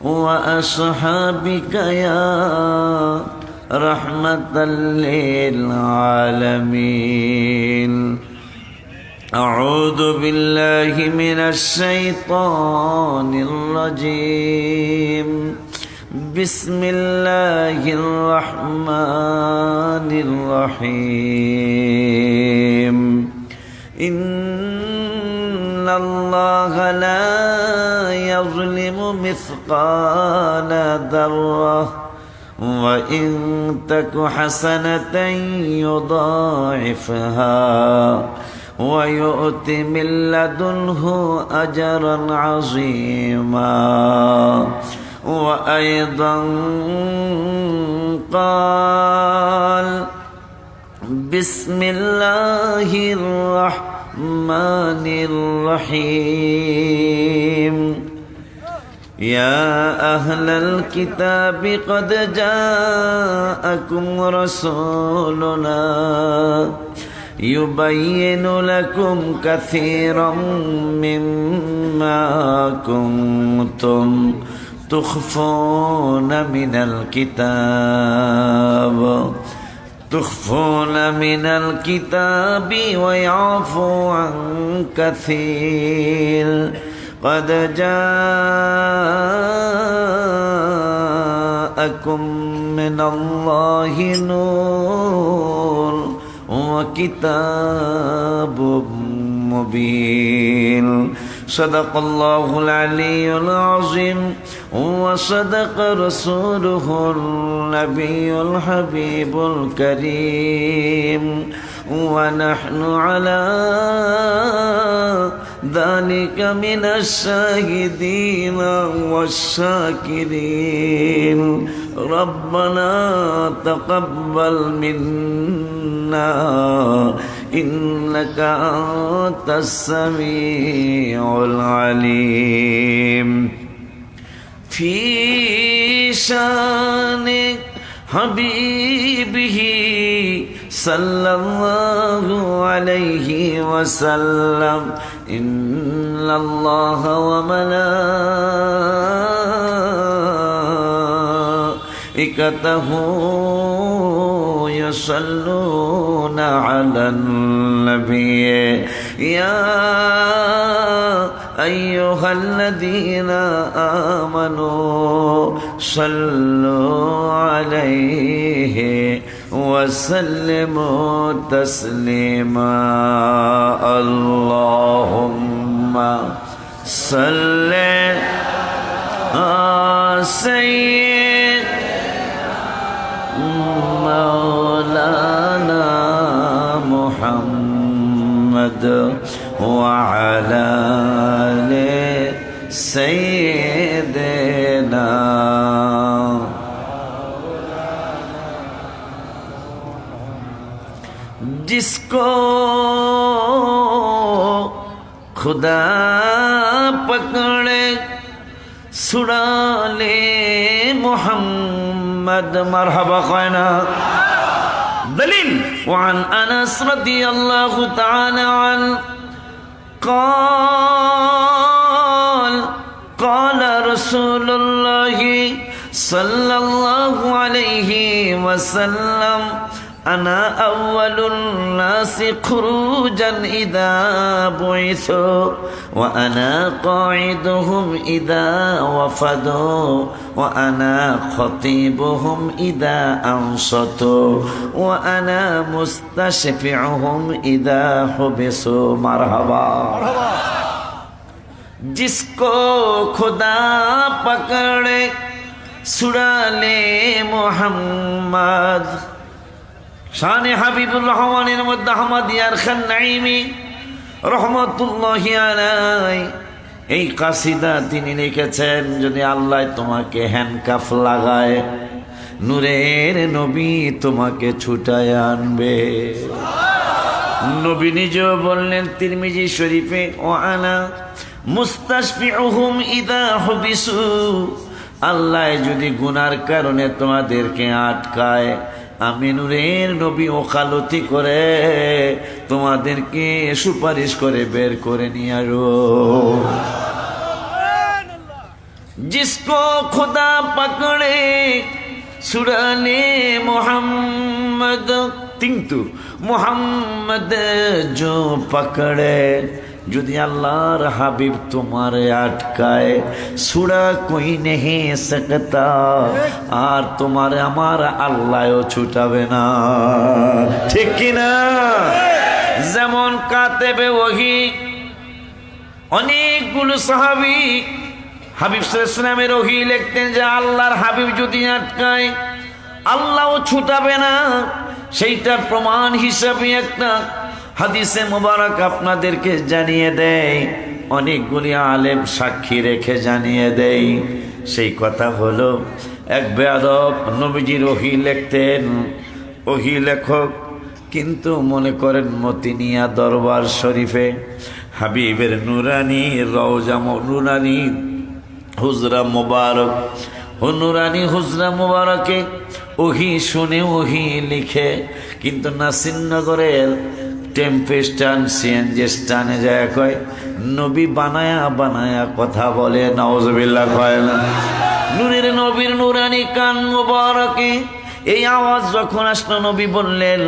وأصحابك يا رحمة للعالمين. أعوذ بالله من الشيطان الرجيم. بسم الله الرحمن الرحيم. إن الله لا يظلم مثقال ذرة وإن تك حسنة يضاعفها ويؤت من لدنه أجرا عظيما. وأيضا قال بسم الله الرحمن الرحيم. يا أهل الكتاب قد جاءكم رسولنا يبين لكم كثيرا مما كنتم تخفون من الكتاب ويعفو عن كثير. قد جاءكم من الله نور وكتاب مبين. صدق الله العلي العظيم وصدق رسوله النبي الحبيب الكريم. ونحن على ذلك من الشاهدين والشاكرين. ربنا تقبل منا إنك أنت السميع العليم. في شان حبيبه صلى الله عليه وسلم. إن الله وملائكته يصلون على النبي. يا أيها الذين آمنوا صلوا عليه وسلموا تسليما. اللهم صل على سيدنا مولانا محمد وعلى آل سيدنا. जिसको खुदा पकड़े सुड़ा ले मोहम्मद मरहबा खाना दलील। وعن أنس رضي الله تعالى عنه قال رسول الله صلى الله عليه وسلم أنا أول الناس خروجا إذا بعثوا وأنا قاعدهم إذا وفدوا وأنا خطيبهم إذا أنصتوا وأنا مستشفعهم إذا حبسوا. مرحبا. जिसको खुदा पकड़े सुड़ा ले मोहम्मद। শানে হাবিবুর রহমানের মধ্যে আহমদিয়ার খান নাইমি রহমতুল্লাহি আলাইহি এই কাসিদা তিনি লিখেছেন। যদি আল্লাহ তোমাকে হ্যান্ডকাফ লাগায় নূরের নবী তোমাকে ছুটায় আনবে। নবী নিজেও বললেন তিরমিজি শরীফে ও আনা মুস্তাশফিউহুম ইদা হুবিসু। আল্লাহ যদি গুনার কারণে তোমাদেরকে আটকায় আমি নূরের নবী ওকালতি করে তোমাদেরকে সুপারিশ করে বের করে নিয়ে আসবো। जिसको खुदा पकड़े छुड़ाने मोहम्मद, किंतु मोहम्मद जो पकड़े, যদি আল্লাহর হাবিব তোমারে আটকায় ছুড়া কই নেহি सकता, আর তোমারে আমার আল্লাহও ছুটাবে না। ঠিক কি না? যেমন কাতেবে ওহী অনেকগুলো সাহাবী হাবিব সাল্লাল্লাহু আলাইহি ওয়াসাল্লামের ওহী লিখতেন যে আল্লাহর হাবিব যদি আটকায় আল্লাহও ছুটাবে না। সেইটার প্রমাণ হিসাবে একটা হাদিসে মুবারক আপনাদেরকে জানিয়ে দেয়, অনেকগুলি আলেম সাক্ষী রেখে জানিয়ে দেয়। সেই কথা হলো, এক বেয়াদব নবীজির ওহী লিখতেন, ওহী লেখক কিন্তু মনে করেন মতিনিয়া দরবার শরীফে হাবিবের নুরানি রওজা নুরানি হুজরা মুবারক, নুরানি হুজরা মুবারকে ওহী শুনে ওহী লিখে, কিন্তু নাসিরনগরের টেম্পো স্ট্যান্ড সিএনজি স্ট্যান্ডে যায় কয় নবী বানায়া বানায়া কথা বলে, নাউজুবিল্লাহ কয় না। নূরের নবীর নুরানি কান মুবারকে এই আওয়াজ যখন আসলো, নবী বললেন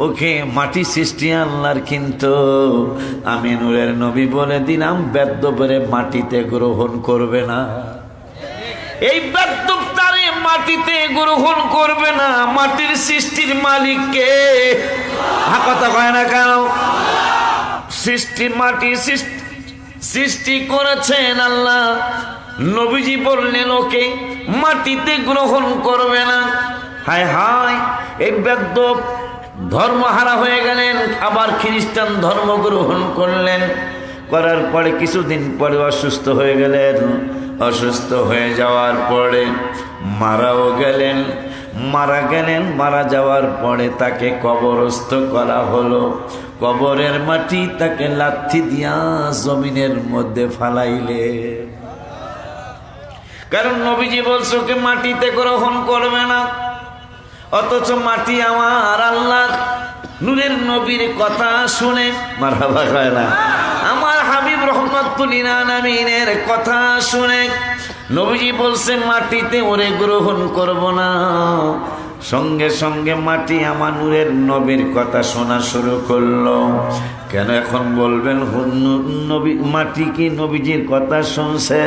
ওকে মাটি সৃষ্টি আল্লাহর, কিন্তু আমি নূরের নবী বলে দিলাম বেদ্যপরে মাটিতে গ্রহণ করবে না। এই বেদ্যপ তারে মাটিতে গ্রহণ করবে না। মাটির সৃষ্টির মালিক কে? কথা কয় না কেন? সৃষ্টি মাটি সৃষ্টি করেছেন আল্লাহ। নবীজি বললেন ওকে মাটিতে গ্রহণ করবে না। হায় হায়, এই বেদ্যপ ধর্মহারা হয়ে গেলেন, আবার খ্রিস্টান ধর্ম গ্রহণ করলেন। করার পরে কিছুদিন পরে অসুস্থ হয়ে গেলেন। অসুস্থ হয়ে যাওয়ার পরে মারাও গেলেন। মারা যাওয়ার পরে তাকে কবরস্থ করা হলো। কবরের মাটি তাকে লাথি দিয়া জমিনের মধ্যে ফালাইলে, কারণ নবীজি বলছে ওকে মাটিতে গ্রহণ করবে না। অথচ মাটি আমার আল্লাহ নূরের নবীর কথা শুনে মারহাবা কয় না, আমার হাবিব রাহমাতুল লিল আলামিনের কথা শুনে নবীজি বলছে মাটিতে ওরে গ্রহণ করব না। সঙ্গে সঙ্গে মাটি আমার নূরের নবীর কথা শোনা শুরু করলো। কেন এখন বলবেন নবী মাটি কি নবীজির কথা শুনছে?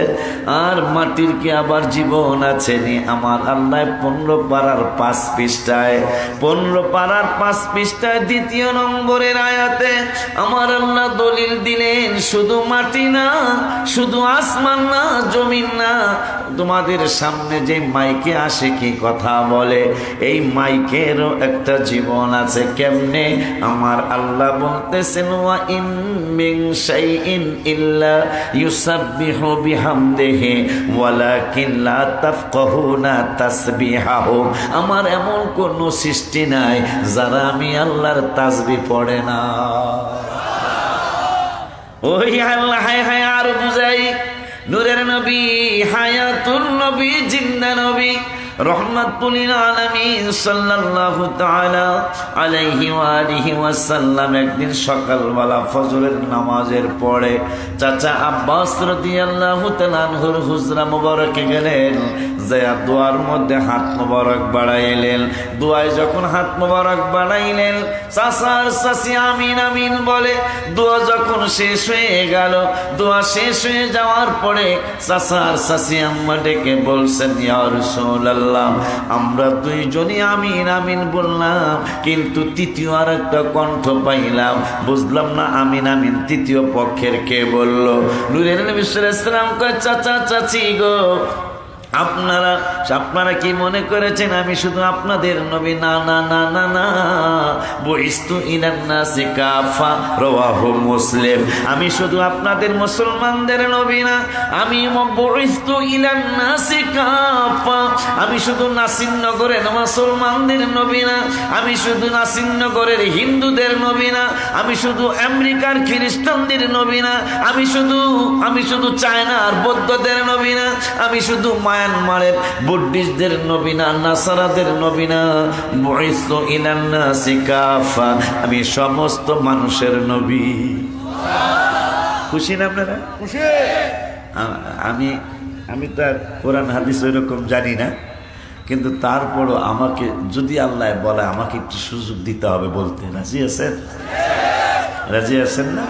আর মাটির কি আবার জীবন আছে নি? আমার আল্লাহ 15 পারার 5 পৃষ্ঠায় 15 পারার 5 পৃষ্ঠায় 2 নম্বরের আয়াতে আমার আল্লাহ দলিল দিলেন, শুধু মাটি না, শুধু আসমান না, জমিন না, তোমাদের সামনে যে মাইকে আসে কি কথা বলে, এই মাইকেরও একটা জীবন আছে। কেমনে? আমার আল্লাহ বলতেছেন ওয়া ইন মিন শাইইন ইল্লা ইউসাব্বিহু বিহামদিহি ওয়ালাকিন লা তাফকাহুনা তাসবিহাহু। আমার এমন কোন সৃষ্টি নাই যারা আমি আল্লাহর তাসবিহ পড়ে না। ওই আল্লাহ হায় হায় আর বুঝাই, নূরের নবী, হায়াতুন নবী, জিন্দা নবী রহমাতুল লিল আলামিন সাল্লাল্লাহু তাআলা আলাইহি ওয়া আলিহি ওয়াসাল্লাম একদিন সকালবেলা ফজরের নামাজের পরে চাচা আব্বাস রাদিয়াল্লাহু তাআলা আনহুর হুজরা মুবারকে গেলেন। যায়া দোয়ার মধ্যে হাত মুবারক বাড়াইলেন। দোয়ায় যখন হাত মুবারক বাড়াইলেন, চাচার চাচি আমিন আমিন বলে। দোয়া যখন শেষ হয়ে গেল, দোয়া শেষ হয়ে যাওয়ার পরে চাচার চাচি আম্মা ডেকে বলছেন, ইয়া রাসূলুল্লাহ, আমরা দুইজনই আমিন আমিন বললাম, কিন্তু তৃতীয় আর একটা কণ্ঠ পাইলাম, বুঝলাম না আমিন আমিন তৃতীয় পক্ষের কে বলল। নূরের নবী সাল্লাল্লাহু আলাইহি ওয়াসাল্লাম কয়, চাচা চাচি গো, আপনারা কি মনে করেছেন আমি শুধু আপনাদের নবী? না না না না না, বুইস্তু ইলান নাসি কাফা, রাওয়াহু মুসলিম। আমি শুধু আপনাদের মুসলমানদের নবী না, আমি বুইস্তু ইলান নাসি কাফা। আমি শুধু নাসিরনগরের মুসলমানদের নবী না, আমি শুধু নাসিরনগরের হিন্দুদের নবী না, আমি শুধু আমেরিকার খ্রিস্টানদের নবী না, আমি শুধু চায়নার বৌদ্ধদের নবী না, আমি শুধু মায়ানমারের বুদ্ধিস্টদের নবী না, নাসারাদের নবী না, বুইস্তু ইলান নাসি কাফা, আমি সমস্ত মানুষের নবী। খুশি না আপনারা? খুশি। আমি আমি তো আর কোরআন হাদিস ওইরকম জানি না, কিন্তু তারপরও আমাকে যদি আল্লাহ বলে আমাকে একটু সুযোগ দিতে হবে বলতে রাজি আছেন? রাজি আছেন না?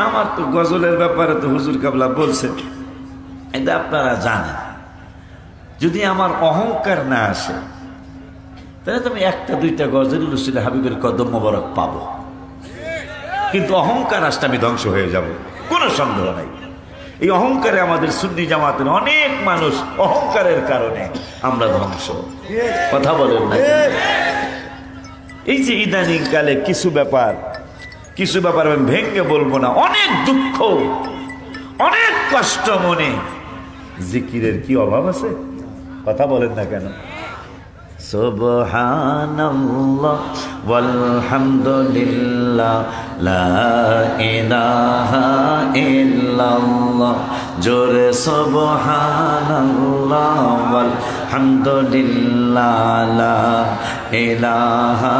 আমার তো গজলের ব্যাপারে তো হুজুর কাবলা বলছেন, এটা আপনারা জানেন। যদি আমার অহংকার না আসে তাহলে তো আমি একটা দুইটা গজল রসুল হাবিবের কদম মোবারক পাবো, কিন্তু অহংকার আসতে আমি ধ্বংস হয়ে যাব, কোনো সন্দেহ নাই। এই অহংকারে আমাদের সুন্নি জামাতের অনেক মানুষ অহংকারের কারণে আমরা ধ্বংস। কথা বলেন না? এই যে ইদানিং কালে কিছু ব্যাপার আমি ভেঙে বলবো না, অনেক দুঃখ, অনেক কষ্ট মনে, জিকিরের কি অভাব আছে? কথা বলেন না কেন? সুবহানাল্লাহ ওয়ালহামদুলিল্লাহ লা ইলাহা ইল্লাল্লাহ, জোরে সুবহানাল্লাহ ওয়ালহামদুলিল্লাহ লা ইলাহা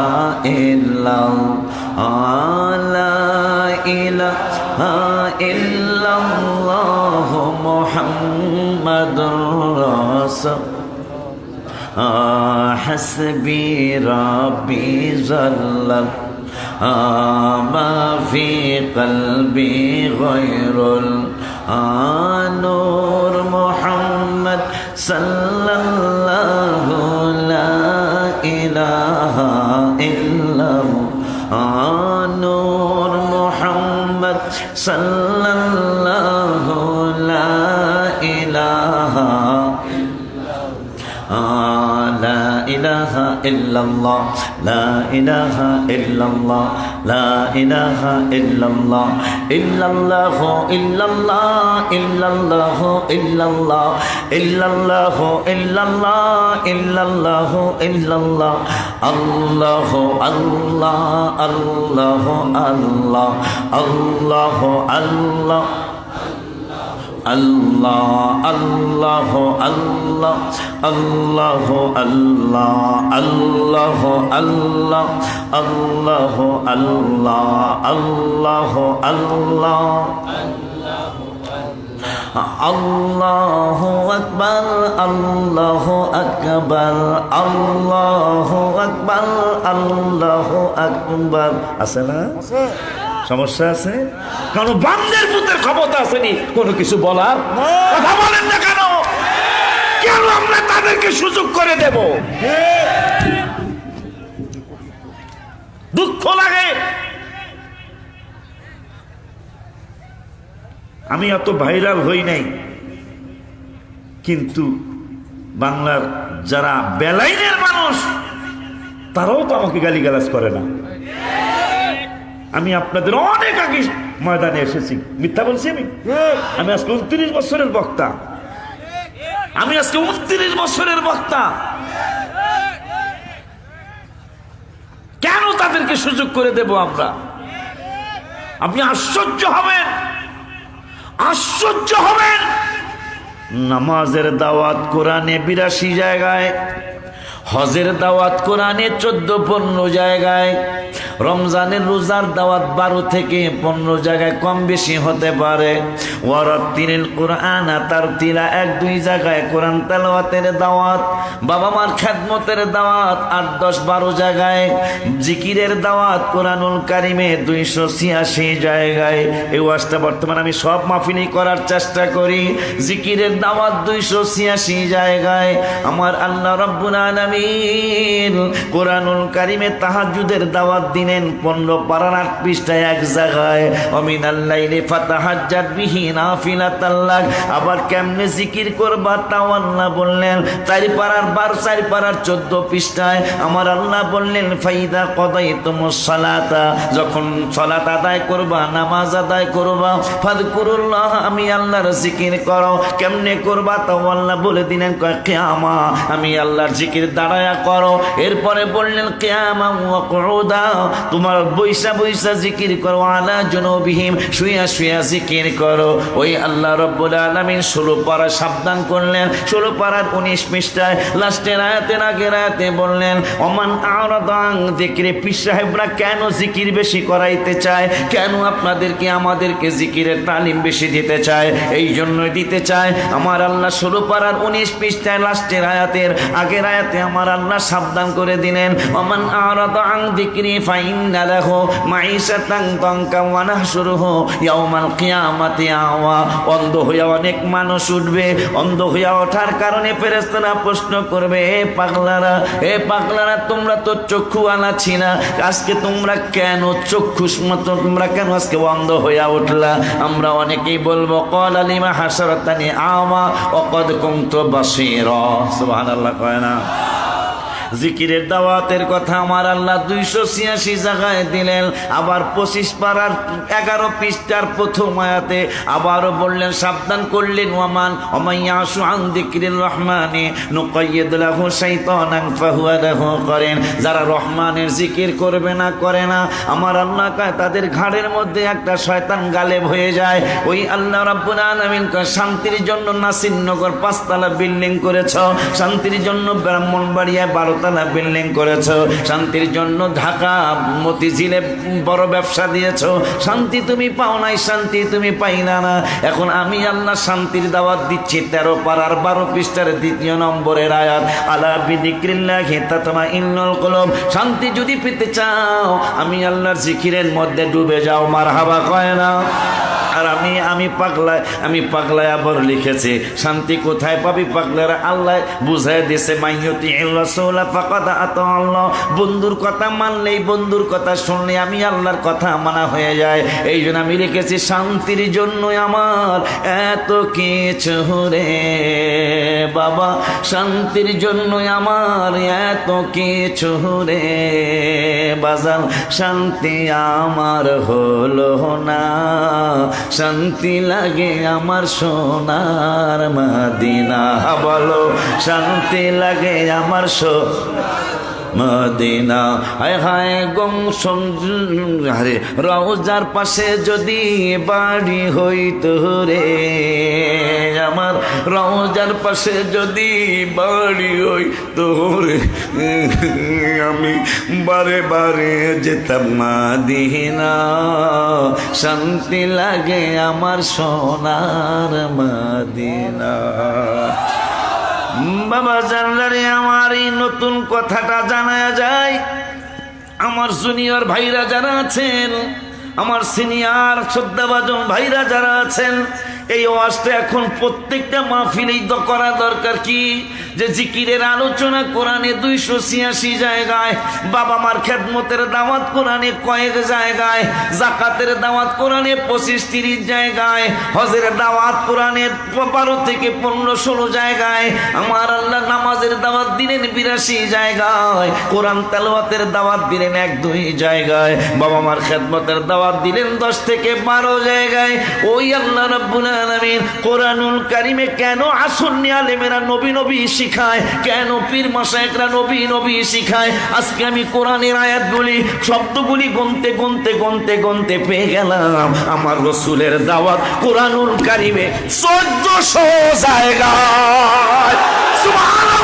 ইল্লাল্লাহ, লা ইলাহা ইল্লাল্লাহ মুহাম্মাদুর রাসূল, حسبي ربي جل ما في قلبي غير نور محمد صلى الله لا إله إلا الله، نور محمد صلى الله لا إله لا إله إلا الله لا إله إلا الله لا إله إلا الله إلا الله إلا الله إلا الله إلا الله إلا الله إلا الله إلا الله إلا الله الله الله الله الله الله الله Allah Allah Allah Allah Allah Allah Allah Allah Allah Allah Allahu Akbar Allahu Akbar Allahu Akbar Allahu Akbar। আছে না? সমস্যা আছে? কারণ বান্দার পুত্রের ক্ষমতা আসেনি কোনো কিছু বলার। কথা বলেন না কেন? কেন আমরা তাদেরকে সুযোগ করে দেব? দুঃখ লাগে। আমি এত ভাইরাল হই নাই, কিন্তু বাংলার যারা বেলাইনের মানুষ তারাও তো আমাকে গালিগালাজ করে না। আমি আপনাদের অনেক আগে ময়দানে এসেছি, মিথ্যা বলছি? আমি আজকে 29 বছরের বক্তা, আমি আজকে 29 বছরের বক্তা। কেন তাদেরকে সুযোগ করে দেব আমরা? আপনি আশ্চর্য হবেন, আশ্চর্য হবেন। নামাজের দাওয়াত কোরআনে 82 জায়গায়, হজের দাওয়াত কোরআনে 14-15 জায়গায়, রমজানের রোজার দাওয়াত 12 থেকে 15 জায়গায়, কম বেশি হতে পারে। ওয়ারাত্তিলিল কুরআন তারতিলা 1-2 জায়গায় কোরআন তেলাওয়াতের দাওয়াত, বাবা মার খেদমতের দাওয়াত 8-10-12 জায়গায়, জিকিরের দাওয়াত কোরআনুল কারিমে 286 জায়গায়। এই ওয়াজটা বর্তমানে আমি সব মাহফিলই করার চেষ্টা করি। জিকিরের দাওয়াত 286 জায়গায়। আমার আল্লাহ রাব্বুল আলামিন কোরআনুল কারিমে তাহাজ্জুদের দাওয়াত দিলেন 15 পারার 8 পৃষ্ঠায় এক জায়গায়। ওমিনাল লাইলি ফাতাহাজ্জাদ বিহি নাফিলাতাল লাক। আবার কেমনে জিকির করবা তাও আল্লাহ বললেন 4 পারার 14 পৃষ্ঠায়। আমার আল্লাহ বললেন ফাইদা কদাইতুমুস সালাতা, যখন সালাত আদায় করবা, নামাজ আদায় করবা, ফাযকুরুল্লাহ, আমি আল্লাহর জিকির করো। কেমনে করবা তাও আল্লাহ বলে দিলেন কিয়ামা, আমি আল্লাহর জিকির দাঁড়ায়া করো। এরপরে বললেন কিয়ামা ওয়া কুউদা, দাও, তোমার বৈশা বৈশা জিকির করো, আলা জুনুবিহিম শুয়া শুয়া জিকির করো। ওই আল্লাহ রাব্বুল আলামিন 16 পারা সাবধান করলেন। 16 পারার 19 পৃষ্ঠায় লাস্টের আয়াতের আগের আয়াতে বললেন ওমান আরাদা আন যিকরি। পীর সাহেবরা কেন জিকির বেশি করাইতে চায়, কেন আপনাদেরকে আমাদেরকে জিকিরের তালিম বেশি দিতে চায়? এই জন্যই দিতে চায় আমার আল্লাহ 16 পারার 19 পৃষ্ঠায় লাস্টের আয়াতের আগের আয়াতে আমার আল্লাহ সাবধান করে দিলেন ওমান আরাদা আন যিকরি ফাইন্না লাহু মাঈশাতান দানকা ওয়া নাহশুরুহু ইয়াওমাল কিয়ামাতি আওয়া। অন্ধ হয়ে অনেক মানুষ উঠবে, অন্ধ হয়ে ওঠার কারণে ফেরেশতারা প্রশ্ন করবে, এ পাগলারা তোমরা তো চক্ষুওয়ালা ছিলা, আজকে তোমরা কেন চক্ষুষ মতো তোমরা কেন আজকে অন্ধ হয়ে উঠলা? আমরা অনেকেই বলবো ক্বালা লিমা হাশারাতানি আওয়া ওয়া ক্বাদ কুনতু বাসীরা। সুবহানাল্লাহ কয় না? জিকিরের দাওয়াতের কথা আমার আল্লাহ 286 জায়গায় দিলেন। আবার 25 পারার 11 পৃষ্ঠার প্রথম আয়াতে আবারও বললেন, সাবধান করলেন ওয়ামান ওমাইয়াশু আন যিকরির রহমানি নুকাইয়িদ লাহু শাইতানান ফাহুয়া লাহু করেন। যারা রহমানের জিকির করবে না, করে না, আমার আল্লাহ কয় তাদের ঘাড়ের মধ্যে একটা শয়তান গালেব হয়ে যায়। ওই আল্লাহ রাব্বুল আলামিন কয় শান্তির জন্য নাসিরনগর 5 তলা বিল্ডিং করেছ, শান্তির জন্য ব্রাহ্মণবাড়িয়া 12 তলা বিল্ডিং করেছ, শান্তির জন্য ঢাকা মতিঝিলে বড় ব্যবসা দিয়েছ, শান্তি তুমি পাও নাই, শান্তি তুমি পাইলা না। এখন আমি আল্লাহ শান্তির দাওয়াত দিচ্ছি 13 পারার 12 পৃষ্ঠার 2 নম্বরের আয়াত, আলা বিযিকরিল্লাহি তাতমাইন্নুল কুলুব। শান্তি যদি পেতে চাও আমি আল্লাহর জিকিরের মধ্যে ডুবে যাও। মারহাবা কয় না? আর আমি পাগলায় আবার লিখেছি শান্তি কোথায় পাবি পাগলারা? আল্লাহ বুঝাই দিয়েছে মাইয়ুতি রাসূলা ফাকাদ আতা আল্লাহ। বন্ধুর কথা মানলেই, বন্ধুর কথা শুনলে আমি আল্লাহর কথা মানা হয়ে যায়। এই জন্য আমি লিখেছি শান্তির জন্য আমার এত কিছু রে বাবা, শান্তির জন্য আমার এত কিছু রে বাজান, শান্তি আমার হলো না, শান্তি লাগে আমার সোনার মদিনা। বলো শান্তি লাগে আমার মদিনা। হায় হায় আরে রওজার পাশে যদি বাড়ি হইতো রে আমার, রওজার পাশে যদি বাড়ি হইতো রে, আমি বারে বারে যেতাম মদিনা, শান্তি লাগে আমার সোনার মদিনা। বাবা জানলারে আমার এই নতুন কথাটা জানা যায়। আমার জুনিয়র ভাইরা যারা আছেন, আমার সিনিয়র শ্রদ্ধাভাজন ভাইরা যারা আছেন, এই ওয়াজটা এখন প্রত্যেকটা মাহফিলেই তো করা দরকার। কি যে জিকিরের আলোচনা কোরআনে 286 জায়গায়, বাবা মার খেদমতের দাওয়াত কোরআনে কয়েক জায়গায়, জাকাতের দাওয়াত কোরআনে 25-30 জায়গায়, হজের দাওয়াত কোরআনে 12 থেকে 15-16 জায়গায়, আমার আল্লাহ নামাজের দাওয়াত দিলেন 82 জায়গায়, কোরআন তেলাওয়াতের দাওয়াত দিলেন 1-2 জায়গায়, বাবা মার খেদমতের দাওয়াত দিলেন 10 থেকে 12 জায়গায়। ওই আল্লাহ রাব্বুল আলামিন কোরআনুল কারীমে কেন আসন্নি আলেমেরা নবী নবী শিখায়, কেন পীর মাশায়েখরা নবী নবী শিখায়? আজকে আমি কোরআনের আয়াতগুলি শব্দগুলি গুনতে গুনতে গুনতে গুনতে পেয়ে গেলাম আমার রাসূলের দাওয়াত কোরআনুল কারীমে 1400 জায়গায়। সুবহানাল্লাহ।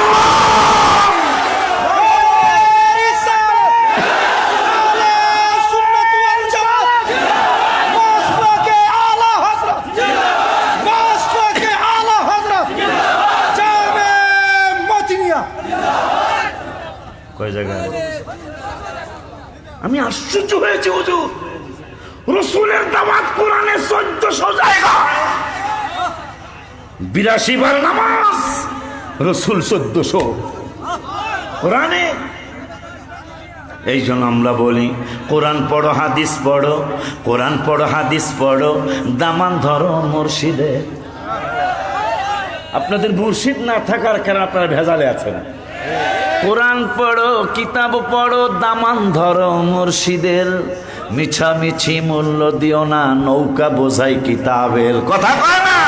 আমি আশ্চর্য হয়েছি হুজুর, রাসূলের দাওয়াত কোরআনে 1400 জায়গা, 82 বার নামাজ, রাসূল 1400 কোরআনে। এই জন্য আমরা বলি কোরআন পড়ো হাদিস পড়ো, কোরআন পড়ো হাদিস পড়ো, দামান ধরো মুর্শিদে। আপনাদের মুর্শিদ না থাকার কারণে আপনারা ভেজালে আছেন। কোরআন পড়ো, কিতাব পড়ো, দামান ধরো মুর্শিদের, মিছামিছি মূল্য দিও না, নৌকা বোঝাই কিতাবের। কথা কয় না?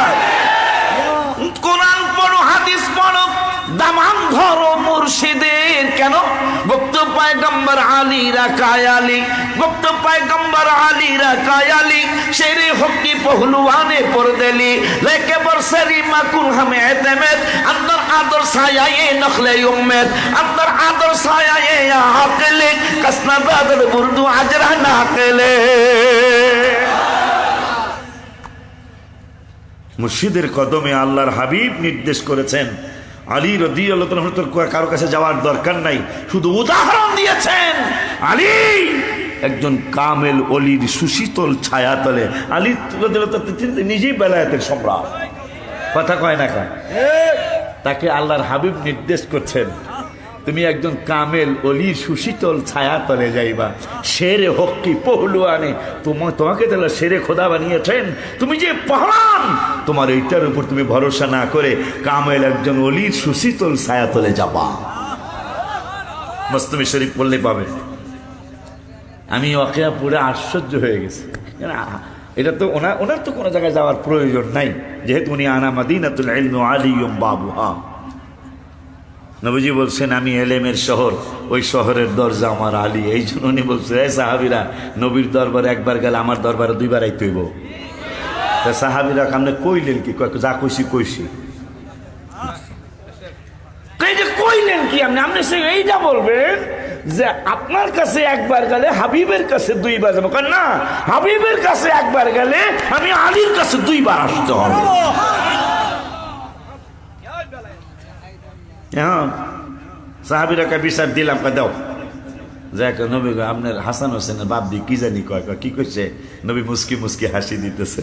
কোরআন পড়ো হাদিস পড়ো, দামান ধরো মুর্শিদের। কেন? গুপ্ত পয়গম্বর আলী রাকায়ালি, গুপ্ত পয়গম্বর আলী রাকায়ালি, শেরে হকি পহলুয়ানে পরদেলি, লেকে বরসরি মাকুল হামে এতেমেদ, अंदर आदर साया ये नखले उम्मेद, अंदर आदर साया ये आकले, कसना दादर बुर्दू अजरा नाकले। মুর্শিদের কদমে আল্লাহর হাবিব নির্দেশ করেছেন, আলী রাদিয়াল্লাহু তাআলা কারো কাছে যাওয়ার দরকার নাই, শুধু উদাহরণ দিয়েছেন আলী একজন কামেল অলির সুশীতল ছায়া তলে। আলী নিজেই বেলায়েতের সম্রাট, কথা কয় না কেন? তাকে আল্লাহর হাবিব নির্দেশ করছেন, তুমি একজন কামেল অলির সুশীতল ছায়া তলে যাইবা। শেরে হকি পহলুয়ানে, তোমাকে তাহলে শেরে খোদা বানিয়েছেন, তুমি যে পহলান, তোমার এইটার উপর তুমি ভরসা না করে কামেল একজন অলির সুশীতল ছায়া তলে যাবা। মস্তমি শরীফ বললে পাবে। আমি ওয়াকিয়া পুরো আশ্চর্য হয়ে গেছি। এটা তো ওনার তো কোনো জায়গায় যাওয়ার প্রয়োজন নাই, যেহেতু উনি আনা মাদিনাতুল ইলমি ওয়া আলিয়ুম বাবুহা। নবীজি বলছেন আমি এলেমের শহর, ওই শহরের দরজা আমার আলী। এই জন্য উনি বলছেন, এই সাহাবীরা নবীর দরবারে একবার গেলে আমার দরবারে দুইবার আইতে হইব। সাহাবীরা আপনি কইলেন কি? যা কইছি কইছি। কইলেন কি আপনি? আপনি এইটা বলবেন যে আপনার কাছে একবার গেলে হাবিবের কাছে দুইবার যাবো। না, হাবিবের কাছে একবার গেলে আমি আলীর কাছে দুইবার আসতে হবে। হ্যাঁ, সাহাবীরা কে বিচার দিলাম, দাও যাক। নবী আপনার হাসান হোসেনের বাপ দি কি জানি কয়, কি কইছে? নবী মুস্কি মুস্কি হাসি দিতেছে।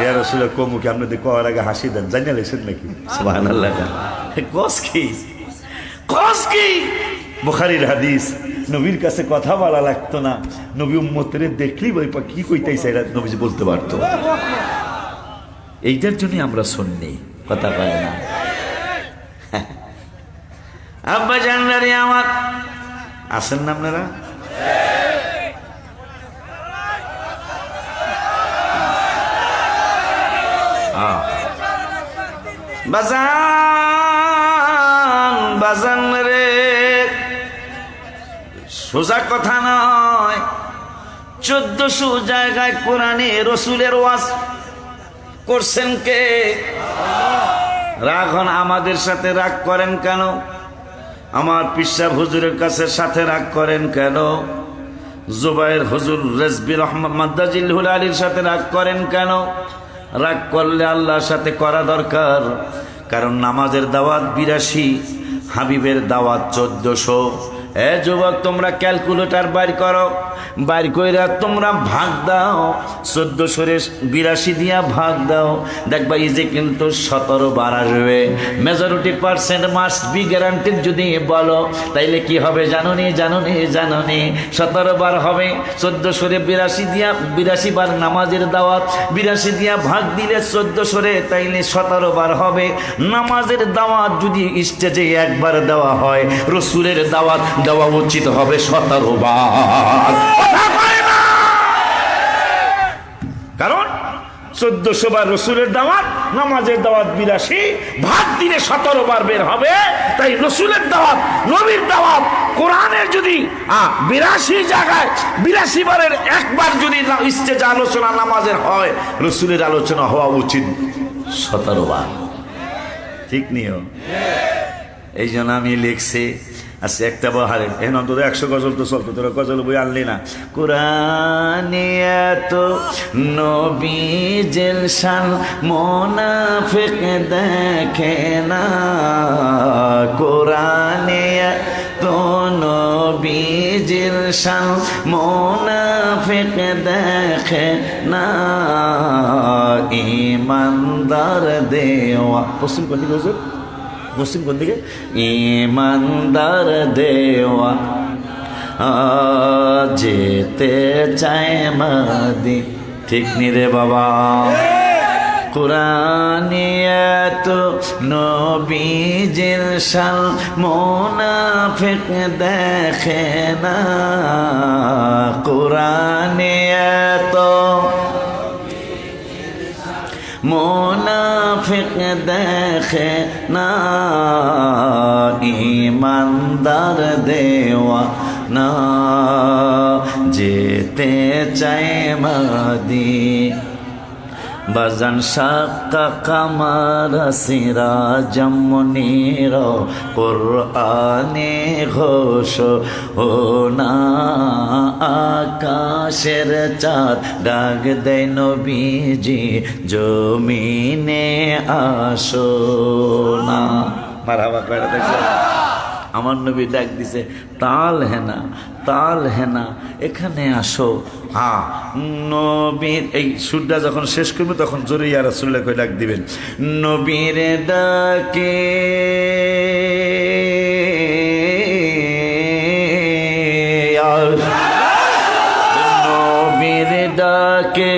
ইয়া রাসূলুল্লাহ কমুকে আপনি কওয়ার আগে হাসি দেন, জানিয়ে লেছেন নাকি? সুবহানাল্লাহ। কস কি বুখারীর হাদিস, নবীর কাছে কথা বলা লাগতো না, নবী উম্মতের দেখলি বই কি কইতাইছে এটা নবীজি বলতে পারতো। এইটার জন্য আমরা শুননি, কথা কয় না। আব্বা জানলারে আমার আছেন না আপনারা? বাজান রে, সোজা কথা নয়, 1400 জায়গায় কোরআনে রসুলের ওয়াজ করছেন কে? রাগ হন আমাদের সাথে রাগ করেন কেন? আমার পিসাব হুজুরের কাছে সাথে রাগ করেন কেন? জুবাইর হুজুর রেজবি রহমান মাদ্দাজিল হুলালির সাথে রাগ করেন কেন? রাগ করলে আল্লাহর সাথে করা দরকার, কারণ নামাজের দাওয়াত 82, হাবিবের দাওয়াত 1400। এ যুবক, তোমরা ক্যালকুলেটর বাইর করো, বাইর কইরা তোমরা ভাগ দাও, 1482 দিয়া ভাগ দাও, দেখবা ইজে কিন্তু 17 বার আসবে। Majority percent must be guaranteed যদি বলো, তাইলে কি হবে জানোনি? 17 বার হবে। 1482 দিয়া 82 বার নামাজের দাওয়াত, 82 দিয়া ভাগ দিলে 1400, তাইলে 17 বার হবে। নামাজের দাওয়াত যদি স্টেজে একবার দেওয়া হয়, রসুলের দাওয়াত দেওয়া উচিত হবে 17 বার। কারণ 1400 বার রসুলের দাওয়াত, নামাজের দাওয়াত 82, ভাগ দিলে 17 বার বের হবে। তাই রসুলের দাওয়াত, নবীর দাওয়াত, কোরআনের যদি 82 জায়গায় 82 বারের একবার যদি স্টেজে আলোচনা নামাজের হয়, রসুলের আলোচনা হওয়া উচিত 17 বার। ঠিক নিও। এই জন্য আমি লিখছি, আচ্ছা একটা বাহারে এখন অন্তত 100 গজল তো চলতো, তোরা গজল বই আনলি না। কোরআনে এত নবীজের শান মুনাফিক দেখে না, কোরআনে এত নবীজের শান মুনাফিক দেখে না, ঈমানদার দেওয়া। পশ্চিম কোন দিকে হুজুর? পশ্চিম কোন দিকে? ঈমানদার দেওয়া যেতে চায় মাদি। ঠিক নি রে বাবা? কোরআনে এত নবীজির শান মুনাফিক দেখে না, কোরআনে এত মুনাফিক দেখে না ঈমানদার দেওয়ানা যেতে চায় মদিনা বাজান শাক্কা কামার সিরাজাম মুনীর কুরআনে ঘোষণা আকাশের চাঁদ ডাক দেয় নবীজি জমিনে আসো না। মারহাবা কইরা দেখছেন আমার নবী ডাক দিছে তাল হেনা এখানে আসো। হ্যাঁ নবীর এই সুরটা যখন শেষ করবে তখন জোরে ইয়া রাসূলুল্লাহ কই ডাক দিবেন নবীর ডাকে নবীর ডাকে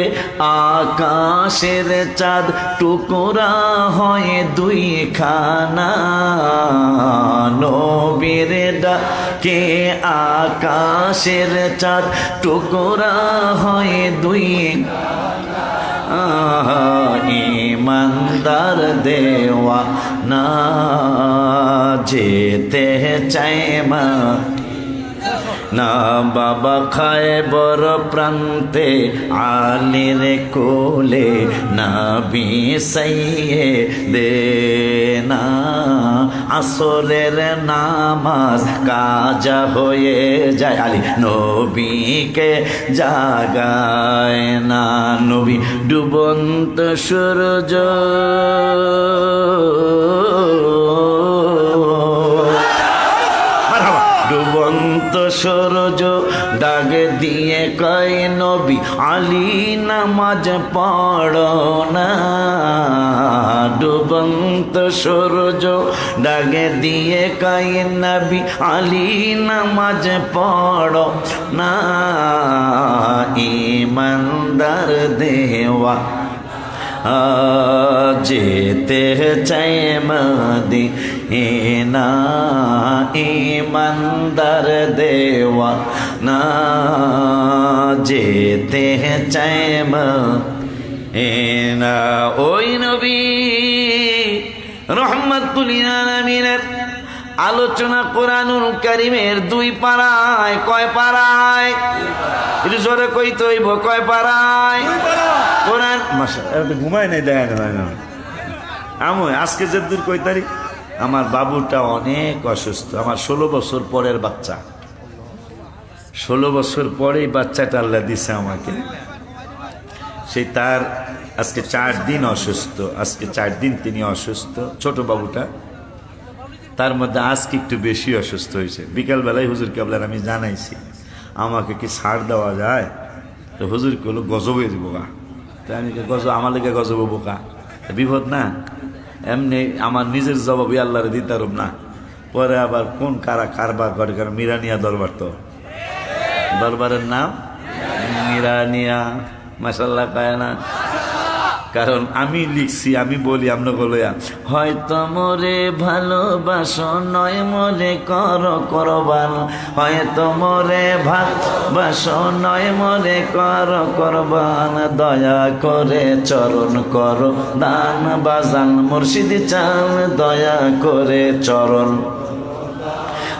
আকাশের চাঁদ টুকরা হয় দুই খানা নবীর ডাকে আকাশের চাঁদ টুকরা হয় দুই ঈমানদার দেওয়া না যেতে চায় মা না বাবা খায়বর প্রান্তে আলীর কোলে নবী সাইয়্যিদে না আসরের নামাজ কাজা হয়ে যায় আলী নবীকে জাগায় না নবী ডুবন্ত সূর্য ডুবন্ত সূর্য ডাক দিয়ে কয় নবী আলী নামাজ পড়ো না ডুবন্ত সূর্য ডাক দিয়ে কয় নবী আলী নামাজ পড়ো না ঈমানদার দেওয়া যেতে চায় মদিনা ঈমানদার দেওয়া না যেতে চায় মদিনা ওই নবী রহমাতুল লিল আলামিনের আলোচনা কোরআনুল কারীমের 2 পারায় কয় পারায় একটু জোরে কইতে হইব কয় পারায় কোরআন মাশাআল্লাহ ঘুমায় নাই দেয় না আমি আজকে যে দূর কই তারিখ আমার বাবুটা অনেক অসুস্থ আমার 16 বছর পরের বাচ্চা 16 বছর পরেই বাচ্চাটা আল্লাহ দিছে আমাকে সেই তার আজকে 4 দিন অসুস্থ আজকে 4 দিন তিনি অসুস্থ ছোট বাবুটা তার মধ্যে আজকে একটু বেশি অসুস্থ হয়েছে বিকালবেলায় হুজুর কেবলার আমি জানাইছি আমাকে কি ছাড় দেওয়া যায় তো হুজুর কইলো গজবে দিব গা তাই আমি গজব আমার লেগে গজব বোকা বিপদ না এমনি আমার নিজের জবাবই আল্লাহরে দিতারম না পরে আবার কোন কারা কারবার করে কারণ মিরানিয়া দরবার তো দরবারের নাম মিরানিয়া মাশাআল্লাহ কায় না কারণ আমি লিখছি আমি বলি আমরা বলয়া হয়তো মোরে ভালোবাসো নয় মোরে করবান হয়তো মোরে ভালোবাসো নয় মোরে করবান দয়া করে চরণ করো দান বাজান মুর্শিদ চান দয়া করে চরণ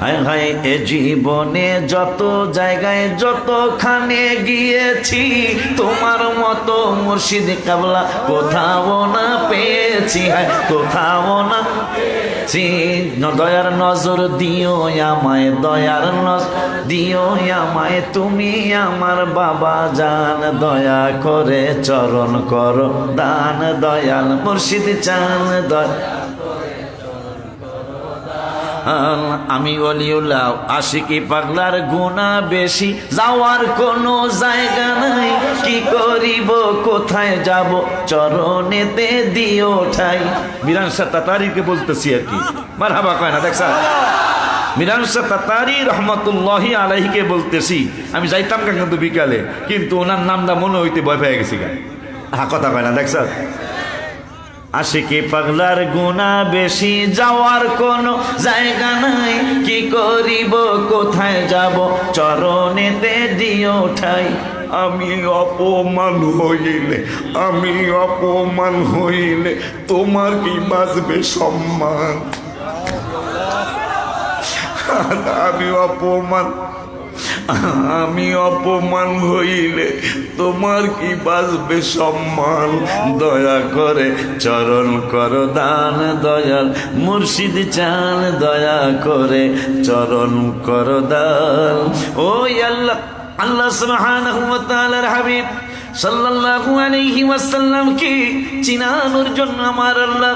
হায় হায় এ জীবনে যত জায়গায় যতখানে গিয়েছি তোমার মতো মুর্শিদ কাবলা কোথাও না পেয়েছি হায় কোথাও না পেয়েছি দয়ার নজর দিও আমায় দয়ার নজর দিও আমায় তুমি আমার বাবা জান দয়া করে চরণ করো দান দয়াল মুর্শিদ চান দয়া আমি ওলিউল্লাহ আশিকি পাগলার গুনাহ বেশি যাওয়ার কোনো জায়গা নাই কি করিব কোথায় যাব চরণেতে দিও ঠাই মিরান শাহ তাতারিকে বলতেছি আর কি মারহাবা কয় না দেখছ মিরান শাহ তাতারি রহমাতুল্লাহি আলাইহিকে বলতেছি আমি যাইতাম কিন্তু বিকালে কিন্তু ওনার নামটা মনে হইতে ভয় পেয়ে গেছি গা হ্যাঁ কথা কয় না দেখছ আশিকি পাগলার গুনাহ বেশি যাওয়ার কোনো জায়গা নাই কি করিব কোথায় যাব চরণেতে দিও ঠাই আমি অপমান হইলে তোমার কি বাঁচবে সম্মান? আমি অপমান হইলে তোমার কি বাঁচবে সম্মান? দয়া করে চরণ কর দান দয়াল মুর্শিদ চান, দয়া করে চরণ কর দান। ও আল্লাহ, আল্লাহ সুবহানাহু ওয়া তাআলার হাবিব সাল্লাল্লাহু আলাইহি ওয়াসাল্লাম কি চিনানোর জন্য আমার আল্লাহ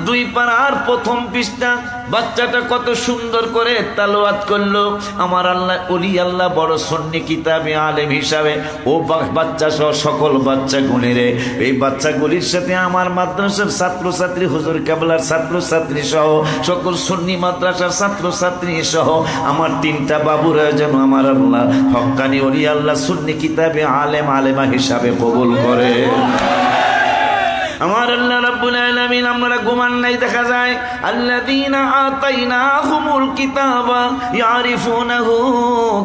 দুই পাড়ার প্রথম পৃষ্ঠা বাচ্চাটা কত সুন্দর করে তালাওয়াত করলো। আমার আল্লাহ ওলি আল্লাহ বড় সুন্নি কিতাবে আলেম হিসাবে ও বাচ্চা সহ সকল বাচ্চা গুণেরে, এই বাচ্চাগুলির সাথে আমার মাদ্রাসার ছাত্রছাত্রী, হুজুর কেবলার ছাত্রছাত্রী সহ সকল সুন্নি মাদ্রাসার ছাত্রছাত্রী সহ আমার তিনটা বাবুরা যেন আমার আল্লাহ হক্কানি ওলি আল্লাহ সুন্নি কিতাবে আলেম আলেমা হিসাবে কবুল করে। আমার আল্লাহ রাব্বুল আলামিন আমরা ঘুমান নাই, দেখা যায় আল্লাযীনা আতাইনাহুমুল কিতাবা ইয়ারিফুনাহু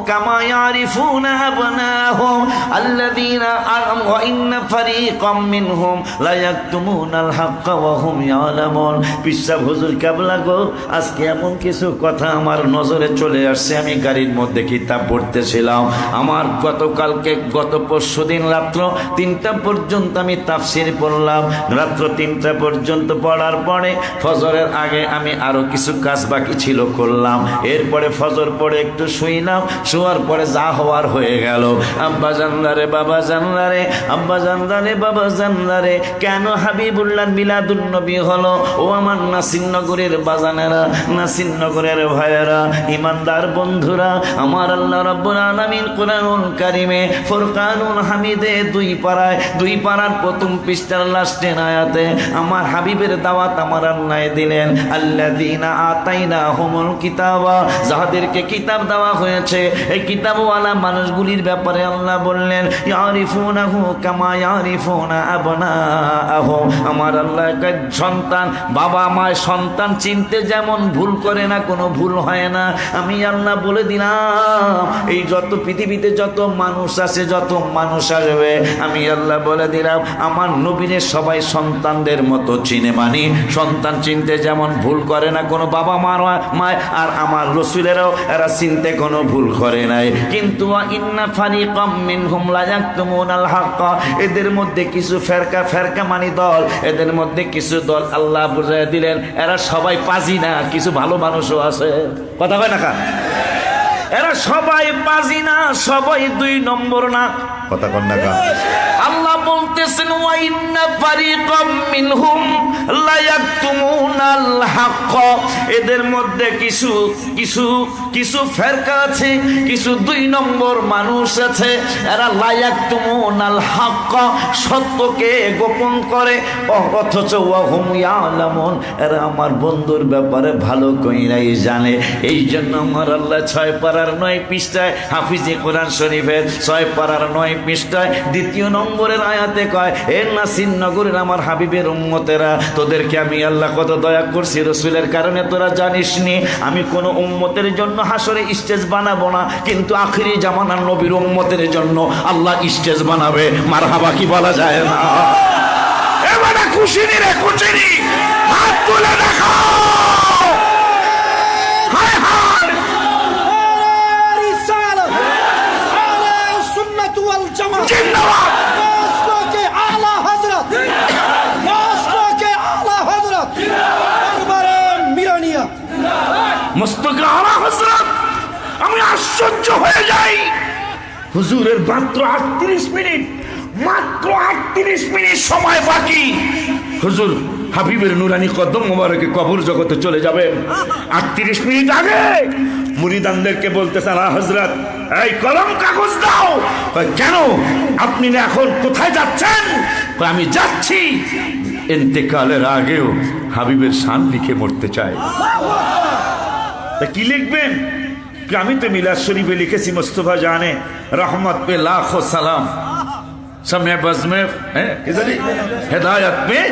কামা ইয়ারিফুনা আবনাহুম আল্লাযীনা ওয়া ইন্না ফারীকাম মিনহুম লা ইয়াকতুমুনাল হাক্কা ওয়া হুম ইয়ালামুন। পিসা হুজুর কেবলা গো, আজকে এমন কিছু কথা আমার নজরে চলে আসছে। আমি গাড়ির মধ্যে কিতাব পড়তেছিলাম, আমার গত পরশুদিন রাত্র 3টা পর্যন্ত আমি তাফসীর পড়লাম। রাত্র 3টা পর্যন্ত পড়ার পরে ফজরের আগে আমি আরো কিছু কাজ বাকি ছিল করলাম। এরপরে ফজর পড়ে একটু শুইলাম, শোয়ার পরে যা হওয়ার হয়ে গেল। আব্বা জানলারে বাবা জানলারে, আব্বা জানলারে বাবা জানলারে, কেন হাবিবুল্লাহ মিলাদুন নবী হলো? ও আমার নাসিরনগরের বাজানেরা, নাসিরনগরের ভাইয়েরা, ইমানদার বন্ধুরা, আমার আল্লাহ রাব্বুল আলামিন কুরআনুল কারীমে ফুরকানুল হামিদে 2 পাড়ার প্রথম পৃষ্ঠার লাস্টে আয়াতে আমার হাবিবের দাওয়াত আমার আল্লাহ দিলেন। আল্লাযীনা আতাইনাহুমুল কিতাবা, যাদেরকে কিতাব দেওয়া হয়েছে এই কিতাবওয়ালা মানুষগুলির ব্যাপারে আল্লাহ বললেন ইয়ারিফুনাহু কামা ইয়ারিফুনা আবনাহু। আমার আল্লাহ সন্তান, বাবা মায়ের সন্তান চিনতে যেমন ভুল করে না, কোনো ভুল হয় না। আমি আল্লাহ বলে দিলাম এই যত পৃথিবীতে যত মানুষ আছে, যত মানুষ আসবে, আমি আল্লাহ বলে দিলাম আমার নবীর সবাই সন্তানদের মতো চিনে। মানি সন্তান চিনতে যেমন ভুল করে না কোনো বাবা মায়, আর আমার রাসূলেরাও এরা চিনতে কোনো ভুল করে নাই। কিন্তু ইন্না ফারিকাম মিনহুম লা ইয়াকতুমুনাল হাক্কা, এদের মধ্যে কিছু ফেরকা মানি দল, এদের মধ্যে কিছু দল আল্লাহ বুঝাই দিলেন এরা সবাই পাজি না, কিছু ভালো মানুষও আছে। কথা কয় না কা? এরা সবাই পাজি না, সবাই 2 নম্বর না। কথা কন না কা? আল্লাহ বলতেছেন ওয়া ইন্না ফারিকাম মিনহুম লা ইয়াকতুমুনাল হক, এদের মধ্যে কিছু ফেরকা আছে, কিছু 2 নম্বর মানুষ আছে, এরা লা ইয়াকতুমুনাল হক, সত্যকে গোপন করে, অথচ ওয়া হুম ইয়ালামুন, এরা আমার বন্ধুর ব্যাপারে ভালো কইরাই জানে। এই জন্য আমার আল্লাহ 6 পারার 9 পৃষ্ঠায় হাফিজে কোরআন শরীফের 6 পারার 9 পৃষ্ঠায় 2 নম্বরের আয়াতে কয় এ নাসিরনগরের আমার হাবিবের উম্মতেরা, তোদেরকে আমি আল্লাহ কত দয়া করছি রাসূলের কারণে তোরা জানিস নি। আমি কোন উম্মতের জন্য হাসরে স্টেজ বানাবো না, কিন্তু আখিরি জামানার নবীর উম্মতের জন্য আল্লাহ স্টেজ বানাবে। মারহাবা কি বলা যায় না? এবারে খুশি নি রে, খুশি নি, হাত তুলে দেখাও। হায় হায় রিসালাত আলা সুন্নাত ওয়াল জামাত জিন্দাবাদ। আমি আশ্চর্য হয়ে যাই, হুজুরের মাত্র 38 মিনিট সময় বাকি। হুজুর হাবিবের নুরানি কদম মোবারকে কবর জগতে চলে যাবেন। 38 মিনিট আগে মুরিদানদেরকে বলতেছেন হযরত এই কলম কাগজ দাও। কেন আপনি এখন কোথায় যাচ্ছেন? আমি যাচ্ছি ইন্তেকালের আগেও হাবিবের শান লিখে মরতে চাই। তা কি লিখবেন? আমি তো মিলাদ শরীফে লিখেছি মুস্তাফা জানে রহমত পে লাখো সালাম। समय बस में হেদায়াত में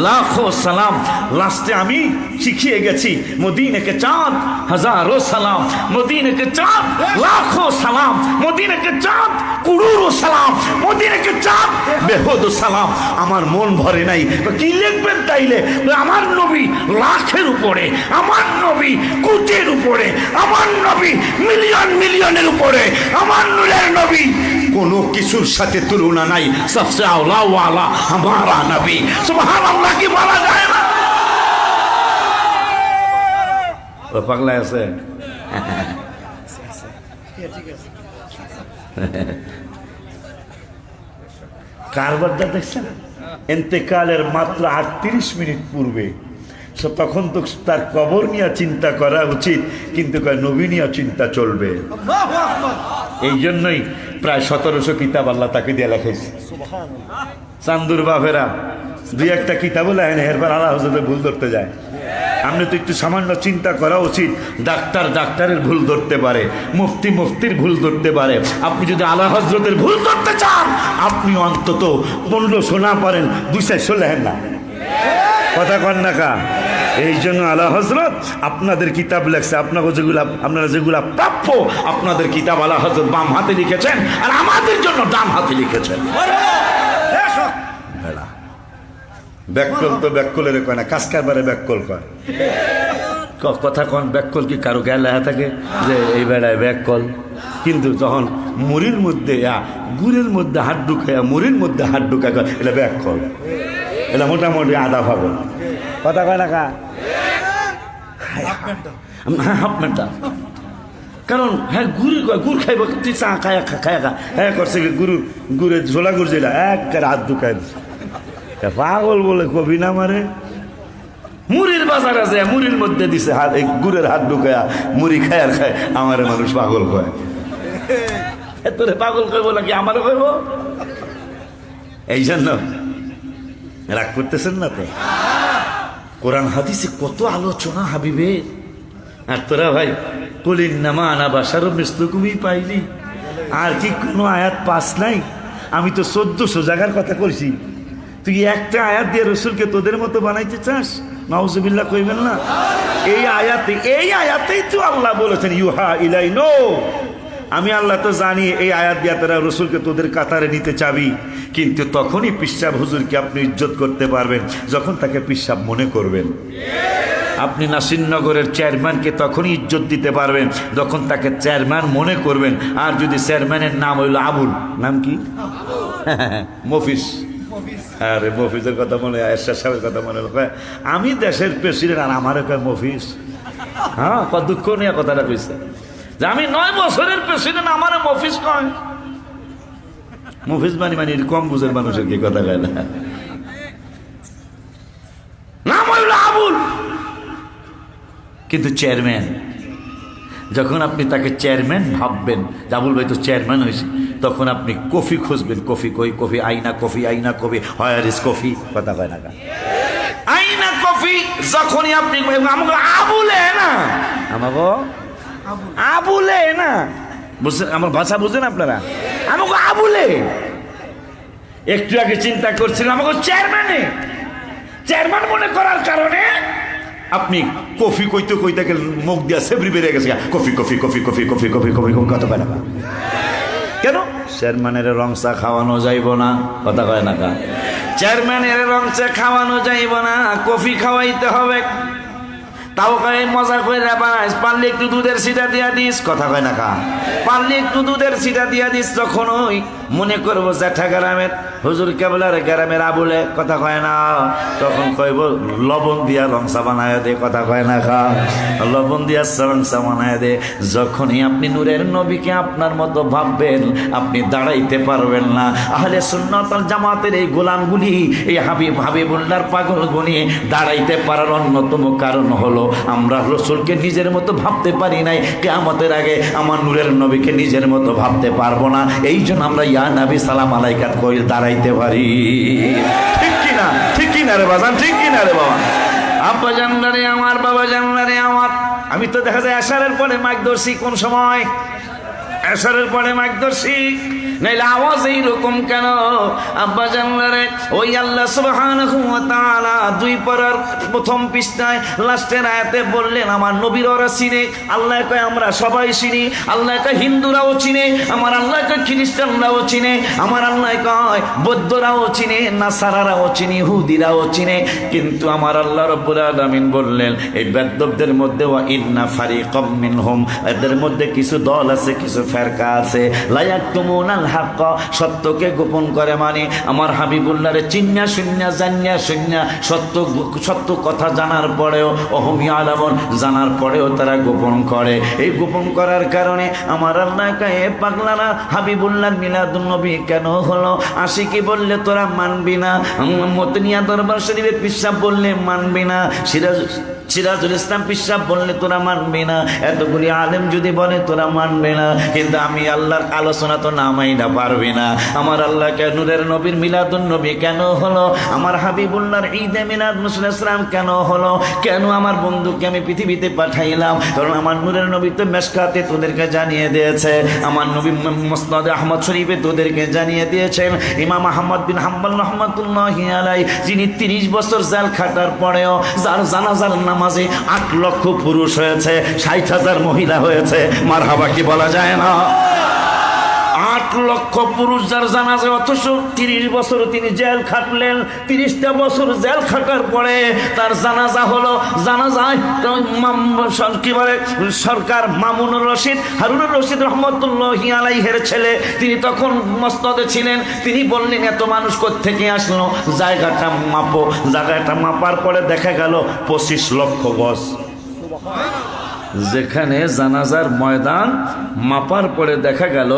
लाखों सलाम लास्टे আমি শিখিয়ে গেছি মদিনা के चाँद हजारों सलाम मदीने के चाँद लाखों सलाम मदीने के चाँद कुड़ूरो सलाम मदीने के चाँद बेहुद सलाम আমার মন ভরে নাই কি লিখবেন তাইলে আমার নবী লাখের উপরে আমার নবী কোটির উপরে আমার নবী মিলিয়ন মিলিয়নের উপরে আমার নূরের নবী কোনো কিছুর সাথে তুলনা নাই সবসে আওলা ওয়ালা हमारा नबी सुबहानाल्लाह की বলা যায় না ও পাগলা আছে কারবারটা দেখছেন ইন্তেকালের মাত্র 38 মিনিট পূর্বে তখন তো তার কবর নিয়ে চিন্তা করা উচিত কিন্তু নবী নিয়ে চিন্তা চলবে এই জন্যই প্রায় 1700 কিতাব আল্লাহ তাকে দিয়ে লেখাইছে চান্দুর বাপেরা দুই একটা কিতাবও লেখেন এরপর আল্লাহ হজরতের ভুল ধরতে যায় আপনি তো একটু সামান্য চিন্তা করা উচিত ডাক্তার ডাক্তারের ভুল ধরতে পারে মুফতি মুফতির ভুল ধরতে পারে আপনি যদি আল্লাহ হজরতের ভুল ধরতে চান আপনি অন্তত 1500 না পারেন 200 লেখেন না কথা কন না কা এই জন্য আল্লাহ হজরত আপনাদের কিতাব লেখছে আপনারা যেগুলা প্রাপ্য আপনাদের কিতাব আল্লাহ হজরত বাম হাতে লিখেছেন আর আমাদের জন্য ডান হাতে লিখেছেন ব্যাককল তো ব্যাককলের কয় না কাসকারবারে ব্যাককল কয় কথা কন ব্যাককল কি কারো গায়ে লেখা থাকে যে এই বেড়ায় ব্যাককল কিন্তু যখন মুড়ির মধ্যে গুড়ের মধ্যে হাত ঢুকায় মুড়ির মধ্যে হাত ঢুকায় এটা ব্যাককল এটা মোটামুটি আধা ভাগল কথা কয় না কা হাফ মেন্টা কারণ হ্যাঁ গুড় খাইব তুই চা খায় খায় খা হ্যাঁ করছে গুড়ের ঝোলা গুড় যেটা এক হাত ঢুকায় পাগল বলে কবি না মারে মুড়ির বাজার আছে মুড়ির মধ্যে দিছে হাত গুড়ের হাত ঢুকায়া মুড়ি খায় আর খায় আমার মানুষ পাগল কয় তোরে পাগল কইব নাকি আমারও কইব এই জন্য রাগ করতেছেন না তো কোরআন হাদিসে কত আলোচনা হাবিবে আর তোরা ভাই কলিন নামা আনা বাসারও মিসলুকুমই পাইলি আর কি কোনো আয়াত পাস নাই আমি তো 1400 জায়গার কথা করছি তুই একটা আয়াত দিয়ে রসুলকে তোদের মতো বানাইতে চাস নাউজুবিল্লাহ কইবেন না এই আয়াতেই তো আল্লাহ বলেছেন ইউহা ইলাই নো আমি আল্লাহ তো জানি এই আয়াত দিয়ে তারা রসুলকে তোদের কাতারে নিতে চাবি কিন্তু তখনই পিসাব হুজুরকে আপনি ইজ্জত করতে পারবেন যখন তাকে পিসাব মনে করবেন আপনি নাসিরনগরের চেয়ারম্যানকে তখনই ইজ্জত দিতে পারবেন যখন তাকে চেয়ারম্যান মনে করবেন আর যদি চেয়ারম্যানের নাম হইল আবুল নাম কি মফিস আরে মফিজের কথা মনে হয় এরশাদ সাহেবের কথা মনে হলো আমি দেশের প্রেসিডেন্ট আর আমার কয় মফিস হ্যাঁ দুঃখ নিয়ে কথাটা কইছে যে আমি 9 বছরের প্রেসিডেন্ট আমার মফিস কয় মফিস মানে কম বুঝের মানুষের কি কথা কয় না নাম হইল আবুল কিন্তু চেয়ারম্যান যখন আপনি তাকে চেয়ারম্যান ভাববেন আবুল ভাই তো চেয়ারম্যান হয়েছে তখন আপনি কফি খুঁজবেন কফি কই কফি আইনা কফি হায়ার ইজ কফি কথা কয় না আইনা কফি যখনই আপনি আমাকে আবুলে না আবুলে না বুঝছেন আমার ভাষা বুঝেন আপনারা আমাকে আবুলে একটু আগে চিন্তা করছিলাম আমাকে চেয়ারম্যান মনে করার কারণে আপনি কফি কইতে মুখ দিয়া সেবরি বেরিয়ে গেছে কফি কত পায় না কেন চেয়ারম্যানের রং চা খাওয়ানো যাইব না কথা কয় না কা চেয়ারম্যানের রং চা খাওয়ানো যাইব না কফি খাওয়াইতে হবে তাও কয় মজা করে বানাইস পারলে একটু দুধের সিটা দিয়া দিস কথা কয় না কা পারলে একটু দুধের সিটা দিয়া দিস তখন ওই মনে করবো জ্যাঠা গ্রামের হুজুর কেবলার গ্রামের আবুলে কথা কয় না তখন কইব লবণ দিয়া রংসা বানায় দে কথা কয় না খা লবণ দিয়া রংসা বানায় দে যখনই আপনি নূরের নবীকে আপনার মতো ভাববেন আপনি দাঁড়াইতে পারবেন না আহলে সুন্নাত ওয়াল জামাতের এই গোলামগুলি এই হাবিবুল্লাহর পাগলগুলি দাঁড়াইতে পারার অন্যতম কারণ হলো আমরা রসুলকে নিজের মতো ভাবতে পারি নাই কিয়ামতের আগে আমার নূরের নবীকে নিজের মতো ভাবতে পারবো না এই জন্য আমরা ইয়া নবী সালাম আলাইকা কই দাঁড়াইতে পারি ঠিক কিনা রে বাজান ঠিক কিনা রে বাবা আব্বা জানলারে আমার বাবা জানলারে আমার আমি তো দেখা যায় এশারের পরে মাইক ধরছি কোন সময় এশারের পরে মাইক ধরছি নাইলে আওয়াজ এইরকম কেন? আব্বা জানলারে ওই আল্লাহ সুবহানাহু ওয়া তাআলা 2 পারার প্রথম পৃষ্ঠায় লাস্টের আয়াতে বললেন আমার নবীর ওরা চিনে। আল্লাহ কয় আমরা সবাই চিনি। আল্লাহ কয় হিন্দুরাও চিনে, আমার আল্লাহ কয় খ্রিস্টানরাও চিনে, আমার আল্লাহ কয় বৌদ্ধরাও চিনে, নাসারারাও চিনে, ইহুদিরাও চিনে। কিন্তু আমার আল্লাহ রাব্বুল আলামিন বললেন এই বেদবদের মধ্যে ওয়া ইন্না ফারিকাম মিনহুম, এদের মধ্যে কিছু দল আছে, কিছু ফেরকা আছে, লা ইয়াকতুমুনাল হক, সত্যকে গোপন করে। মানে আমার হাবিবুল্লাহরে চিন্না শুন্না জান্না শুন্না সত্য কথা জানার পরেও অহুম ইয়ালামুন, জানার পরেও তারা গোপন করে। এই গোপন করার কারণে আমার আল্লাহ কয় পাগলারা হাবিবুল্লাহর মিলাদুন নবী কেন হলো? আশিকি বললে তোরা মানবি না, মতনিয়া দরবার শরীফে পিসাব বললে মানবি না, সিরাজুল ইসলাম পিসাব বললে তোরা মানবি না, এতগুলি আলেম যদি বলে তোরা মানবে না। কিন্তু আমি আল্লাহর আলোচনা তো নামাই না পারবি না। আমার আল্লাহ কেন নূরের নবীর মিলাদুন নবী কেন হলো? আমার হাবিবুল্লাহর ঈদে মিলাদ মুসলিম কেন হলো? কেন আমার বন্ধুকে আমি পৃথিবীতে পাঠাইলাম? কারণ আমার নূরের নবী তো মেশকাতে তোদেরকে জানিয়ে দিয়েছে, আমার নবী মুসনাদে আহমদ শরীফে তোদেরকে জানিয়ে দিয়েছেন। ইমাম আহমদ বিন হাম্বল রাহমাতুল্লাহি আলাইহি, যিনি 30 বছর জেল খাটার পরেও যার জানাজার নামাজে 8 লক্ষ পুরুষ হয়েছে, 60,000 মহিলা হয়েছে, মারহাবা কি বলা যায় না? 8 লক্ষ পুরুষ যার জানাজা, অথচ 30 বছর তিনি জেল খাটলেন। 30টা বছর জেল খাটার পরে তার জানাজা হলো। জানাজায় কি বলে সরকার মামুনুর রশিদ, হারুনুর রশিদ রহমতুল্লাহি আলাইহির ছেলে, তিনি তখন মসনদে ছিলেন। তিনি বললেন এত মানুষ কোত্থেকে আসলো, জায়গাটা মাপো। জায়গাটা মাপার পরে দেখা গেল 25 লক্ষ গজ। যেখানে জানাজার ময়দান মাপার পরে দেখা গেল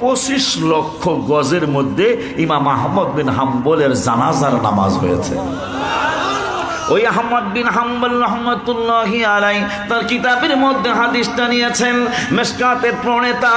25 লক্ষ গজের মধ্যে ইমাম আহমদ বিন হাম্বলের জানাজার নামাজ হয়েছে। ওই আহমদ বিন হাম্বল রহমতুল্লাহি আলাইহি তার কিতাবের মধ্যে হাদিসটা নিয়েছেন। মিশকাতের প্রণেতা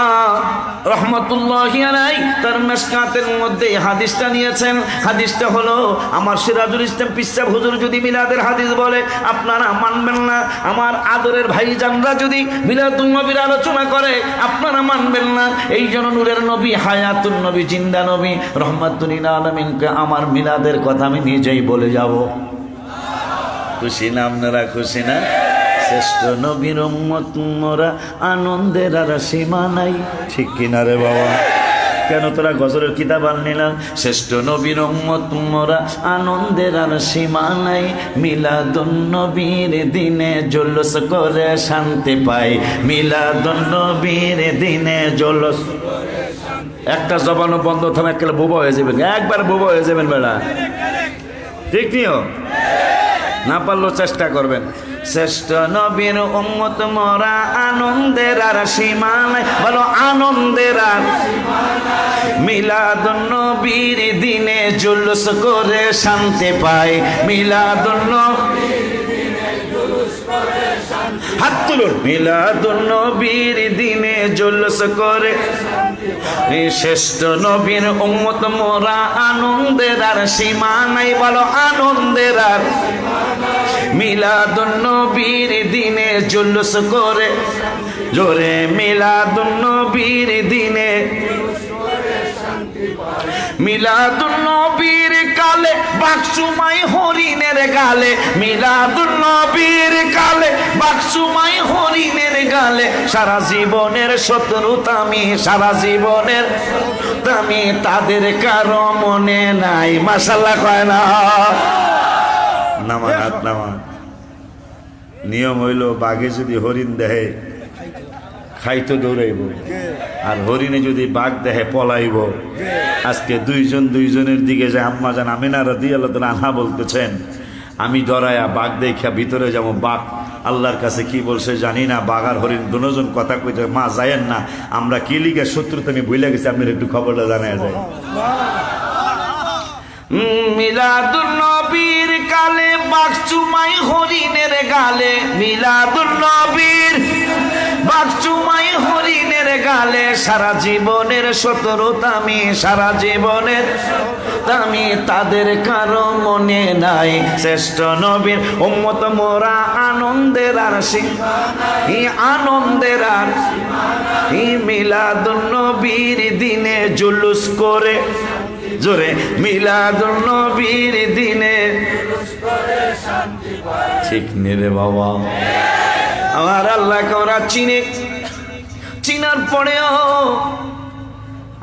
রহমতুল্লাহি আলাইহি তার মিশকাতের মধ্যে হাদিসটা নিয়েছেন। হাদিসটা হলো আমার সিরাজুল ইসলাম পিসাব হুজুর যদি মিলাদের হাদিস বলে আপনারা মানবেন না, আমার আদরের ভাইজানরা যদি মিলাদুন নবীর আলোচনা করে আপনারা মানবেন না। এই জন্য নূরের নবী, হায়াতুন নবী, জিন্দা নবী রহমাতুল লিল আলামিনকে আমার মিলাদের কথা আমি নিজেই বলে যাব। খুশি না আপনারা? খুশি না? শ্রেষ্ঠ নবীর উম্মত মোরা, আনন্দের আর সীমা নাই। ঠিক কিনা রে বাবা? কেন তোরা গজলের কিতাব আনলি না? শ্রেষ্ঠ নবীর উম্মত মোরা, আনন্দের আর সীমা নাই। মিলাদুন নবীর দিনে জুলুস করে শান্তি পাই, মিলাদুন নবীর দিনে জুলুস। একটা জবানও বন্ধ থামে একলা বোবা হয়ে যাবেন, একবার বোবা হয়ে যাবেন বেড়া। ঠিক নিও না, পারলেও চেষ্টা করবেন। শ্রেষ্ঠ নবীর উম্মত মোরা, আনন্দের আর সীমা নাই। বলো আনন্দের আর মিলাদুন নবীর দিনে জুলুস করে শান্তি পাই, মিলাদুন হাত তুলুন। মিলাদুন নবীর দিনে জুলুস করে, শ্রেষ্ঠ নবীর উম্মত মোরা, আনন্দের আর সীমা নাই। বলো আনন্দের আর মিলাদুন নবীর দিনে জুলুস করে জোরে, মিলাদুন নবীর দিনে মিলাদুন নবীর কালে বাকসুমাই হরিণের গালে, মিলাদুন নবীর কালে বাকসুমাই হরিণের গালে। সারা জীবনের শত্রুতামি, সারা জীবনের তামি তাদের কারো মনে নাই। মাশাআল্লাহ কয় না? নামা হাত নামা। নিয়ম হইল বাঘে যদি হরিণ দেহে খাইতো দৌড়াইব, আর হরিণে যদি বাঘ দেহে পলাইব। আজকে দুইজনের দিকে যে আম্মা জান আমিনা রাদিয়াল্লাহু তাআলা আনহা বলতেছেন, আমি ডরায়া বাঘ দেখা ভিতরে যাবো। বাঘ আল্লাহর কাছে কি বলছে জানি না। বাঘ আর হরিণ দুজন কথা কইতে, মা যায়েন না, আমরা কি লিগে শত্রুতা আমি ভুলে গেছি, আপনার একটু খবরটা জানা যায়। মিলাদুন নবীর কালে বাকচুমাই হরিণের গালে, মিলাদুন নবীর বাকচুমাই হরিণের গালে সারা জীবনের শত্রুতামি, সারা জীবনের তামি তাদের কারো মনে নাই। শ্রেষ্ঠ নবীর উম্মত মোরা আনন্দের আর এই আনন্দের আর এই মিলাদুন নবীর দিনে জুলুস করে, জোরে মিলাদুন নবীর দিনে ঠিক নে রে বাবা। আমার আল্লাহকে ওরা চিনে, চিনার পরেও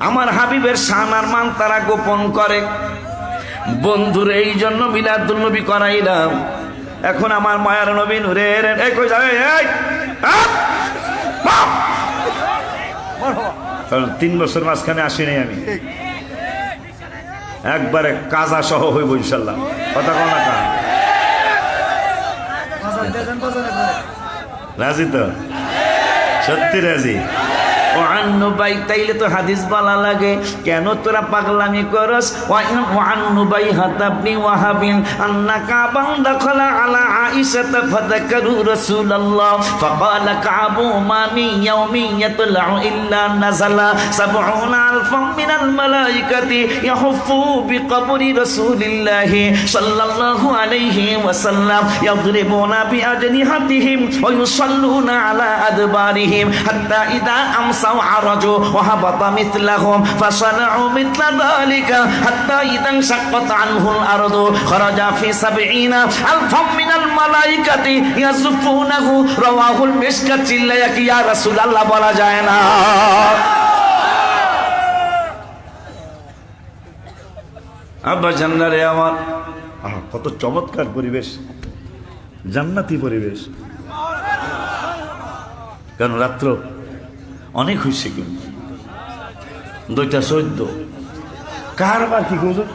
আমার হাবিবের শান আর মান তারা গোপন করে। বন্ধুর এই জন্য মিলাদুন নবী করাইলাম। এখন আমার মায়ার নবী নূরের 3 বছর মাঝখানে আসিনি আমি, একবারে কাজা সহ হইব ইনশাল্লাহ। কথা কও না কা রাজি তো? সত্যি রাজি? ও আন্নু ভাই তাইলে তো হাদিস বলা লাগে, কেন তোরা পাগলামি করস? ও আন্নু ভাই হাতাবনি ওয়াহাবিন আন্না কাবান দাখালা আলা আয়েশা ফাযাকারু রাসূলুল্লাহ ফাকালা কাবু মা মি ইয়াউমি ইয়াতলাউ ইল্লা নাযালা 70 আলফাম মিনাল মালাইকাতি ইয়াহুফু বিকবরি রাসূলিল্লাহি সাল্লাল্লাহু আলাইহি ওয়াসাল্লাম ইয়াদরিবুনা বিআজনিহাতিহিম ওয়া ইউসাল্লুনা আলা আদবারিহিম হাত্তা ইদা عرجوا وهبط مثلهم فصنعوا مثل ذلك حتى إذا انشقت عنه الأرض خرج في 70 ألفا من الملائكة يزفونه رواه المشكاة يا رسول الله বলা যায় না। আব্বা জান্নারে আমার, কত চমৎকার পরিবেশ, জান্নাতি পরিবেশ। কারণ রাত্র অনেক হয়েছে, কিন্তু 2টা 14 কারবার কি হুজুর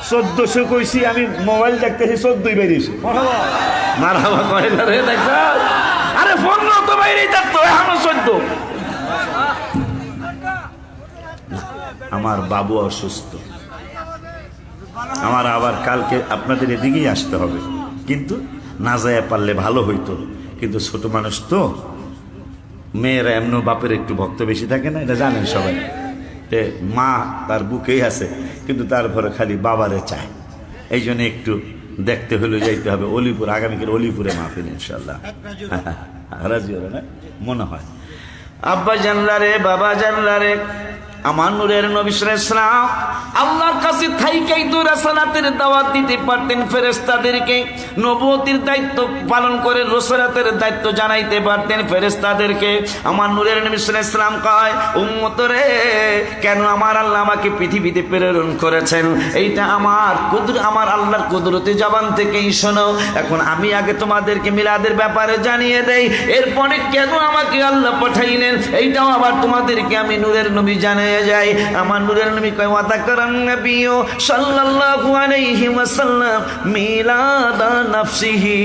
1400 কইছি আমি, মোবাইল দেখতেছি 14ই বেরিয়েছে। মারহাবা করে না রে, দেখ আরে 15 তো বাইরেই থাকতো, এখনো 14। আমার বাবু অসুস্থ, আমার আবার কালকে আপনাদের এদিকেই আসতে হবে, কিন্তু না যায় পারলে ভালো হইতো, কিন্তু ছোট মানুষ তো, মেয়েরা এমন বাপের একটু ভক্ত বেশি থাকে না, এটা জানেন সবাই। মা তার বুকেই আছে, কিন্তু তারপরে খালি বাবারে চায়, এই জন্য একটু দেখতে হলে যাইতে হবে অলিপুর, আগামীকাল অলিপুরে মাহফিল ইনশাল্লাহ। রাজি হলো না মনে হয়? আব্বা জানলারে, বাবা জানলারে, আমার নূরের নবী সাল্লাল্লাহু আলাইহি ওয়াসাল্লাম আল্লাহর কাছে থাইকাই তো রাসালাতের দাওয়াত দিতে পারতেন, ফেরেশতাদেরকে নবুয়তির দায়িত্ব পালন করে রাসালাতের দায়িত্ব জানাইতে পারতেন ফেরেশতাদেরকে। আমার নূরের নবী সাল্লাল্লাহু আলাইহি ওয়াসাল্লাম কয়, উম্মতরে কেন আমার আল্লাহ আমাকে পৃথিবীতে প্রেরণ করেছেন, এইটা আমার আল্লাহর কুদরতি জবান থেকেই শোনো। এখন আমি আগে তোমাদেরকে মিলাদের ব্যাপারে জানিয়ে দেই, এরপরে কেন আমাকে আল্লাহ পাঠাইলেন এইটাও আবার তোমাদেরকে আমি নূরের নবী জানিয়ে যাই। আমার নূরের নবী কয়, ওয়া তাকরান নবী সাল্লাল্লাহু আলাইহি ওয়াসাল্লাম মিলাদা নাফসিহি।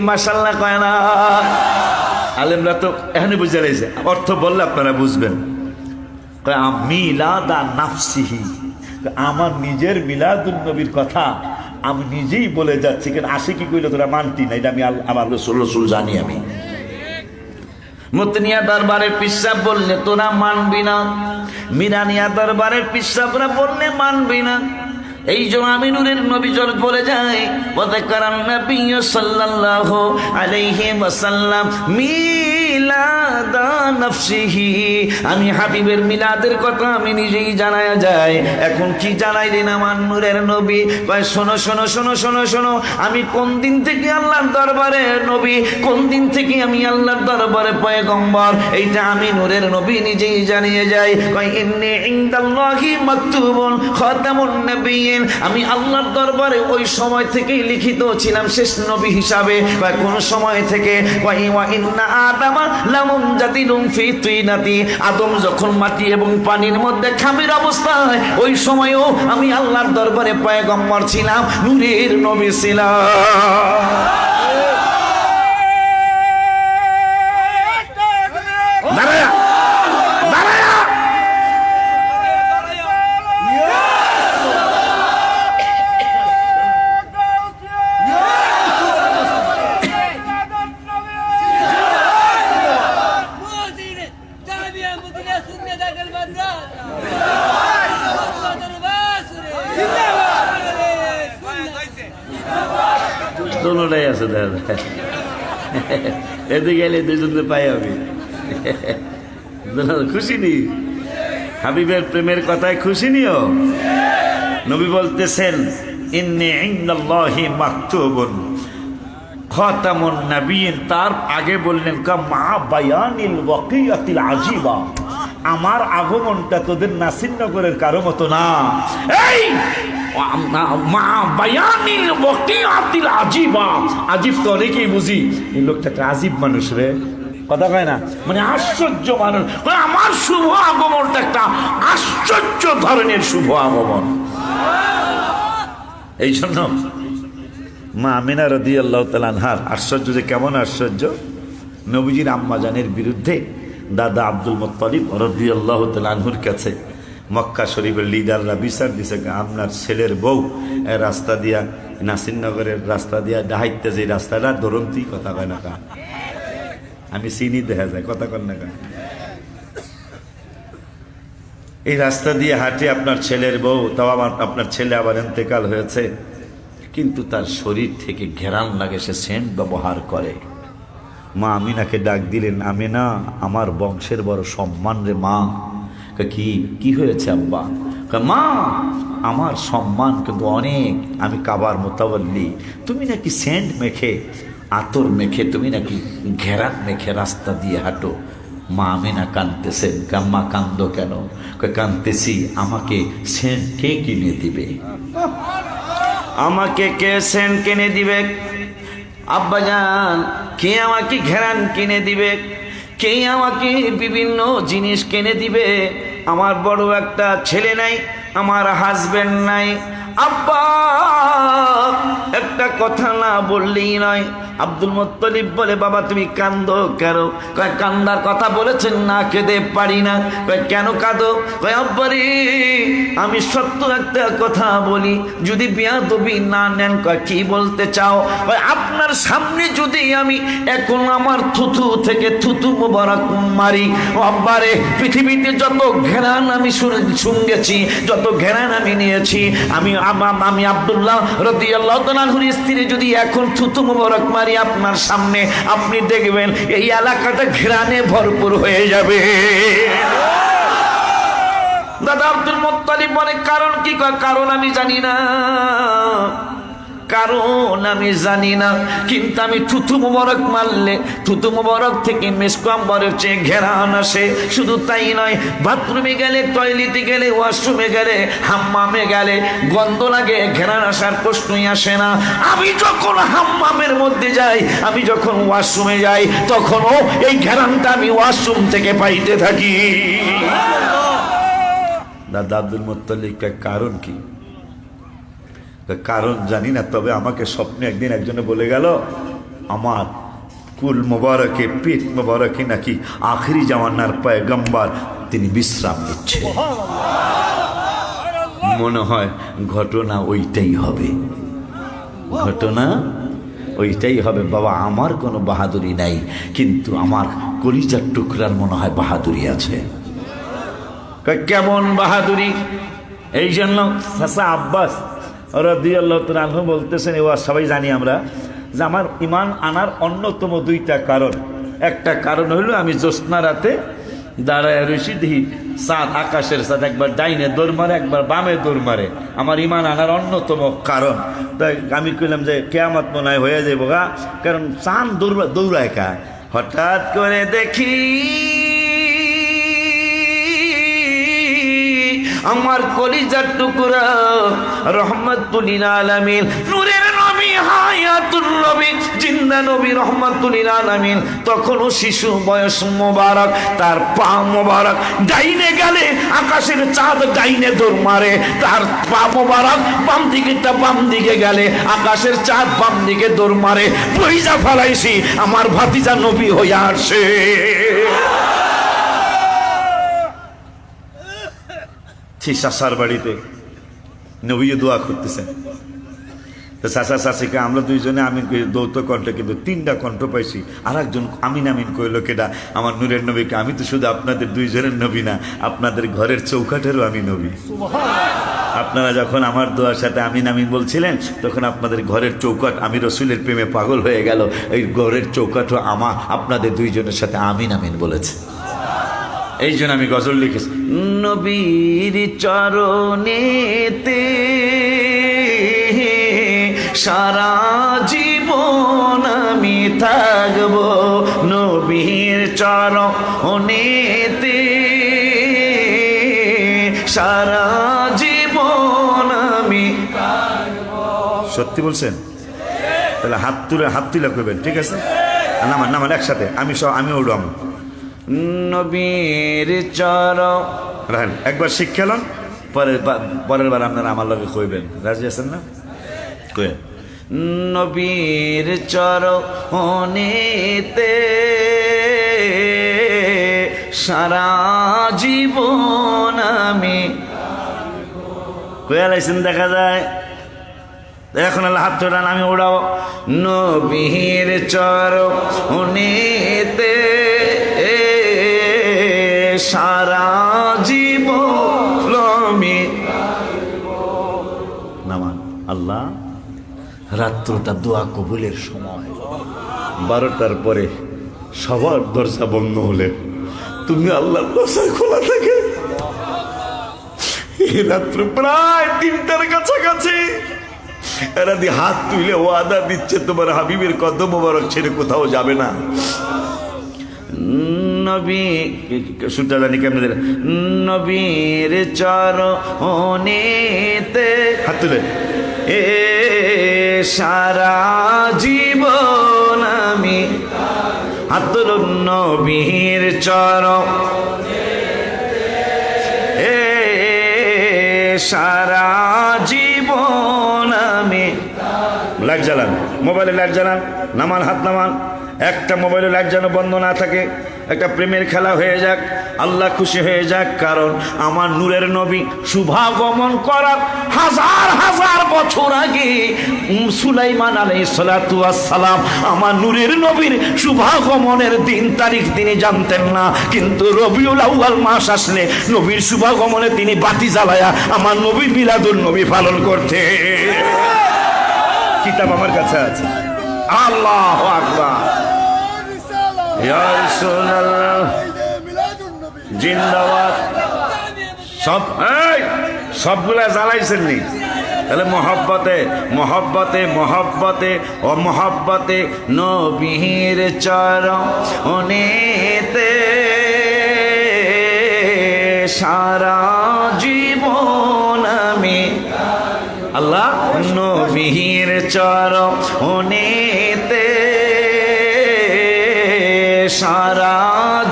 মাশাআল্লাহ কয় না? আলেমরা তো এখানে বুঝে লাইছে, অর্থ বললে আপনারা বুঝবেন। কয় মিলাদা নাফসিহি, আমার নিজের মিলাদুন নবীর কথা আমি নিজেই বলে যাচ্ছি, কেন আশিকি কইলে তোরা মানতি না, এটা আমি আমার রাসূল জানি। আমি মতনিয়া দরবারের পিসাব বললে তোরা মানবি না, মিরানিয়া দরবারের পিসাবরা বললে মানবি না। এই জন্য আমি নূরের নবী বলে যাই, ওয়া যাকারান নবী সাল্লাল্লাহু আলাইহি ওয়াসাল্লাম মিলাদা নাফসিহি, আমি হাবিবের মিলাদের কথা আমি নিজেই জানায়া যায়। এখন কি জানাইলেন আমার নূরের নবী? কয় শোনো শোনো শোনো শোনো শোনো, আমি কোন দিন থেকে আল্লাহর দরবারে নবী, কোন দিন থেকে আমি আল্লাহর দরবারে পয়গম্বর, এইটা আমি নূরের নবী নিজেই জানিয়ে যাই। কয় ইন্নী ইনদাল্লাহি মাকতুবুন খাতামুন নবিয়্যিন, আমি আল্লাহর দরবারে ওই সময় থেকেই লিখিত ছিলাম শেষ নবী হিসাবে। কয় কোন সময় থেকে? কয় ওয়া ইন্না আদামা লামুনজাতিলুন ফি তিনাতি, আদম যখন মাটি এবং পানির মধ্যে খামির অবস্থায়, ওই সময়ও আমি আল্লাহর দরবারে পয়গম্বর ছিলাম, নূরের নবী ছিলাম। দোনোটাই আছে দাদা, এদিকে গেলে দুজনকে পাই আমি। খুশি নি? হাবিবের প্রেমের কথায় খুশি নিও। নবী বলতেছেন ইন্নী ইনদাল্লাহি মাকতুবুন খাতামুন নবিয়্যিন, তার আগে বললেন মা বায়ানিল ওয়াকিয়াতিল আজিবা, আমার আগমনটা তোদের নাসিরনগরের কারো মতো না। এই মা বায়ানিল ওয়াকিয়াতিল আজিবা, আজিব তো অনেকেই বুঝি, এই লোকটা একটা আজিব মানুষ রে, কথা কয় না, মানে আশ্চর্য মানুষ। আমার শুভ আগমনটা একটা আশ্চর্য ধরনের শুভ আগমন। এই জন্য মা আমিনা রাদিয়াল্লাহু তাআলা আনহার আশ্চর্য, যে কেমন আশ্চর্য, নবীজির আম্মাজানের বিরুদ্ধে দাদা আব্দুল মুত্তালিব রাদিয়াল্লাহু তাআলা আনহুর কাছে মক্কা শরীফের লিডাররা বিচার দিছে, আপনার ছেলের বউ রাস্তা দিয়া, নাসিরনগরের রাস্তা দিয়া ডাহাইতে, যে রাস্তাটা ধরন্তি, কথা কয় না কা, আমি চিনি, দেখা যায়, কথা কন না কা, এই রাস্তা দিয়ে হাঁটে আপনার ছেলের বউ, তাও আপনার ছেলে আবার ইন্তেকাল হয়েছে, কিন্তু তার শরীর থেকে ঘেরান লাগে, সে সেন্ট ব্যবহার করে। মা আমিনাকে ডাক দিলেন, আমিনা আমার বংশের বড় সম্মান রে মা। কি হয়েছে আব্বা? মা আমার সম্মান কিন্তু অনেক, আমি কাবার মোতাবল্লি, তুমি নাকি সেন্ট মেখে, আতর মেখে, তুমি নাকি ঘেরান মেখে রাস্তা দিয়ে হাঁটো। মা আমিনা কাঁদতেছেন। মা কান্দো কেন? কাঁদতেছি, আমাকে সেন্ট কে কিনে দিবে? আমাকে কে সেন্ট কিনে দিবে? আব্বাজান, কে আমাকে ঘেরান কিনে দিবে? কে আমাকে বিভিন্ন জিনিস কিনে দিবে? আমার বড় একটা ছেলে নাই, আমার হাজবেন্ড নাই। আব্বা একটা কথা না বললেই নয়। আব্দুল মুত্তালিব বলে, বাবা তুমি কান্দো কেন? কয় কান্দার কথা বলেছেন না, কেঁদে পারি না। কয় কেন কাঁদো? কয় আব্বারে আমি সত্য একটা কথা বলি, যদি বেয়াদবি না নেন। কয় কি বলতে চাও? কয় আপনার সামনে যদি আমি এখন আমার থুথু থেকে থুথু মোবারক মারি, ও আব্বারে পৃথিবীতে যত ঘেরান আমি শুনেছি, যত ঘেরান আমি নিয়েছি, আমি আব্দুল্লাহ রাদিয়াল্লাহু তাআলা আনহুর স্ত্রী যদি এখন থুতু মোবারক মারি আপনার সামনে, আপনি দেখবেন এই এলাকাটা ঘেরানে ভরপুর হয়ে যাবে। দাদা আব্দুল মুত্তালিব বলে, কারণ কি? কারণ আমি জানি না, কারণ আমি জানি না, কিন্তু আমি থুতু মোবারক মারলে থুতু মোবারক থেকে মেসকম্বরের চেয়ে ঘেরান আসে। শুধু তাই নয়, বাথরুমে গেলে, টয়লেটে গেলে, ওয়াশরুমে গেলে, হাম্মামে গেলে গন্ধ লাগে, ঘেরান আসার প্রশ্নই আসে না। আমি যখন হাম্মামের মধ্যে যাই, আমি যখন ওয়াশরুমে যাই, তখনও এই ঘেরানটা আমি ওয়াশরুম থেকে পাইতে থাকি। দাদা আব্দুল মুত্তালিব, কারণ কি? কারণ জানি না, তবে আমাকে স্বপ্নে একদিন একজনে বলে গেল, আমার কুল মোবারকে, পেট মোবারকে নাকি আখেরি জামানার পয়গম্বর তিনি বিশ্রাম নিচ্ছে। মনে হয় ঘটনা ওইটাই হবে, ঘটনা ওইটাই হবে। বাবা আমার কোনো বাহাদুরি নাই, কিন্তু আমার কলিজার টুকরার মনে হয় বাহাদুরি আছে। কেমন বাহাদুরি? এই জন্য চাচা আব্বাস রাদিয়াল্লাহু তাআলা আনহু বলতেছেন, এবার সবাই জানি আমরা, যে আমার ঈমান আনার অন্যতম দুইটা কারণ। একটা কারণ হলো আমি জ্যোৎস্না রাতে দাঁড়ায় রয়েছি, দেখি চাঁদ, আকাশের চাঁদ একবার ডাইনে দৌড় মারে, একবার বামে দৌড় মারে। আমার ঈমান আনার অন্যতম কারণ। তাই আমি কইলাম যে কিয়ামত মনে হয় হয়ে যাবো গা, কারণ চাঁদ দৌড়ায় কা। হঠাৎ করে দেখি আমার কলিজার টুকরা রহমাতুল লিল আলামিন, নূরের নবী, হায়াতুন নবী, জিন্দা নবী, রহমাতুল লিল আলামিন, তখনও শিশু বয়স মোবারক, তার পা মোবারক ডাইনে গেলে আকাশের চাঁদ ডাইনে দৌড় মারে, তার পা মোবারক বাম দিকেটা বাম দিকে গেলে আকাশের চাঁদ বাম দিকে দৌড় মারে। পয়জা ফালাইছি, আমার ভাতিজা নবী হয়ে আসে। চাচার বাড়িতে নবীজি দোয়া করতেছেন, তো চাচা চাচিকে আমরা দুইজনে আমিন করি দৌত কণ্ঠ, কিন্তু তিনটা কণ্ঠ পাইছি। আর একজন আমিন আমিন কইল, কেডা? আমার নূরের নবীকে। আমি তো শুধু আপনাদের দুইজনের নবী না, আপনাদের ঘরের চৌকাঠেরও আমি নবী। আপনারা যখন আমার দোয়ার সাথে আমিন আমিন বলছিলেন তখন আপনাদের ঘরের চৌকাঠ আমি রসুলের প্রেমে পাগল হয়ে গেল। এই ঘরের চৌকাঠও আপনাদের দুইজনের সাথে আমিন আমিন বলেছে। এই জন্য আমি গজল লিখেছি, নবীর চরণেতে সারা জীবন আমি থাকব, নবীর চরণেতে সারা জীবন আমি। সত্যি বলছেন? তাহলে হাত তুলে করবেন, ঠিক আছে? নামান একসাথে, আমি উড়াম। নবীর চরণ একবার শিক্ষালন, পরের বার আপনারা আমার লগে কইবেন। রাজি আছেন না? কইবেন, নবীর চরণেতে সারা জীবন আমি। কয়া লাইছেন দেখা যায়। এখন আল্লাহ হাত ধরান, আমি উড়াবো। নবীর চরণেতে সারা জীবন আমি। নামান আল্লাহ, রাত্রটা দোয়া কবুলের সময়, 12টার পরে সবার দরজা বন্ধ হলে তুমি আল্লাহর দরজা খোলা থাকে। এই রাত্র প্রায় 3টার কাছাকাছি এরা দিয়ে হাত তুলে ওয়াদা দিচ্ছে তোমার হাবিবের কদম মোবারক ছেড়ে কোথাও যাবে না। নবী সুরটা জানি কেমন দিলেন, নবীর চরণেতে হাত তুলে এ সারা জীবন আমি। হাত তুলুন, নবীর চরণেতে সারা জীবন আমি। লাইট জ্বালান, মোবাইলে লাইট জ্বালান, নামান, হাত নামান। একটা মোবাইলে লাইট যেন বন্ধ না থাকে। একটা প্রেমের খেলা হয়ে যাক, আল্লাহ খুশি হয়ে যাক। কারণ আমার নূরের নবী শুভাগমন করার হাজার হাজার বছর আগে সুলাইমান আলাইহিস সালাতু ওয়াস সালাম আমার নূরের নবীর শুভাগমনের দিন তারিখ তিনি জানতেন না, কিন্তু রবিউল আউয়াল মাস আসলে নবীর শুভাগমনে তিনি বাতি জ্বালায়া আমার নবীর মিলাদুন নবী পালন করতে। কিতাব আমার কাছে আছে। আল্লাহু আকবার, ইয়া রাসূলুল্লাহ জিন্দাবাদ। সবগুলা জ্বালাইছেন নি? তাহলে মহব্বতে মহব্বতে মহব্বতে ও মহব্বতে নবীর চরণেতে সারা জীবন আমি। আল্লাহ, নবীর চরণেতে সারা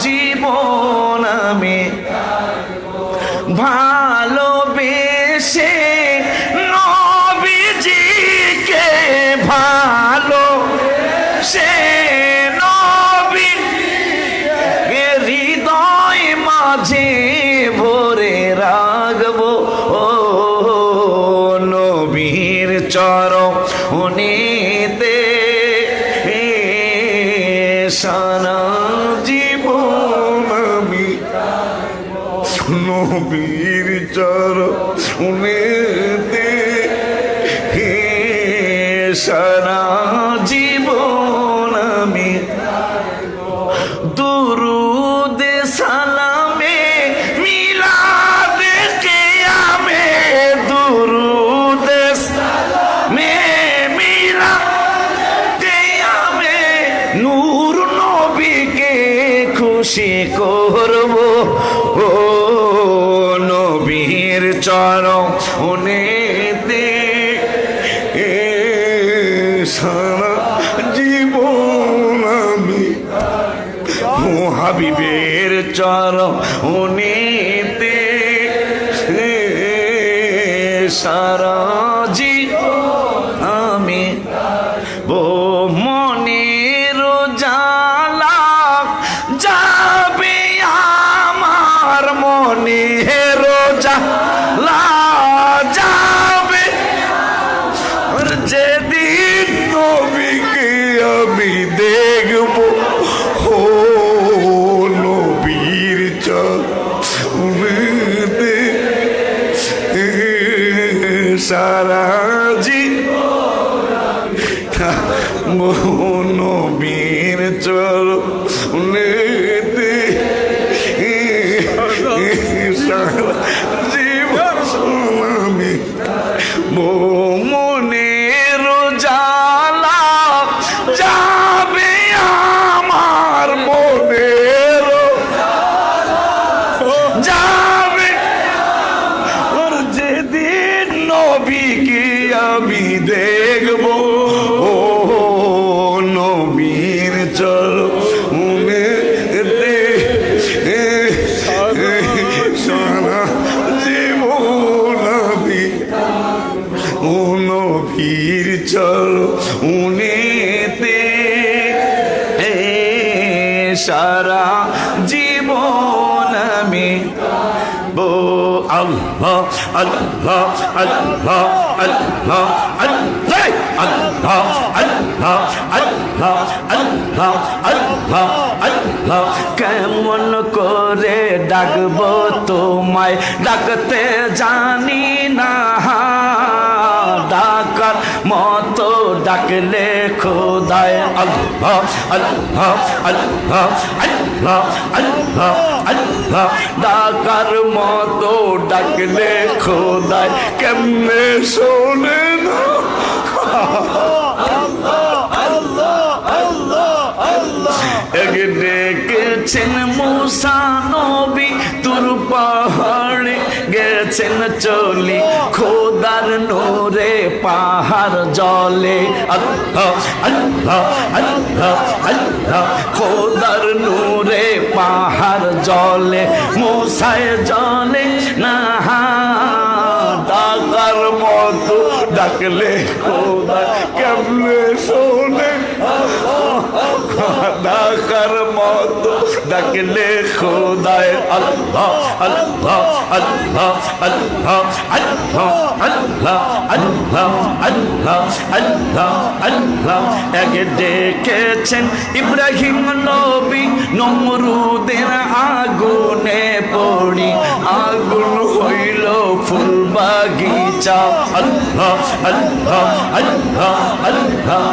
জীবন আমি। ভালোবেসে নবীজিকে ভালোবেসে নবীকে হৃদয় মাঝে ভরে রাখবো। ও নবীর চরণেতে সারা জীবন আমি। নবীর চরণেতে সারা জীবন আমি। দুরুদ সালামে মিলাদ কিয়ামে, দুরুদ সালামে মিলাদ কিয়ামে নূর নবীকে খুশি করব। ও নবীর চরণেতে সারা জীবন আমি। ও হাবিবের চরণেতে সারা জীবন আমি। ও মনের জালা যাবে আমার, মনের জালা যাবে যেদিন নবীকে আমি দেখব। ও নবীর চরণেতে নবীর চরণেতে সারা জীবন আমি মনের জালা যাবে আমার মনের যাবে আর যেদিন নবীকে আমি দেখব ও নবীর চরণেতে সারা জীবন আমি ও নবীর চরণেতে সারা জীবন আমি আল্লাহ আল্লাহ আল্লাহ আল্লাহ আল্লাহ আল্লাহ আল্লাহ আল্লাহ আল্লাহ আল্লাহ আল্লাহ কেমন করে ডাকবো তোমায় ডাকতে জানি না ডাকার মতো ডাকলে খোদায় আল্লাহ আল্লাহ আল্লাহ আল্লাহ আল্লাহ আল্লাহ ডাকার মতো ডাকলে খোদায় কেমনে শোনে না এক ডেকেছেন মুসা নবী তুর পাহাড়ে গেছেন চলি খোদার নূরে পাহাড় জলে আল্লাহ আল্লাহ আল্লাহ আল্লাহ খোদার নূরে পাহাড় জলে মুসায় জলে না ডাকার মতো ডাকলে খোদা কেমনে শোনে ডাকার মতো ডাকলে খোদায় আল্লাহ আল্লাহ আল্লাহ আল্লাহ আল্লাহ আল্লাহ আল্লাহ আল্লাহ আল্লাহ আল্লাহ এক ডেকেছেন ইব্রাহিম নবী নমরুদের আগুনে পড়ি আগুন হইল ফুল বাগিচা আল্লাহ আল্লাহ আল্লাহ আল্লাহ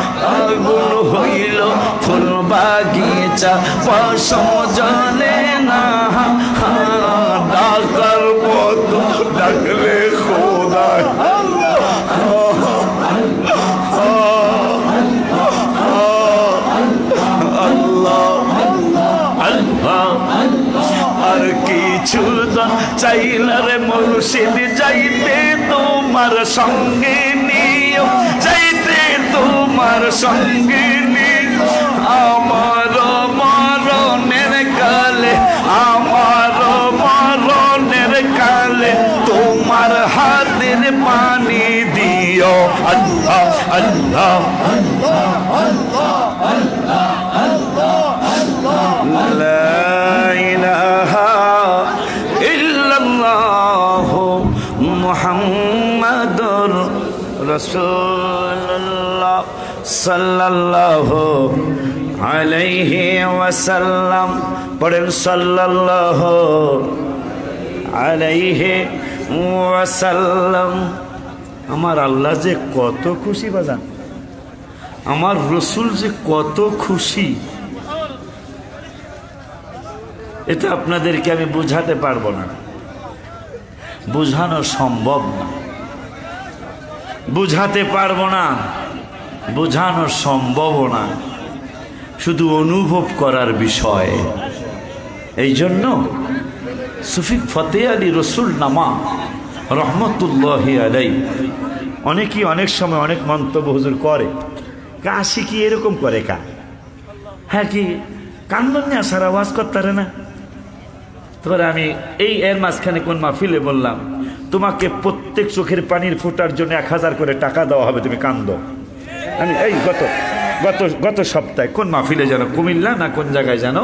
আগুন হইল ফুল বাগিচা পশম জলে না ডাকার মতো ডাকলে খোদায় আর কিছু চাইলারে মুর্শিদ যাইতে তোমার সঙ্গে নিও যাইতে তোমার সঙ্গে নিও আমার মরণের কালে আমার মরণের কালে তোমার হাতের পানি দিও আল্লাহ আল্লাহ আল্লাহ আল্লাহ আল্লাহ লা ইলাহা ইল্লাল্লাহ মুহাম্মাদুর রাসূলুল্লাহ সাল্লাল্লাহু আলাইহি ওয়াসাল্লাম পড়েন সাল্লাল্লাহু আলাইহি ওয়াসাল্লাম আমার আল্লাহ যে কত খুশি বাজান আমার রসুল যে কত খুশি এটা আপনাদেরকে আমি বুঝাতে পারবো না বুঝানো সম্ভব না বুঝাতে পারবো না বুঝানো সম্ভব না শুধু অনুভব করার বিষয় এই জন্য সুফি ফতে আলী রসুল নামা রহমতুল্লাহি আলাই অনেকেই অনেক সময় অনেক মন্তব্য হুজুর করে কাশি কি এরকম করে কা হ্যাঁ কি কান্দন নিয়ে আসার আওয়াজ করতে না তোর আমি এই এর মাঝখানে কোন মাহফিলে বললাম তোমাকে প্রত্যেক চোখের পানির ফোটার জন্য 1000 করে টাকা দেওয়া হবে তুমি কান্দো আমি এই গত সপ্তাহে কোন মাহফিলে যেন কুমিল্লা না কোন জায়গায় যেন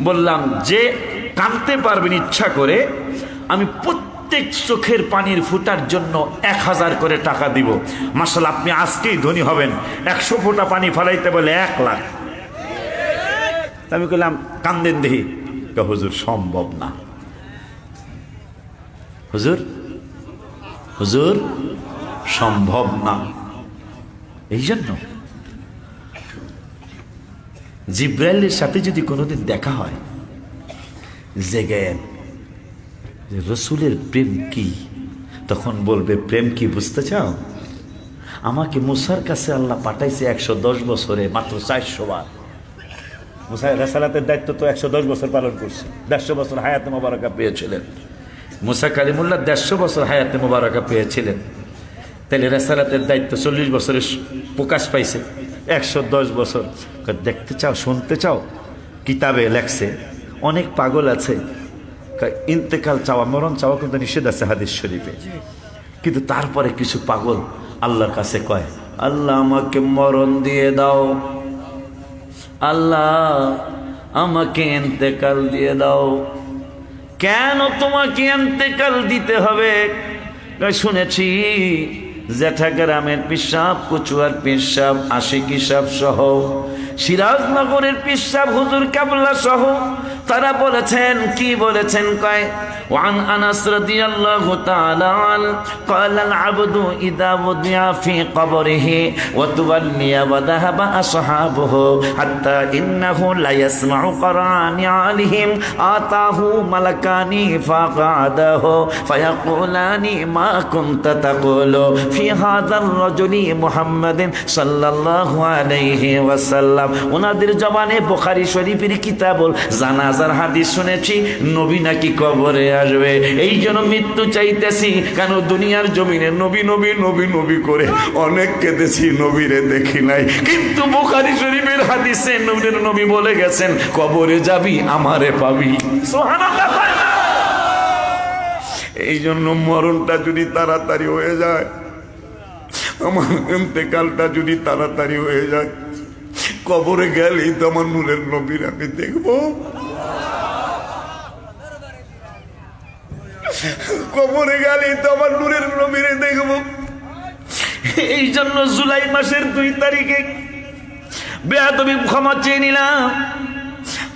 বললাম যে কাঁদতে পারবেন ইচ্ছা করে আমি প্রত্যেক চোখের পানির ফুটার জন্য 1000 করে টাকা দিব মাশাআল্লাহ আপনি আজকেই ধনী হবেন 100 ফোঁটা পানি ফলাইতে বলে 1 লাখ আমি বললাম কান্দেন দেখি হুজুর সম্ভব না হুজুর হুজুর সম্ভব না এই জন্য জিব্রাইলের সাথে যদি কোনোদিন দেখা হয়, জেগেন যে রসুলের প্রেম কি, তখন বলবে প্রেম কি বুঝতে চাও? আমাকে মুসার কাছে আল্লাহ পাঠাইছে 110 বছরে মাত্র 400 বার। মুসা রেসালাতের দায়িত্ব তো 110 বছর পালন করছে, 150 বছর হায়াতে মোবারকা পেয়েছিলেন। মুসা কালিমুল্লাহ 150 বছর হায়াতে মোবারকা পেয়েছিলেন, তাহলে রেসালাতের দায়িত্ব 40 বছরে প্রকাশ পাইছে, 110 বছর। দেখতে চাও, শুনতে চাও? কিতাবে লেখছে অনেক পাগল আছে, ইন্তেকাল চাওয়া, মরণ চাওয়া কিন্তু নিষেধ আছে হাদিস শরীফে, কিন্তু তারপরে কিছু পাগল আল্লাহর কাছে কয়, আল্লাহ আমাকে মরণ দিয়ে দাও, আল্লাহ আমাকে ইন্তেকাল দিয়ে দাও। কেন তোমাকে ইন্তেকাল দিতে হবে? শুনেছি জেঠা গ্রামের পিসাব, কচুয়ার পিসাব, আশিকি সাহ সহ, সিরাজনগরের পিসাব হুজুর কাবলা সহ তারা বলেছেন, কি বলেছেন? কয় وعن أنس رضي الله تعالى عنه قال العبد إذا وضع في قبره وتولي وذهب أصحابه حتى إنه لا يسمع قرآن عليهم آتاه ملكان فقعده فيقولان ما كنت تقول في هذا الرجل محمد صلى الله عليه وسلم। ওনাদের জবানে বুখারী শরীফের কিতাবুল জানাজার হাদিস শুনেছি, নবী নাকি কবরে আসবে, এই জন্য মৃত্যু চাইতেছি। কেন দুনিয়ার জমিনে নবী নবী নবী নবী করে অনেক কেঁদেছি, নবীরে দেখি নাই, কিন্তু বুখারী শরীফের হাদিসে নবীর নবী বলে গেছেন কবরে যাবি আমারে পাবি। সুবহানাল্লাহ। এই জন্য মরণটা যদি তাড়াতাড়ি হয়ে যায়, আমার ইন্তেকালটা যদি তাড়াতাড়ি হয়ে যায়, কবরে গেলেই তো আমার নূরের নবীর আমি দেখবো। কবরে গেলেই তো আমার নূরের নবীরে দেখবো। এই জন্য জুলাই মাসের 2 তারিখে বেয়াদবি ক্ষমা চেয়ে নিলাম।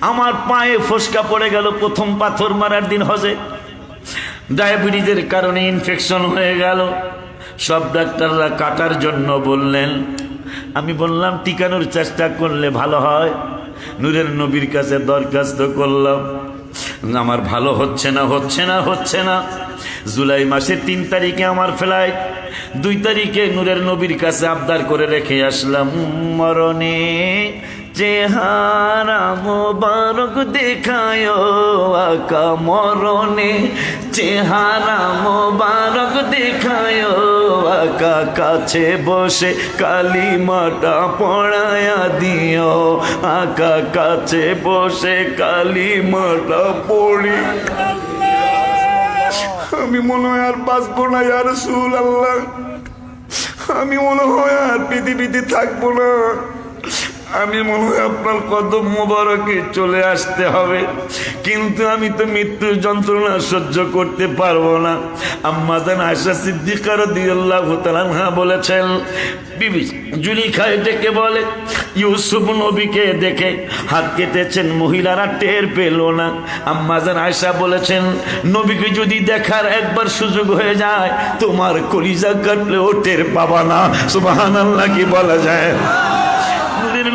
আমার পায়ে ফসকা পড়ে গেল, প্রথম পাথর মারার দিন হজে। ডায়াবেটিসের কারণে ইনফেকশন হয়ে গেল, সব ডাক্তাররা কাটার জন্য বললেন। আমি বললাম টিকানোর চেষ্টা করলে ভালো হয়, নূরের নবীর কাছে দরখাস্ত করলাম, আমার ভালো হচ্ছে না হচ্ছে না হচ্ছে না। জুলাই মাসের 3 তারিখে আমার ফ্লাইট, 2 তারিখে নূরের নবীর কাছে আবদার করে রেখে আসলাম, মরণে চেহারা মোবারক দেখায় আকা, মরণে চেহারা মোবারক দেখায় আকা, কাছে বসে কালিমাটা পড়ায়া দিও আকা, কাছে বসে কালিমাটা পড়ি। আমি মনে হয় আর বাঁচবো না ইয়া রাসূলুল্লাহ, আমি মনে হয় আর পৃথিবীতে থাকবো না, আমি মনে হয় আপনার কদম মোবারকে চলে আসতে হবে, কিন্তু আমি তো মৃত্যুর যন্ত্রণা সহ্য করতে পারবো না। আম্মা জান আয়েশা সিদ্দিকা রাদিয়াল্লাহু তাআলা আনহা বলেছেন, বিবি জুলেখায় ডেকে বলে, ইউসুফ নবীকে দেখে হাত কেটেছেন, মহিলারা টের পেল না। আম্মা জান আয়েশা বলেছেন, নবীকে যদি দেখার একবার সুযোগ হয়ে যায়, তোমার কলিজা কাটলেও টের পাবা না। সুবহানাল্লাহ কি বলা যায়?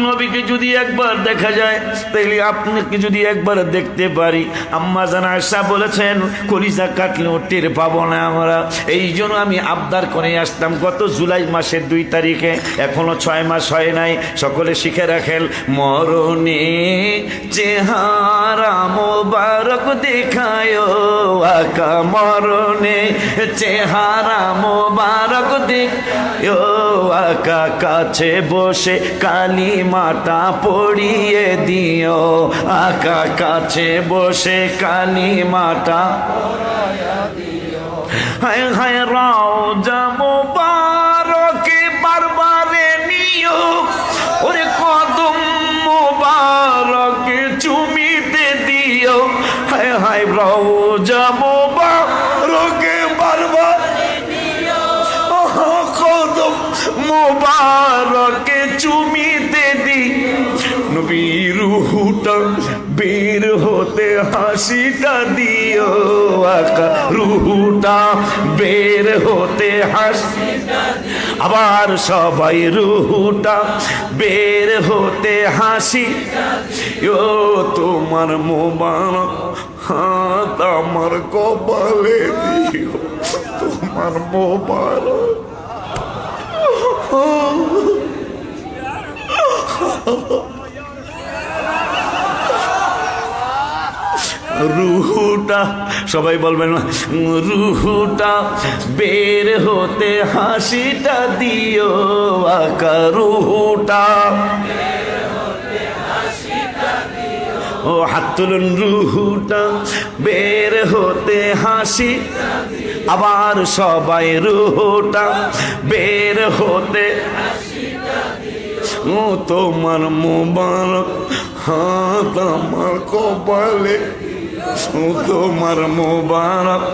নবীকে যদি একবার দেখা যায়, তাইলে আপনাকে যদি একবার দেখতে পারি, আম্মা জান আয়েশা বলেছেন কলিজা কাটলেও টের পাবো না আমরা। এই জন্য আমি আবদার করে আসতাম কত জুলাই মাসের 2 তারিখে, এখনো 6 মাস হয় নাই। সকলে শিখে রাখেন, মরণে চেহারা মোবারক দেখায় আকা, মরণে চেহারা মোবারক দেখায় আকা, কাছে বসে কালিমাটা পড়িয়ে দিও আকা, কাছে বসে কালিমাটা হায় হায় রওজা মোবারকে বারবারে নিও, ওরে কদম মোবারকে চুমিতে দিও, হায় হায় রওজা মোবারকে বারবার কদম মোবারকে চুমিতে দি, নবীর রূহটা বের হতে হাসিটা দিও আকা রুহুটা বের হতে হাসিটা, আবার সবাই রুহুটা বের হতে হাসি ও তোমার মোবারক হাত আমার কপালে দিও, তোমার মোবারক রুহুটা, সবাই বলবেন না, রুহুটা বের হতে হাসিটা দিও আকা রুহুটা, ও হাত তুলুন, রুহুটা বের হতে হাসি, আবার সবাই রুহুটা বের হতে, ও তোমার মোবারক হাত আমার কপালে, ও তোমার মোবারক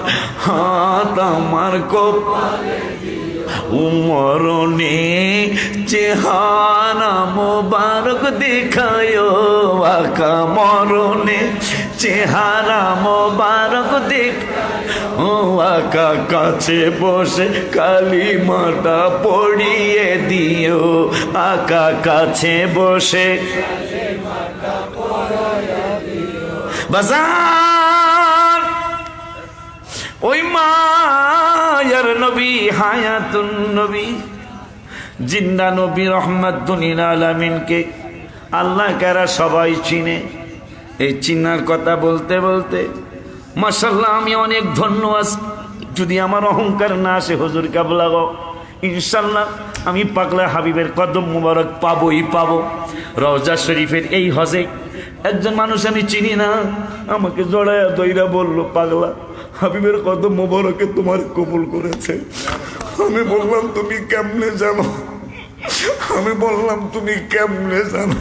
হাত আমার কপালে, মরণে চেহারা মোবারক দেখায় আকা মরণে চেহারা মোবারক দেখ, ও আকা কাছে বসে কালিমাটা পড়িয়ে দিও আকা কাছে বসে বাজার ওই মায়ার নবী হায়াতুন নবী জিন্দা নবী রহমাতুল আলামিনকে আল্লাহ কারা সবাই চিনে। এই চিনার কথা বলতে বলতে মাশাআল্লাহ আমি অনেক ধন্য আছি। যদি আমার অহংকার না আসে হুজুর কাবলা গো, ইনশাল্লাহ আমি পাগলা হাবিবের কদম মুবারক পাবোই পাবো। রওজা শরীফের এই হজে একজন মানুষ আমি চিনি না, আমাকে জড়ায়া দইরা বললো, পাগলা হাবিবের কদম মুবারকে তোমার কবুল করেছে। আমি বললাম তুমি কেমনে জানো? আমি বললাম তুমি কেমনে জানো?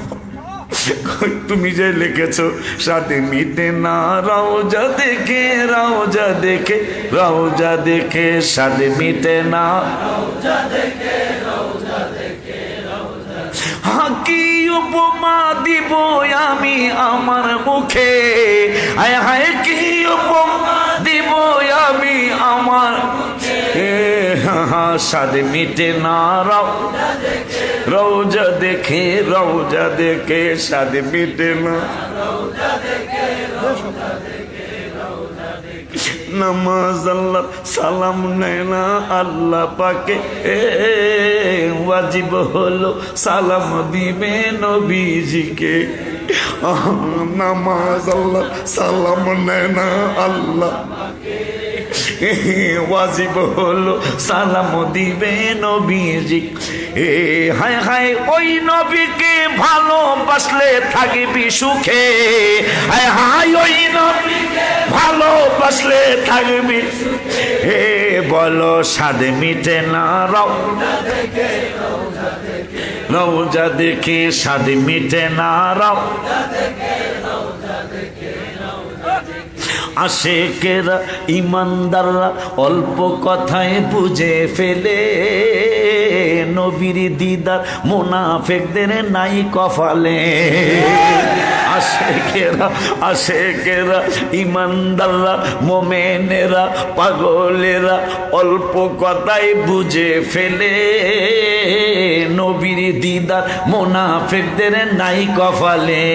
তুমি যে লিখেছো সাথে মিটে না রওজা দেখে, রওজা দেখে, রওজা দেখে সাথে মিটে না, রওজা দেখে, রওজা দেখে, হাকি উপমা দিব আমি আমার মুখে, হায় হায় কি উপমা দিব আমি আমার সাদে মিটে না রওজা দেখে, রওজা দেখে সাদে মিটে না। নামাজ আল্লাহ সালাম নেয় না আল্লাহ পাকে, ওয়াজিব হলো সালাম দিবে নবীজিকে। নামাজ আল্লাহ সালাম নেয় না আল্লাহ, ওয়াজিব হলো সালাম দিবে নবীজি। হায় হায় ওই নবীকে ভালোবাসলে থাকবি সুখে, হায় হায় ওই নবীকে ভালোবাসলে থাকবি, হে বলো সাদে মিটে না রওজা দেখে, রওজা দেখে সাদে মিটে না রওজা দেখে, রওজা দেখে। আশেকেরা ইমানদাররা অল্প কথায় বুঝে ফেলে, নবীর দিদার মুনাফিকদের নাই কপালে। আশেকেরা, আশেকেরা ইমানদাররা মোমেনেরা পাগলেরা অল্প কথায় বুঝে ফেলে, নবীর দিদার মুনাফিকদের নাই কপালে।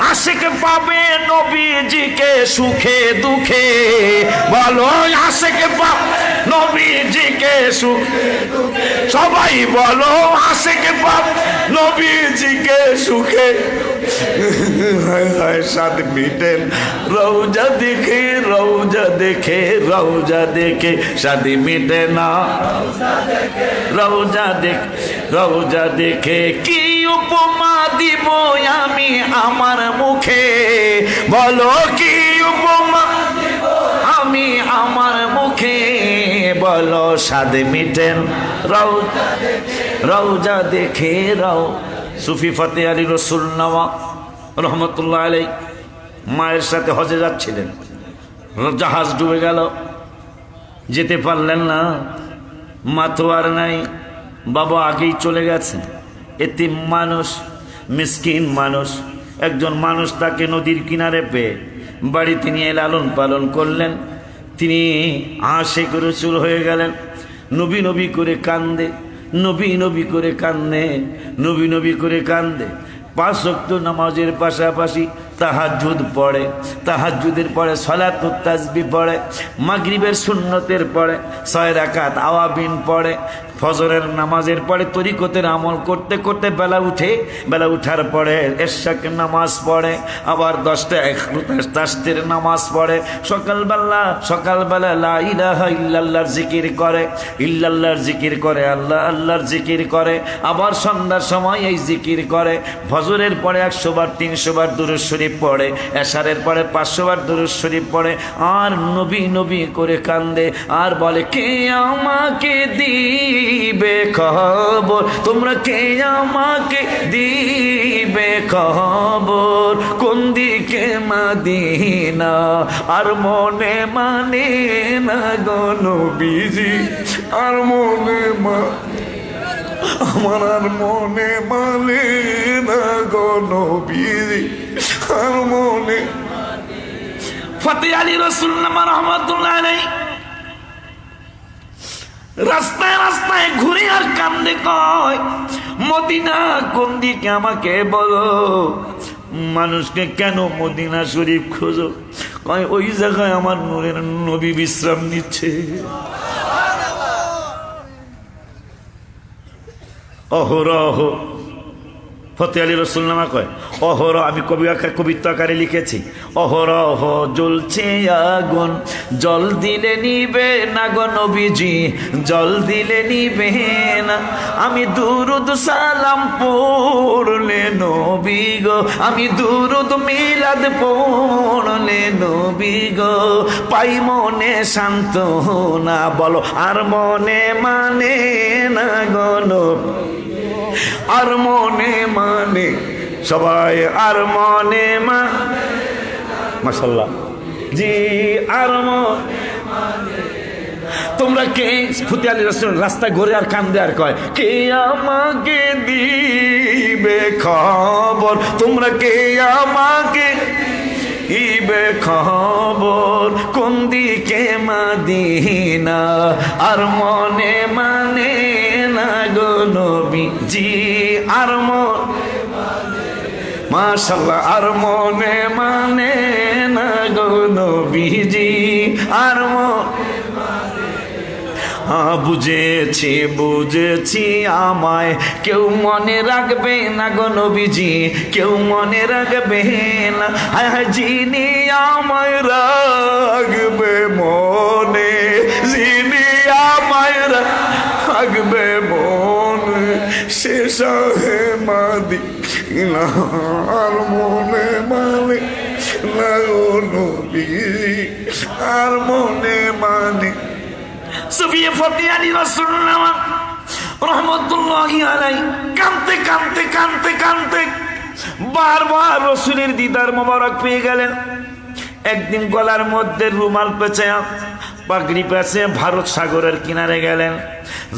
আশিক পাবে নবীজিকে সুখে দুঃখে, বলো আশিক পাবে নবীজিকে সুখে দুঃখে, সবাই বলো আশিক পাবে নবীজিকে সুখে। হায় হায় সাদ মিটেন রওজা দেখে, রওজা দেখে, রওজা দেখে সাদ মিটে না, রওজা দেখে, রওজা দেখে কি উপমা দিব আমি আমার মুখে, বলো কি উপমা দিব আমি আমার মুখে, বলো সাদ মিটেন রওজা দেখে, রওজা দেখে রাও। সুফি ফতে আলী রসুল নওয়া রহমতুল্লাহ আলাই মায়ের সাথে হজে যাচ্ছিলেন, জাহাজ ডুবে গেল, যেতে পারলেন না, মা তো আর নাই, বাবা আগেই চলে গেছে। এতিম মানুষ, মিসকিন মানুষ, একজন মানুষ তাকে নদীর কিনারে পেয়ে বাড়িতে নিয়ে লালন পালন করলেন। তিনি আশিক রাসূল হয়ে গেলেন। নবী নবী করে কান্দে, নবী নবী করে কান্দে, নবী নবী করে কান্দে। 5 ওয়াক্ত নামাজের পাশাপাশি তাহাজ্জুদ পড়ে, তাহাজ্জুদের পরে সালাতুত তাসবিহ পড়ে, মাগরিবের সুন্নতের পরে 6 রাকাত আওয়াবিন পড়ে, ফজরের নামাজের পরে তরিকতের আমল করতে করতে বেলা উঠে, বেলা উঠার পরে এশাকের নামাজ পড়ে, আবার 10টা তাসবিহের নামাজ পড়ে। সকালবেলা লা ইলাহা ইল্লাল্লাহর জিকির করে, ইল্লাল্লাহর জিকির করে, আল্লাহ আল্লাহর জিকির করে। আবার সন্ধ্যার সময় এই জিকির করে। ফজরের পরে 100 বার 300 বার দুরূদ শরীফ পড়ে, এশারের পরে 500 বার দুরূদ শরীফ পড়ে। আর নবী নবী করে কান্দে আর বলে, কে আমাকে দিবে খবর, তোমরা কে আমাকে দিবে খবর, কোন দিকে মদিনা আর মনে মানে না গো নবীজি, আর মনে আমার আর মনে মানে না গো নবীজি, আর মনে। ফতে আলী রাসূল রাহমাতুল্লাহ আলাইহি রাস্তায় রাস্তায় ঘুরে আর কান্দে, কয় মদিনা কোন দিকে আমাকে বলো, মানুষকে কেন মদিনা শরীফ খোঁজো? কয় ওই জায়গায় আমার নূরের নবী বিশ্রাম নিচ্ছে। অহরহ ফতে আলী রাসূল নামা কয়, অহরহ, আমি কবিত্ব আকারে লিখেছি, অহরহ জ্বলছে আগুন, জল দিলে নিবে না গো নবীজি, জল দিলে নিবে না। আমি দুরুদ সালাম পড়লে নবী গো, আমি দুরুদ মিলাদ পড়লে নবী গো, পাই মনে সান্ত্বনা, বলো আর মনে মানে না গো নবী, আর মনে মানে, সবাই আর মনে মাশাআল্লাহ জি, আর তোমরা কে? ফতে আলী রাসূল রাস্তায় ঘুরে আর কান্দে আর কয়, কে আমাকে দিবে খবর, তোমরা কে আমাকে দিবে খবর, কোন দিকে মদিনা আর মনে মানে না গো নবীজি, আর মাশাআল্লাহ, আর মনে মানে না গো নবীজি, আর বুঝেছি বুঝেছি আমায় কেউ মনে রাখবে না গো নবীজি, কেউ মনে রাখবে না। হায় হায় যিনি আমায় রাখবে মনে, যিনি আমায় রাখবে মনে, সে শাহে মদিনা আর মনে মানে না গো নবীজি, আর মনে মানে। সুফিয়ে ফতে আলী রাসূল রাহমাতুল্লাহি আলাইহি কাঁদতে কাঁদতে কাঁদতে কাঁদতে বারবার রাসূলের দিদার মোবারক পেয়ে গেলেন। একদিন গলার মধ্যে রুমাল পেঁচে পাগড়ি পেঁচে ভারত সাগরের কিনারে গেলেন,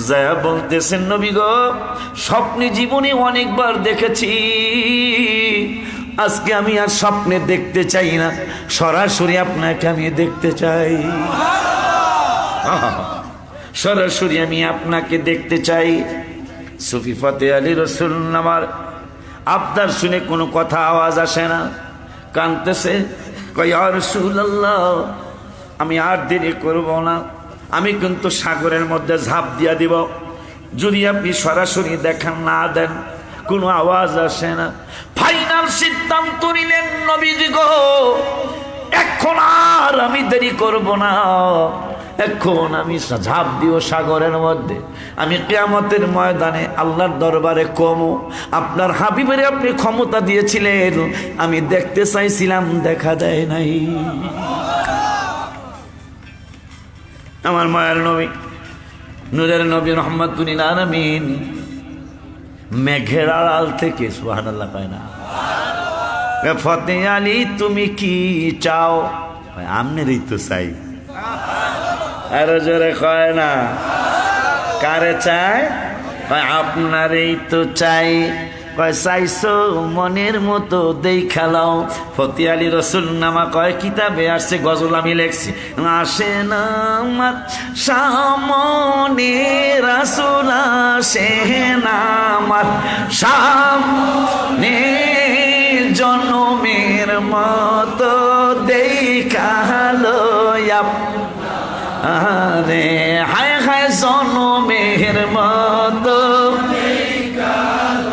যা বলতেছেন, নবী গো, স্বপ্নে জীবনে অনেকবার দেখেছি, আজকে আমি আর স্বপ্নে দেখতে চাই না, সরাসরি আপনাকে আমি দেখতে চাই, সরাসরি আমি আপনাকে দেখতে চাই। সুফি ফতে আলী রাসূল আমার আবদার শুনে কোনো কথা আওয়াজ আসে না, কাঁদতেছে, কয় ইয়া রাসূলুল্লাহ, আমি আর দেরি করব না, আমি কিন্তু সাগরের মধ্যে ঝাঁপ দিয়া দিব, যদি আপনি সরাসরি দেখা না দেন। কোনো আওয়াজ আসে না। ফাইনাল সিদ্ধান্ত নিলেন, নবীজি গো, এখন আর আমি দেরি করব না, এখন আমি ঝাঁপ দিব সাগরের মধ্যে, আমি কিয়ামতের ময়দানে আল্লাহর দরবারে কমু। আপনার হাবিবের আপনি ক্ষমতা দিয়েছিলেন, আমি দেখতে চাইছিলাম, দেখা দেয় নাই। আমার মায়ের নবী, নূরের নবী রহমাতুল আলামিন মেঘের আড়াল থেকে, সুবহানাল্লাহ কয় না, ফতে আলী তুমি কি চাও? আমনেরই তো চাই। আরো জোরে কয় না, কারে চাই? আপনারই তো চাই। কয় চাইছো মনের মতো দেই খেলাও। ফতি আলী রসুল নামা কয় কিতাবে আসছে, গজল আমি লেখছি। আসে না আমার সামনে রাসূল, আসে না আমার সামনে জনমের মতো দেখালো। আরে হায় হায় জনমের মতো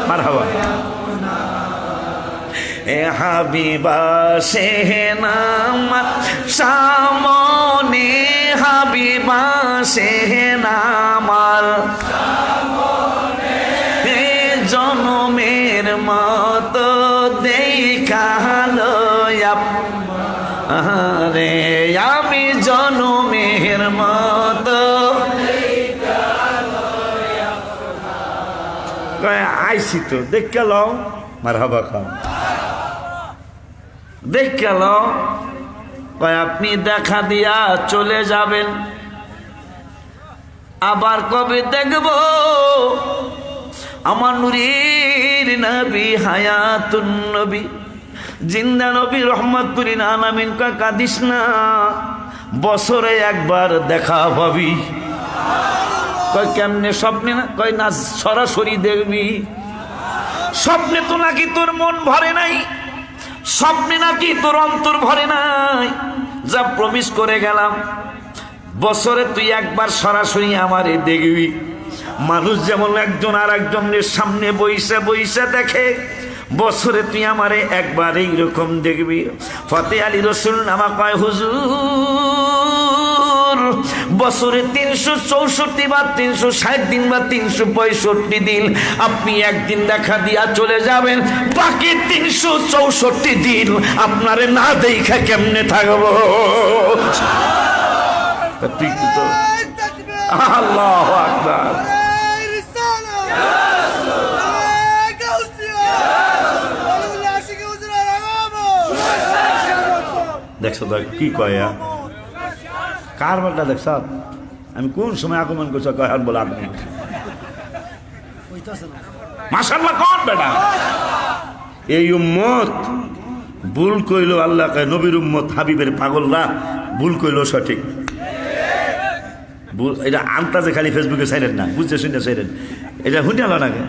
মারহাবা। এ হাবিবা সে নামার সামনে, হাবিবা সে নামার জনমের মতো দেখালো। আরে আমি জনমের মতো আইসি তো দেখ গেল। মারহাবা খাও দেখ গেল। কয় আপনি দেখা দিয়া চলে যাবেন, আবার কবে দেখব আমার নূরের নবী হায়াতুন নবী জিন্দা নবী রহমতুল আলামিন। কয় কাঁদিস না, বছরে একবার দেখা পাবি। কয় কেমনে? স্বপ্নে না? কয় না, সরাসরি দেখবি। স্বপ্নে তো নাকি তোর মন ভরে নাই, স্বপ্নে নাকি তোর অন্তর ভরে নাই। যা প্রমিস করে গেলাম, বছরে তুই একবার সরাসরি আমারে দেখবি। মানুষ যেমন একজন আর একজনের সামনে বইসা বইসা দেখে, বছরে তুই আমারে একবার এইরকম দেখবি। ফতে আলী রসুল নামা কয় হুজুর, বছরে 364 বা 360 দিন বা 365 দিন আপনি একদিন দেখা দিয়া চলে যাবেন, বাকি 364 দিন আপনারে না দেখা কেমনে থাকবো? আল্লাহু আকবার। দেখছো তো কি কয়, কার বলটা দেখছ? আমি কোন সময় আগমন করছি কয় বলে আপনি মাশাআল্লাহ কোন বেটা? এই উম্মত ভুল কইল, আল্লাহ কয় নবীর উম্মত হাবিবের পাগলরা ভুল কইল সঠিক। এটা আন্তাজে খালি ফেসবুকে ছাইলেন না, বুঝতে শুনে ছাইলেন। এটা শুনে আলো নাকি?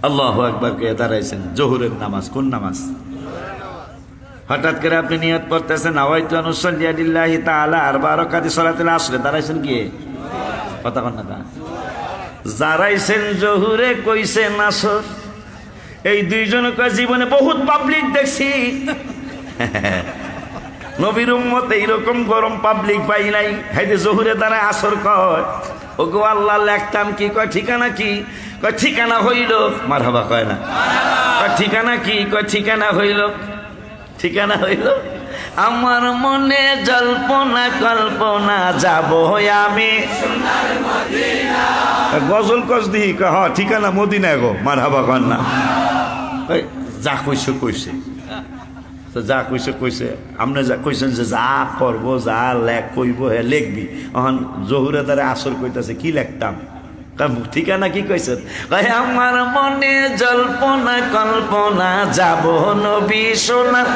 আল্লাহু আকবার কে দাঁড়াইছেন জোহরের নামাজ। কোন নামাজ? হঠাৎ করে আপনি নিয়ত করতেছেন নাওয়াইতু আন উসাল্লি লিল্লাহি তাআলা আরবা রাকাতি সালাতুল আসর, দাঁড়াইছেন কি কথা কন না? দাঁড়াইছেন জোহরে, কইছেন আসর। এই দুইজন কয় জীবনে বহুত পাবলিক দেখছি, নবীর উম্মত এইরকম গরম পাবলিক পাই নাই। হাইতে জোহরে দাঁড়ায় আসর কয়। ওগো আল্লাহ লেখতাম কি? কয় ঠিকানা কি? কয় ঠিকানা হইল। মারহাবা কয় না? কয় ঠিকানা কি? কয় ঠিকানা হইল। ঠিকানা হইল আমার মনে জল্পনা কল্পনা যাব আমি গজল কস দিই। হ ঠিকানা মদিনা গো। মারহাবা কন না? যা কইছে কইছে, তো যা কইছে কইছে। আপনি যা কইছেন যে যা করবো যা লেখ কইব হে লিখবি। এখন জহুরে দ্বারা আসর কইতাছে কি লিখতাম? ঠিকানা কি কইছেন? আমার মনে জল্পনা কল্পনা যাব নবী সোনার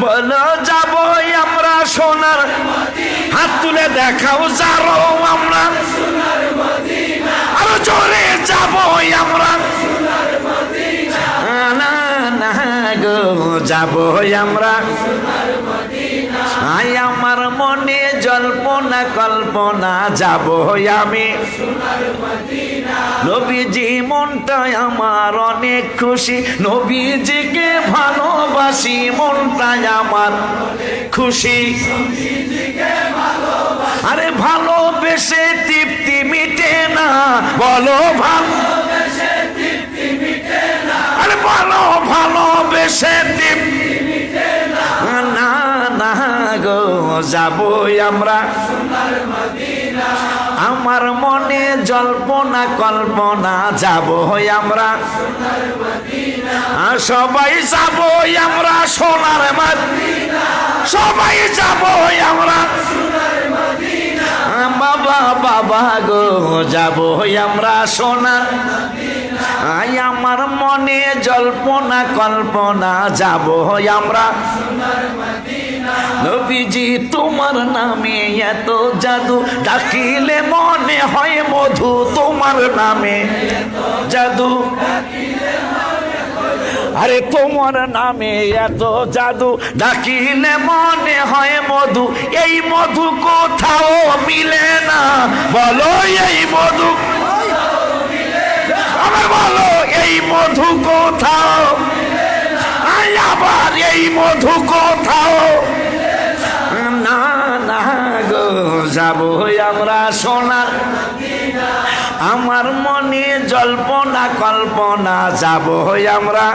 বলো যাব আমরা সোনার, হাত তুলে দেখাও যারো আমরা আরো জোরে যাব আমরা না না গো যাব আমরা। আই আমার মনে জল্পনা কল্পনা যাব আমি নবীজি, মনটাই আমার অনেক খুশি, নবীজিকে ভালোবাসি, মনটাই আমার খুশি। আরে ভালোবেসে তৃপ্তি মিটে না, বলো ভালোবেসে তৃপ্তি মিটে না। আরে বলো ভালোবেসে তৃপ্তি মিটে না। না গো যাবই আমরা আমার মনে জল্পনা কল্পনা যাব আমরা সবাই যাব আমরা সোনার মদিনা, সবাই যাব আমরা বাবা বাবা গো যাব আমরা সোনার আই আমার মনে জল্পনা কল্পনা যাব আমরা নবীজি তোমার নামে এত জাদু ডাকিলে মনে হয় মধু তোমার নামে জাদু আরে তোমার নামে এত জাদু ডাকিলে মনে হয় মধু এই মধু কোথাও মিলে না বলো এই মধু আমার বলো এই মধু কোথাও আবার এই মধু কোথাও না না গো যাবো আমরা সোনার আমার মনে জল্পনা কল্পনা যাব আমরা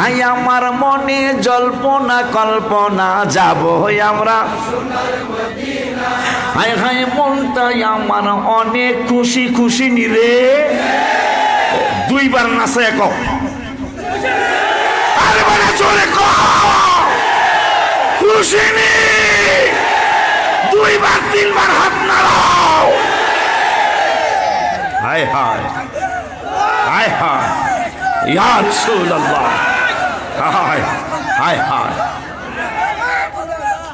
আই আমার মনে জল্পনা কল্পনা যাব আমরা হায় হায় মনটাই আমার অনেক খুশি খুশি নিরে দুইবার নাচে একক আরে মানে চলে খুশি নি দুইবার তিনবার হাত নাড়াও হায় হায় হায় হায় ইয়া রাসূলুল্লাহ হায় হায় হায়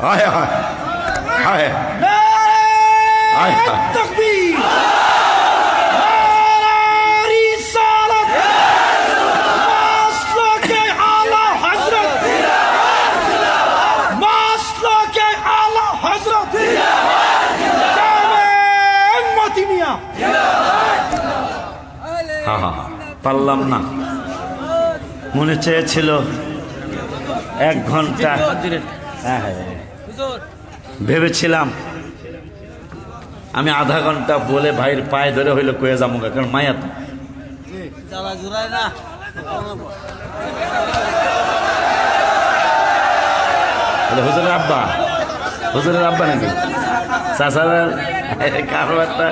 হায় হায় হায় হায় তাকবীর রিসালাত মাসলাকে আলা হযরত মাসলাকে আলা হযরত মাতিমিয়া পারলাম না মনে চেয়েছিল 1 ঘন্টা ভেবেছিলাম আমি আধা ঘন্টা বলে ভাইয়ের পায়ে ধরে হইলো কয়ে যাবো কারণ মায়া তো হুজুরের আব্বা নাকি চাচার কারবারটা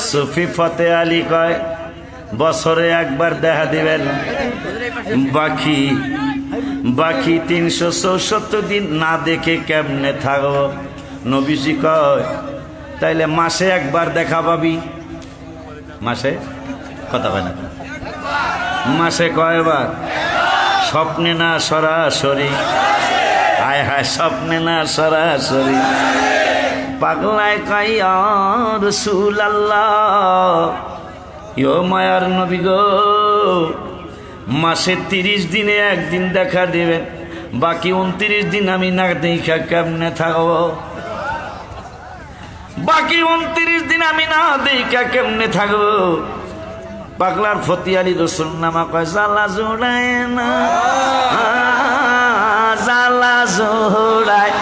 সুফি ফতে আলী কয় বছরে একবার দেখা দিবেন বাকি 364 দিন না দেখে কেমনে থাকবো নবীজি কয় তাইলে মাসে একবার দেখা পাবি মাসে কথা হয় না মাসে কয়বার স্বপ্নে না সরাসরি হায় হায় স্বপ্নে না সরাসরি পাগলায় কয় ইয়া রাসূলুল্লাহ ইয়ো মায়ার নবী গো মাসে 30 দিনে একদিন দেখা দিবেন বাকি 29 দিন আমি না দেখা কেমনে থাকবো বাকি 29 দিন আমি না দেখা কেমনে থাকবো পাগলার ফতি আলী রসুল নামা কয় জ্বালা জোড়ায় না জ্বালা জোড়ায়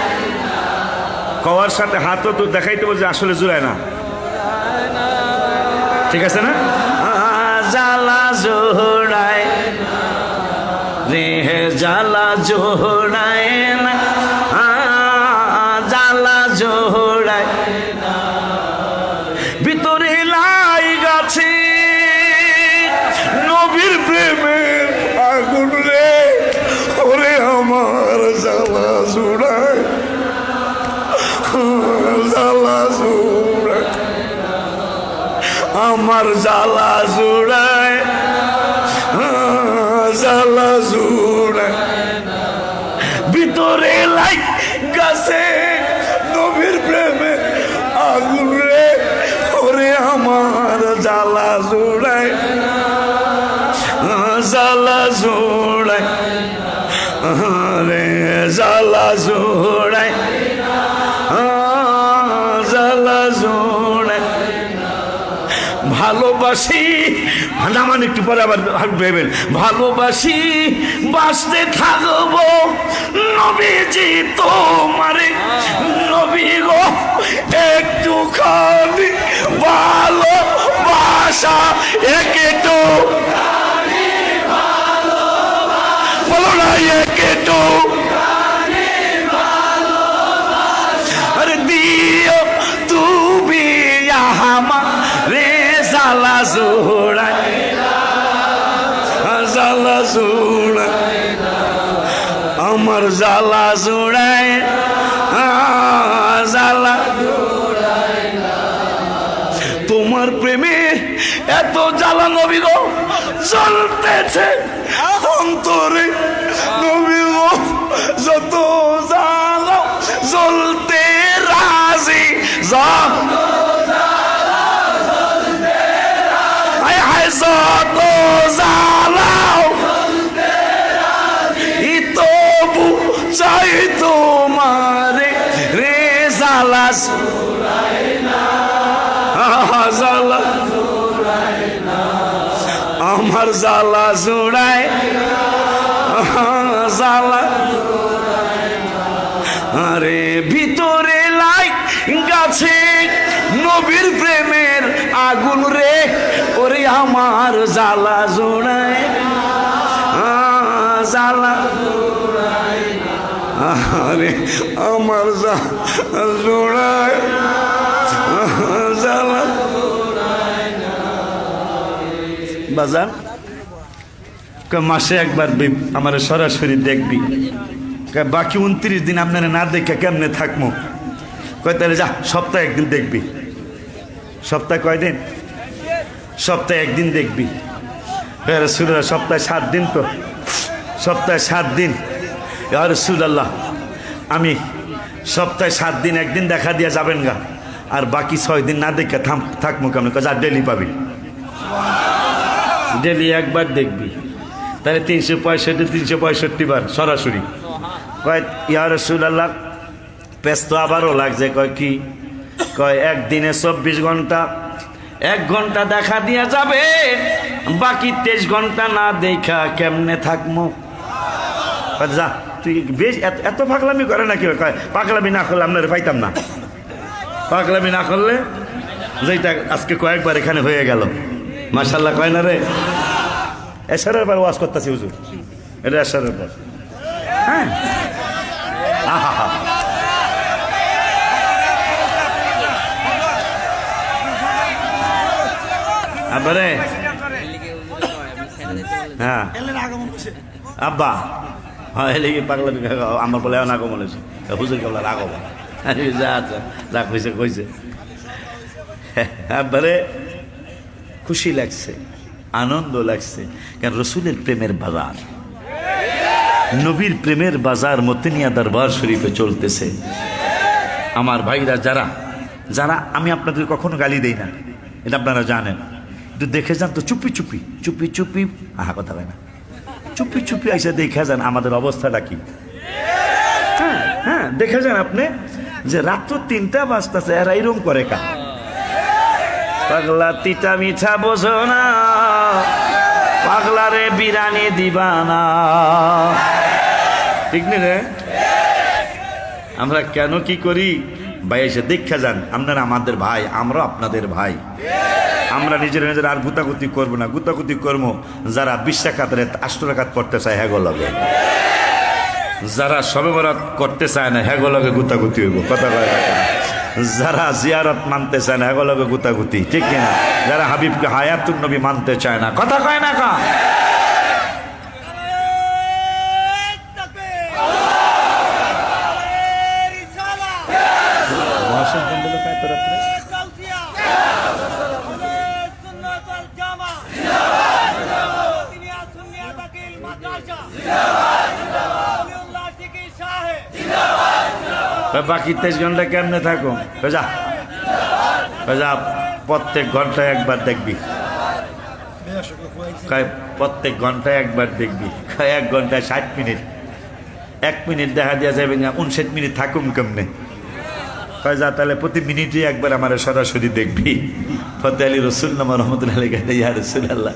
কওয়ার সাথে হাতও তো দেখাইতে বলছে আসলে জোড়ায় না ঠিক আছে না জ্বালা জোড়ায় রে জ্বালা জোড়ায় না জ্বালা জোড়ায় ভিতরে লাই গাছে নবীর প্রেমের আগুন রে ওরে আমার জ্বালা জোড়ায় জ্বালা জোড়ায় আমার জ্বালা জোড়ায় জ্বালা জোড়ায় ভিতরে লাই গাছে নবীর প্রেমে আগুন রে ওরে আমার জ্বালা জোড়ায় জ্বালা জোড়ায় রে জ্বালা জোড়ায় জ্বালা জোড়ায় ভালোবাসি নামান একটু পরে আবার ভেবেন ভালোবাসি বাঁচতে থাকবো নবীজি তোমারে নবী গো একটুখানি ভালোবাসা একটু বলো না একটু আরে দিও তুমি আমার রে জ্বালা জোড়ায় জ্বালা জোড়ায় আমার জ্বালা জোড়ায় জ্বালা তোমার প্রেমে এত জ্বালা নবী গো জ্বলতেছে অন্তরে, নবী গো যত জ্বালা জ্বলতে রাজি, যত জ্বালাও তবু চাই তোমারে রে জ্বালা জ্বালা আমার জ্বালা জোড়ায় জ্বালা আরে ভিতরে লাই গাছে নবীর প্রেমের আগুন রে, ওরে আমার জ্বালা জোড়ায় জ্বালা, আরে আমার জোড়ায় জ্বালা। বাজান মাসে একবার আমার সরাসরি দেখবি, বাকি 29 দিন আপনারা না দেখে কেমনে থাকবো? কয় তাহলে যা সপ্তাহে একদিন দেখবি। সপ্তাহে কয়দিন? সপ্তাহে একদিন দেখবি। রাসূলুল্লাহ সপ্তাহে 7 দিন, তো সপ্তাহে 7 দিন। ইয়া রাসূলুল্লাহ আমি সপ্তাহে 7 দিন একদিন দেখা দিয়ে যাবেন গা, আর বাকি 6 দিন না দেখে থাকবো কেমন? যা ডেলি পাবি, ডেলি একবার দেখবি, তাহলে 365 বার সরাসরি। কয় ইয়া রাসূলুল্লাহ পেস তো আবারও লাগছে। কয় কি? কয় একদিনে 24 ঘন্টা, 1 ঘন্টা দেখা দিয়া যাবে, বাকি 23 ঘন্টা না দেখা কেমনে থাকবো? যা তুই বেশ এত পাগলামি করে না। কি কয় পাগলামি না করলে আপনার পাইতাম না, পাগলামি না করলে যেটা আজকে কয়েকবার এখানে হয়ে গেল। মাশাআল্লাহ কয় না রে? এশারের পর ওয়াজ করতেছি হুজুর, এটা এশারের পর। হ্যাঁ আহা আবারে হ্যাঁ আব্বা হ্যাঁ এলে পাগলামি আমার বলে আগমন হয়েছে, হুজুর কেবল আগমন যা আচ্ছা যা কইছে কইছে। একবারে খুশি লাগছে, আনন্দ লাগছে, কারণ রসুলের প্রেমের বাজার, নবীর প্রেমের বাজার মতিনিয়া দরবার শরীফে চলতেছে। আমার ভাইরা যারা যারা আমি আপনাদের কখনো গালি দেই না, এটা আপনারা জানেন, একটু দেখে যান তো চুপি চুপি চুপি চুপি, আহা কথা হয় না, চুপি চুপি এসে দেখে যান আমাদের অবস্থাটা কি। হ্যাঁ হ্যাঁ দেখে যান আপনি যে রাত্র 3টা বাজতেছে এরা এরকম করে কা পাগলা তিতা মিঠা বোঝো না, পাগলারে বিরানি দিবানা, ঠিক নেই রে? আমরা কেন কি করি? ভাই এসে দেখা যান, আপনারা আমাদের ভাই, আমরা আপনাদের ভাই। আমরা নিজের নিজের আর গুতাগুতি করবো না, গুতাগুতি করবো যারা 20 রাকাতের 8 রাকাত করতে চায় হ্যাগো লগে, যারা সবে বরাত করতে চায় না হ্যাগো লগে গুতাগুতি হইব, কথা কয় না। যারা জিয়ারত মানতে চায় না হ্যাগো লগে গুতাগুতি, ঠিক কিনা? যারা হাবিবকে হায়াতুন নবী মানতে চায় না, কথা কয় না কা? বাকি 23 ঘন্টা কেমনে থাকো? যা প্রত্যেক ঘন্টায় একবার দেখবি, প্রত্যেক ঘন্টায় একবার দেখবি। 1 ঘন্টায় 60 মিনিট, 1 মিনিট দেখা দেওয়া যাবে না, 59 মিনিট থাকুম কেমনে? যা তাহলে প্রতি মিনিটে একবার আমার সরাসরি দেখবি। ফতে আলী রসুল্লাহ রহমতুল্লাহ ইয়া রাসূলুল্লাহ,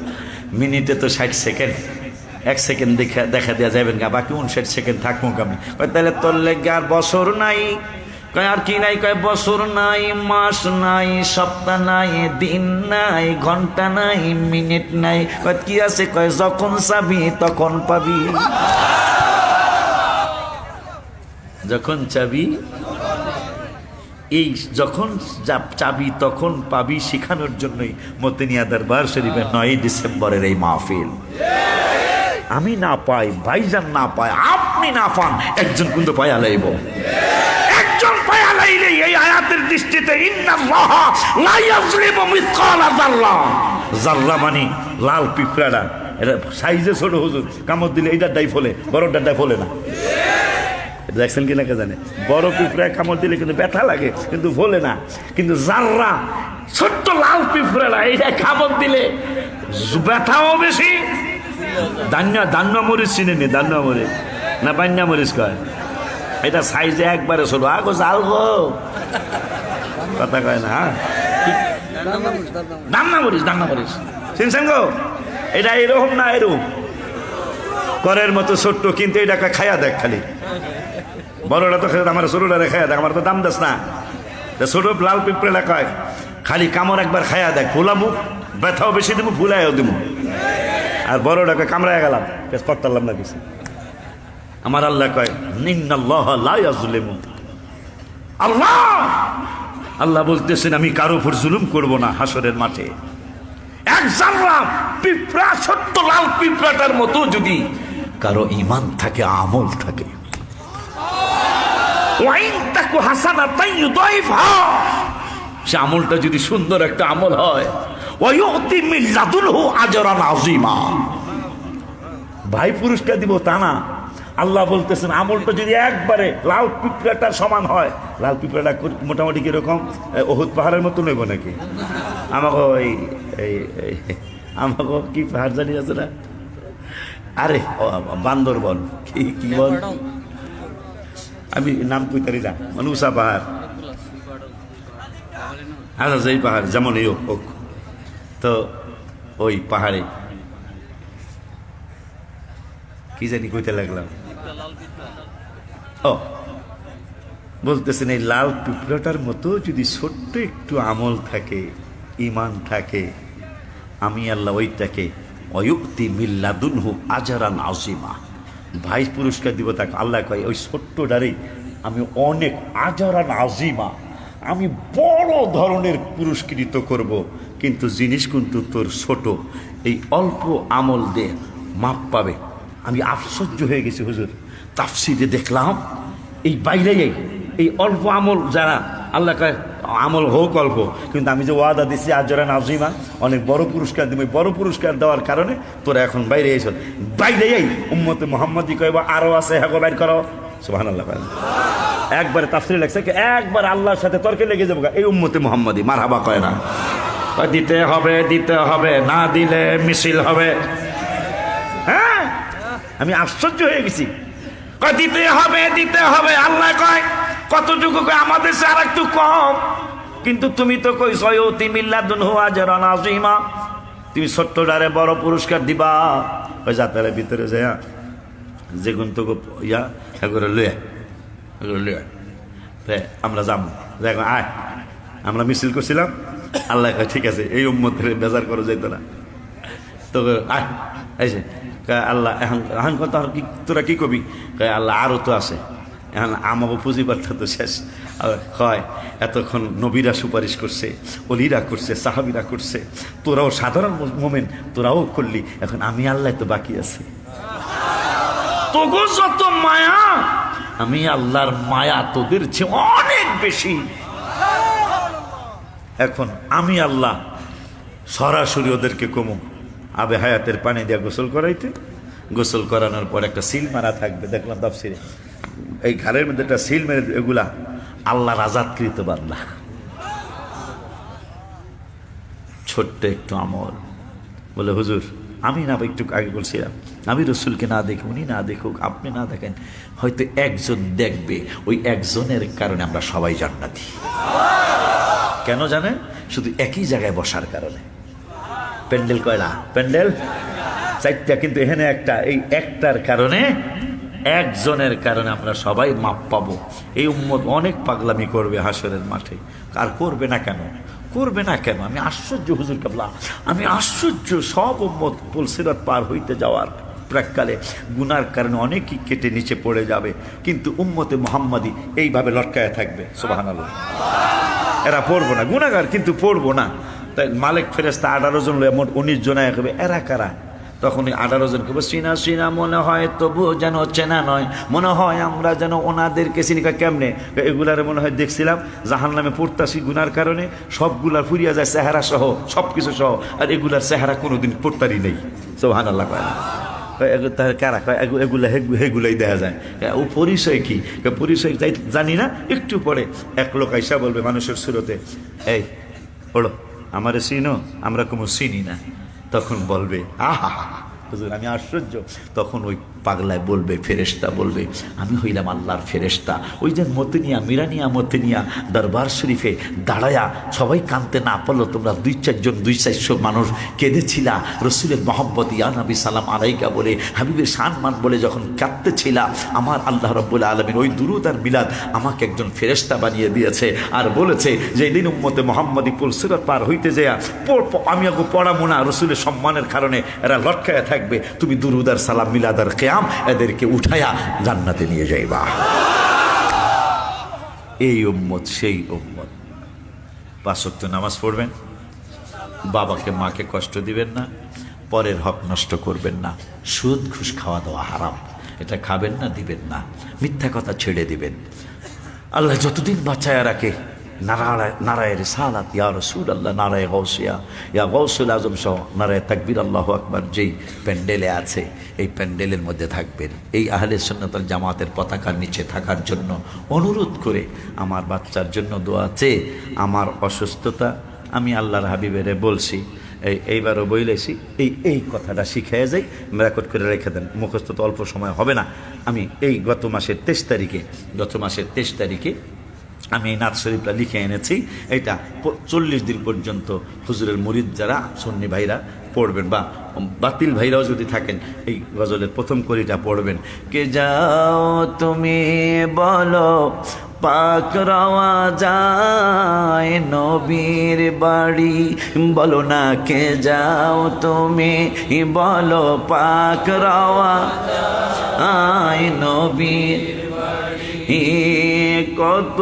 মিনিটে তো 60 সেকেন্ড, 1 সেকেন্ড দেখা দেওয়া যাবে না, বাকি 59 সেকেন্ড থাকবো কেমনি? তাহলে তোর লেগে আর বছর নাই, কয় আর কি নাই? কয় বছর নাই, মাস নাই, সপ্তাহ নাই, দিন নাই, ঘন্টা নাই, মিনিট নাই, কয় কি আছে? কয় যখন চাবি তখন পাবি, যখন চাবি, এই যখন চাবি তখন পাবি শিখানোর জন্যই মতিনিয়া দরবার শরীফের 9 ডিসেম্বরের এই মাহফিল। আমি না পাই, ভাইজান না পায়, আপনি না পান, একজন কিন্তু পায়া লাইব, একজন পায়া লাইলে এই আয়াতের দৃষ্টিতে ইন্নাল্লাহা লা ইয়াযলিমু মিসকালা যাররা, জাররা মানে লাল পিঁপড়াটা, এটা সাইজে ছোট হুজুর, কামড় দিলে এইটার ডাই ফলে, বড়টার ডাই ফলে না। দেখছেন কিনা কে জানে, বড় পিঁপড়ায় কামড় দিলে কিন্তু ব্যথা লাগে কিন্তু ফলে না, কিন্তু জাররা ছোট্ট লাল পিঁপড়াটা এইটা কামড় দিলে ব্যথাও বেশি। দান্না মরিচ চিনে নি, দান্না মরিচ না পান্না মরিচ কয়, এটা সাইজে একবারে ছোট। আগো জাল গো কথা কয় না, হ্যাঁ দান্না মরিচ, দান্না মরিচ চিনছেন গো, এটা এরকম না এরকম করের মতো ছোট্ট, কিন্তু এটাকে খায়া দেখ খালি, বড়টা তো আমার ছোটটা খায়া দেখ, আমার তো দাম দাস না, ছোট লাল পিঁপড়ে কয় খালি কামড় একবার খায়া দেখ, ফুলামু ব্যথাও বেশি দিব, ফুলাইও দিব, আর বড়টাকে কামড়ায় গেলাম করতাম না কিছু। আমার আল্লাহ কয় ইন্নাল্লাহা লা ইয়াজলিমু, আল্লাহ আল্লাহ বলতেছেন আমি কারো উপর জুলুম করব না। হাসরের মাঠে এক জাররা পিঁপড়া, ছোট্ট লাল পিঁপড়াটার মতো যদি কারো ঈমান থাকে, আমল থাকে, ওয়াইন তাকু হাসানাতান ইউদাইফহা, সে আমলটা যদি সুন্দর একটা আমল হয়, ওয়ায়ুতি মিন লাদুনহু আজরান আযীমা, ভাই পুরস্কার দিব তা না, আল্লাহ বলতেছেন আমলটা যদি একবারে লাল পিঁপড়াটার সমান হয়, লাল পিঁপড়াটা মোটামুটি কিরকম ওহুদ পাহাড়ের মতো নেব নাকি, আমাকে ওই আমাকে কি পাহাড় জানি আছে না, আরে বান্দরবন কি বল, আমি নাম কইতারি না, মানে উষা পাহাড়, আচ্ছা যেই পাহাড় যেমন এই হোক, তো ওই পাহাড়ে কি জানি কইতে লাগলাম, ও বলতেছেন এই লাল পিঁপড়াটার মতো যদি ছোট্ট একটু আমল থাকে, ঈমান থাকে, আমি আল্লাহ ওইটাকে ওয়ুক্তি মিন লাদুনহু আজরান আযীমা, ভাই পুরস্কার দিব তাকে। আল্লাহ কয় ওই ছোট্টটারে আমি অনেক আজরান আযীমা, আমি বড় ধরনের পুরস্কৃত করব, কিন্তু জিনিস কিন্তু তোর ছোট, এই অল্প আমল দে মাপ পাবে। আমি আশ্চর্য হয়ে গেছি হুজুর, তাফসীরে দেখলাম এই বাইরে এই অল্প আমল যারা আল্লাহ কয় আমল হোক অল্প, কিন্তু আমি যে ওয়াদা দিচ্ছি আজরান আযীমা, অনেক বড় পুরস্কার দিব, বড় পুরস্কার দেওয়ার কারণে তোরা এখন বাইরে এসো, বাইরে উম্মতে মুহাম্মাদি কইবা আরো আছে, হ্যাঁ বাইর করো, সুবহানাল্লাহ। একবারে তাফসীরে লেখছে একবার আল্লাহর সাথে তর্কে লেগে যাবো এই উম্মতে মুহাম্মাদি, মারহাবা কয় না, দিতে হবে দিতে হবে, না দিলে মিছিল হবে। হ্যাঁ আমি আশ্চর্য হয়ে গেছি, দিতে হবে দিতে হবে, আল্লাহ কয় কতটুকু, আমাদের সে আর একটু কম, কিন্তু তুমি তো কইছ ইউতি মিন লাদুনহু আজরান আযীমা, তুমি ছোট্টটারে বড় পুরস্কার দিবা। ওই যাতারে ভিতরে যায় যে গুনতো ইয়া এগুলো লয়ে আমরা যাবো, দেখো আয়, আমরা মিছিল করছিলাম, আল্লাহ কয় ঠিক আছে এই উম্মতের বেজার করে যেত না, তো আয় আইসে আল্লাহ এখন কথা তোরা কি কবি, আল্লাহ আরও তো আছে, এখন আমাকে পুঁজিবারটা তো শেষ, হয় এতক্ষণ নবীরা সুপারিশ করছে, অলিরা করছে, সাহাবিরা করছে, তোরাও সাধারণ মোমেন্ট তোরাও করলি, এখন আমি আল্লাহ তো বাকি আছে, তোগো যত মায়া, আমি আল্লাহর মায়া তোদের চেয়ে অনেক বেশি। এখন আমি আল্লাহ সরাসরি ওদেরকে কমু আবে হায়াতের পানি দিয়ে গোসল করাইতে, গোসল করানোর পর একটা সিল মারা থাকবে, দেখলাম তাফসীরে এই ঘরের মধ্যে একটা সিল মেরে, এগুলা আল্লাহর আজাদকৃত বান্দা, ছোট্ট একটু আমল। বলে হুজুর আমি না একটু আগে বলছিলাম, আমি রসুলকে না দেখি, উনি না দেখুক, আপনি না দেখেন, হয়তো একজন দেখবে, ওই একজনের কারণে আমরা সবাই জান্নাতি। কেন জানেন? শুধু একই জায়গায় বসার কারণে। প্যান্ডেল কয়লা, প্যান্ডেল চারটা, কিন্তু এখানে একটা, এই একটার কারণে, একজনের কারণে আমরা সবাই মাপ পাবো। এই উম্মত অনেক পাগলামি করবে হাসরের মাঠে, আর করবে না কেন, করবে না কেন? আমি আশ্চর্য হুজুর কাবলা, আমি আশ্চর্য। সব উম্মত পুলসিরাত পার হইতে যাওয়ার প্রাককালে গুনার কারণে অনেকেই কেটে নিচে পড়ে যাবে, কিন্তু উম্মতে মুহাম্মাদি এইভাবে লটকায় থাকবে। সুবহানাল্লাহ। এরা পড়বো না, গুনাহগার কিন্তু পড়বো না। তাই মালিক ফেরেশতা 18 জন লয়ে মোট 19 জন হবে, এরা কারা? তখন 18 জনকে বলছে চিনা চিনা মনে হয়, তবুও যেন চেনা নয়, মনে হয় আমরা যেন ওনাদেরকে চিনি। কেমনে? এগুলারে মনে হয় দেখছিলাম জাহান্নামে পড়তাছি গুনার কারণে, সবগুলার ফুরিয়া যায় চেহারা সহ, সব কিছু সহ, আর এগুলার চেহারা কোনোদিন পড়তারই নেই। সুবহানাল্লাহ। কারা? এগুলাই দেখা যায়। ও পরিচয় কি? পরিচয় জানি না। একটু পরে এক লোক আইসা বলবে মানুষের সুরতে, এই ওড়ো আমারে চিনো? আমরা কোনো চিনি না। তখন বলবে আহা হুজুর আমি আশ্চর্য। তখন ওই পাগলায় বলবে, ফেরেশতা বলবে, আমি হইলাম আল্লাহর ফেরেশতা। ওই যে মতিনিয়া মিরানিয়া মতিনিয়া দরবার শরীফে দাঁড়ায়া সবাই কাঁদতে না পারলো, তোমরা 2-400 মানুষ কেঁদেছিলা রসুলের মহব্বত ইয়া নবী সালাম আলাইকা বলে, হাবিবের সম্মান বলে যখন কাঁদতেছিলা, আমার আল্লাহ রাব্বুল আলামিন ওই দুরূদ আর মিলাদ আমাকে একজন ফেরেশতা বানিয়ে দিয়েছে। আর বলেছে যে দিন উম্মতে মোহাম্মদী পুলসিরাত পার হইতে যায় আমি আগে পড়াবো না, রসুলের সম্মানের কারণে এরা লটকায়া থাকবে, তুমি দুরূদ আর সালাম মিলাদ আর কিয়াম এদেরকে উঠায়া জান্নাতে নিয়ে যাইবা। এই উম্মত সেই উম্মত। 5 ওয়াক্ত নামাজ পড়বেন, বাবাকে মাকে কষ্ট দিবেন না, পরের হক নষ্ট করবেন না, সুদ ঘুষ খাওয়া দাওয়া হারাম, এটা খাবেন না, দিবেন না, মিথ্যা কথা ছেড়ে দিবেন। আল্লাহ যতদিন বাঁচায়া রাখে, নারায় রিসালাত ইয়া রাসূলুল্লাহ, নারায় গাউসিয়া ইয়া গাউসুল আজম সহ নারায় তাকবীর আল্লাহু আকবার যেই প্যান্ডেলে আছে, এই প্যান্ডেলের মধ্যে থাকবেন। এই আহলে সুন্নাত ওয়াল জামাতের পতাকার নিচে থাকার জন্য অনুরোধ করে, আমার বাচ্চার জন্য দোয়া চেয়ে, আমার অসুস্থতা আমি আল্লাহর হাবিবেরে বলছি, এইবারও বইলেছি, এই কথাটা শিখে যাই, রেকর্ড করে রেখে দেন, মুখস্থ তো অল্প সময় হবে না। আমি এই গত মাসের 23 তারিখে আমি এই নাথ শরীফটা লিখে এনেছি। এটা 40 দিন পর্যন্ত হুজুরের মুরিদ যারা সুন্নি ভাইরা পড়বেন, বা বাতিল ভাইরাও যদি থাকেন, এই গজলের প্রথম কলিটা পড়বেন। কে যাও তুমি বলো পাক রওয়া যায় নবীর বাড়ি, বলো না কে যাও তুমি বলো পাক রওয়া যায় নবীর বাড়ি, কত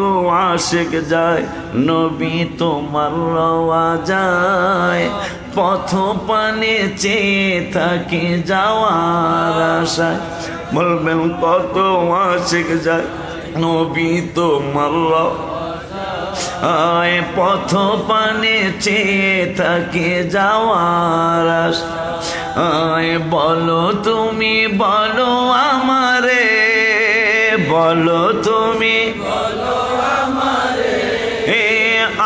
আশিক যায় নবী তোমার রওয়া যায়, পথ পানে চেয়ে থাকি যাওয়ার আশায়, বলবেন কত আশিক যায় নবী তোমার রওয়া যায়, পথ পানে চেয়ে থাকি যাওয়ার আশায়, বলো তুমি বলো আমারে, বলো তুমি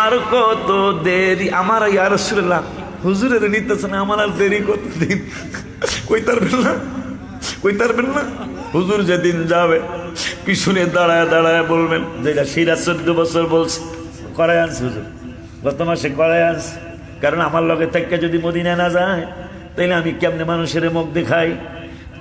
আর কত দেরি আমার ইয়া রাসূলুল্লাহ হুজুরের নিতেছে না, আমার আর দেরি কতদিন? কই তারবেন না হুজুর যেদিন যাবে পিছনে দাঁড়ায় বলবেন, যেটা সিরা 14 বছর বলছে করায় আনছে হুজুর, গত মাসে করায় আনছে, কারণ আমার লগে থেকে যদি মদিনা না যায় তাইলে আমি কেমনে মানুষের মুখ দেখাই?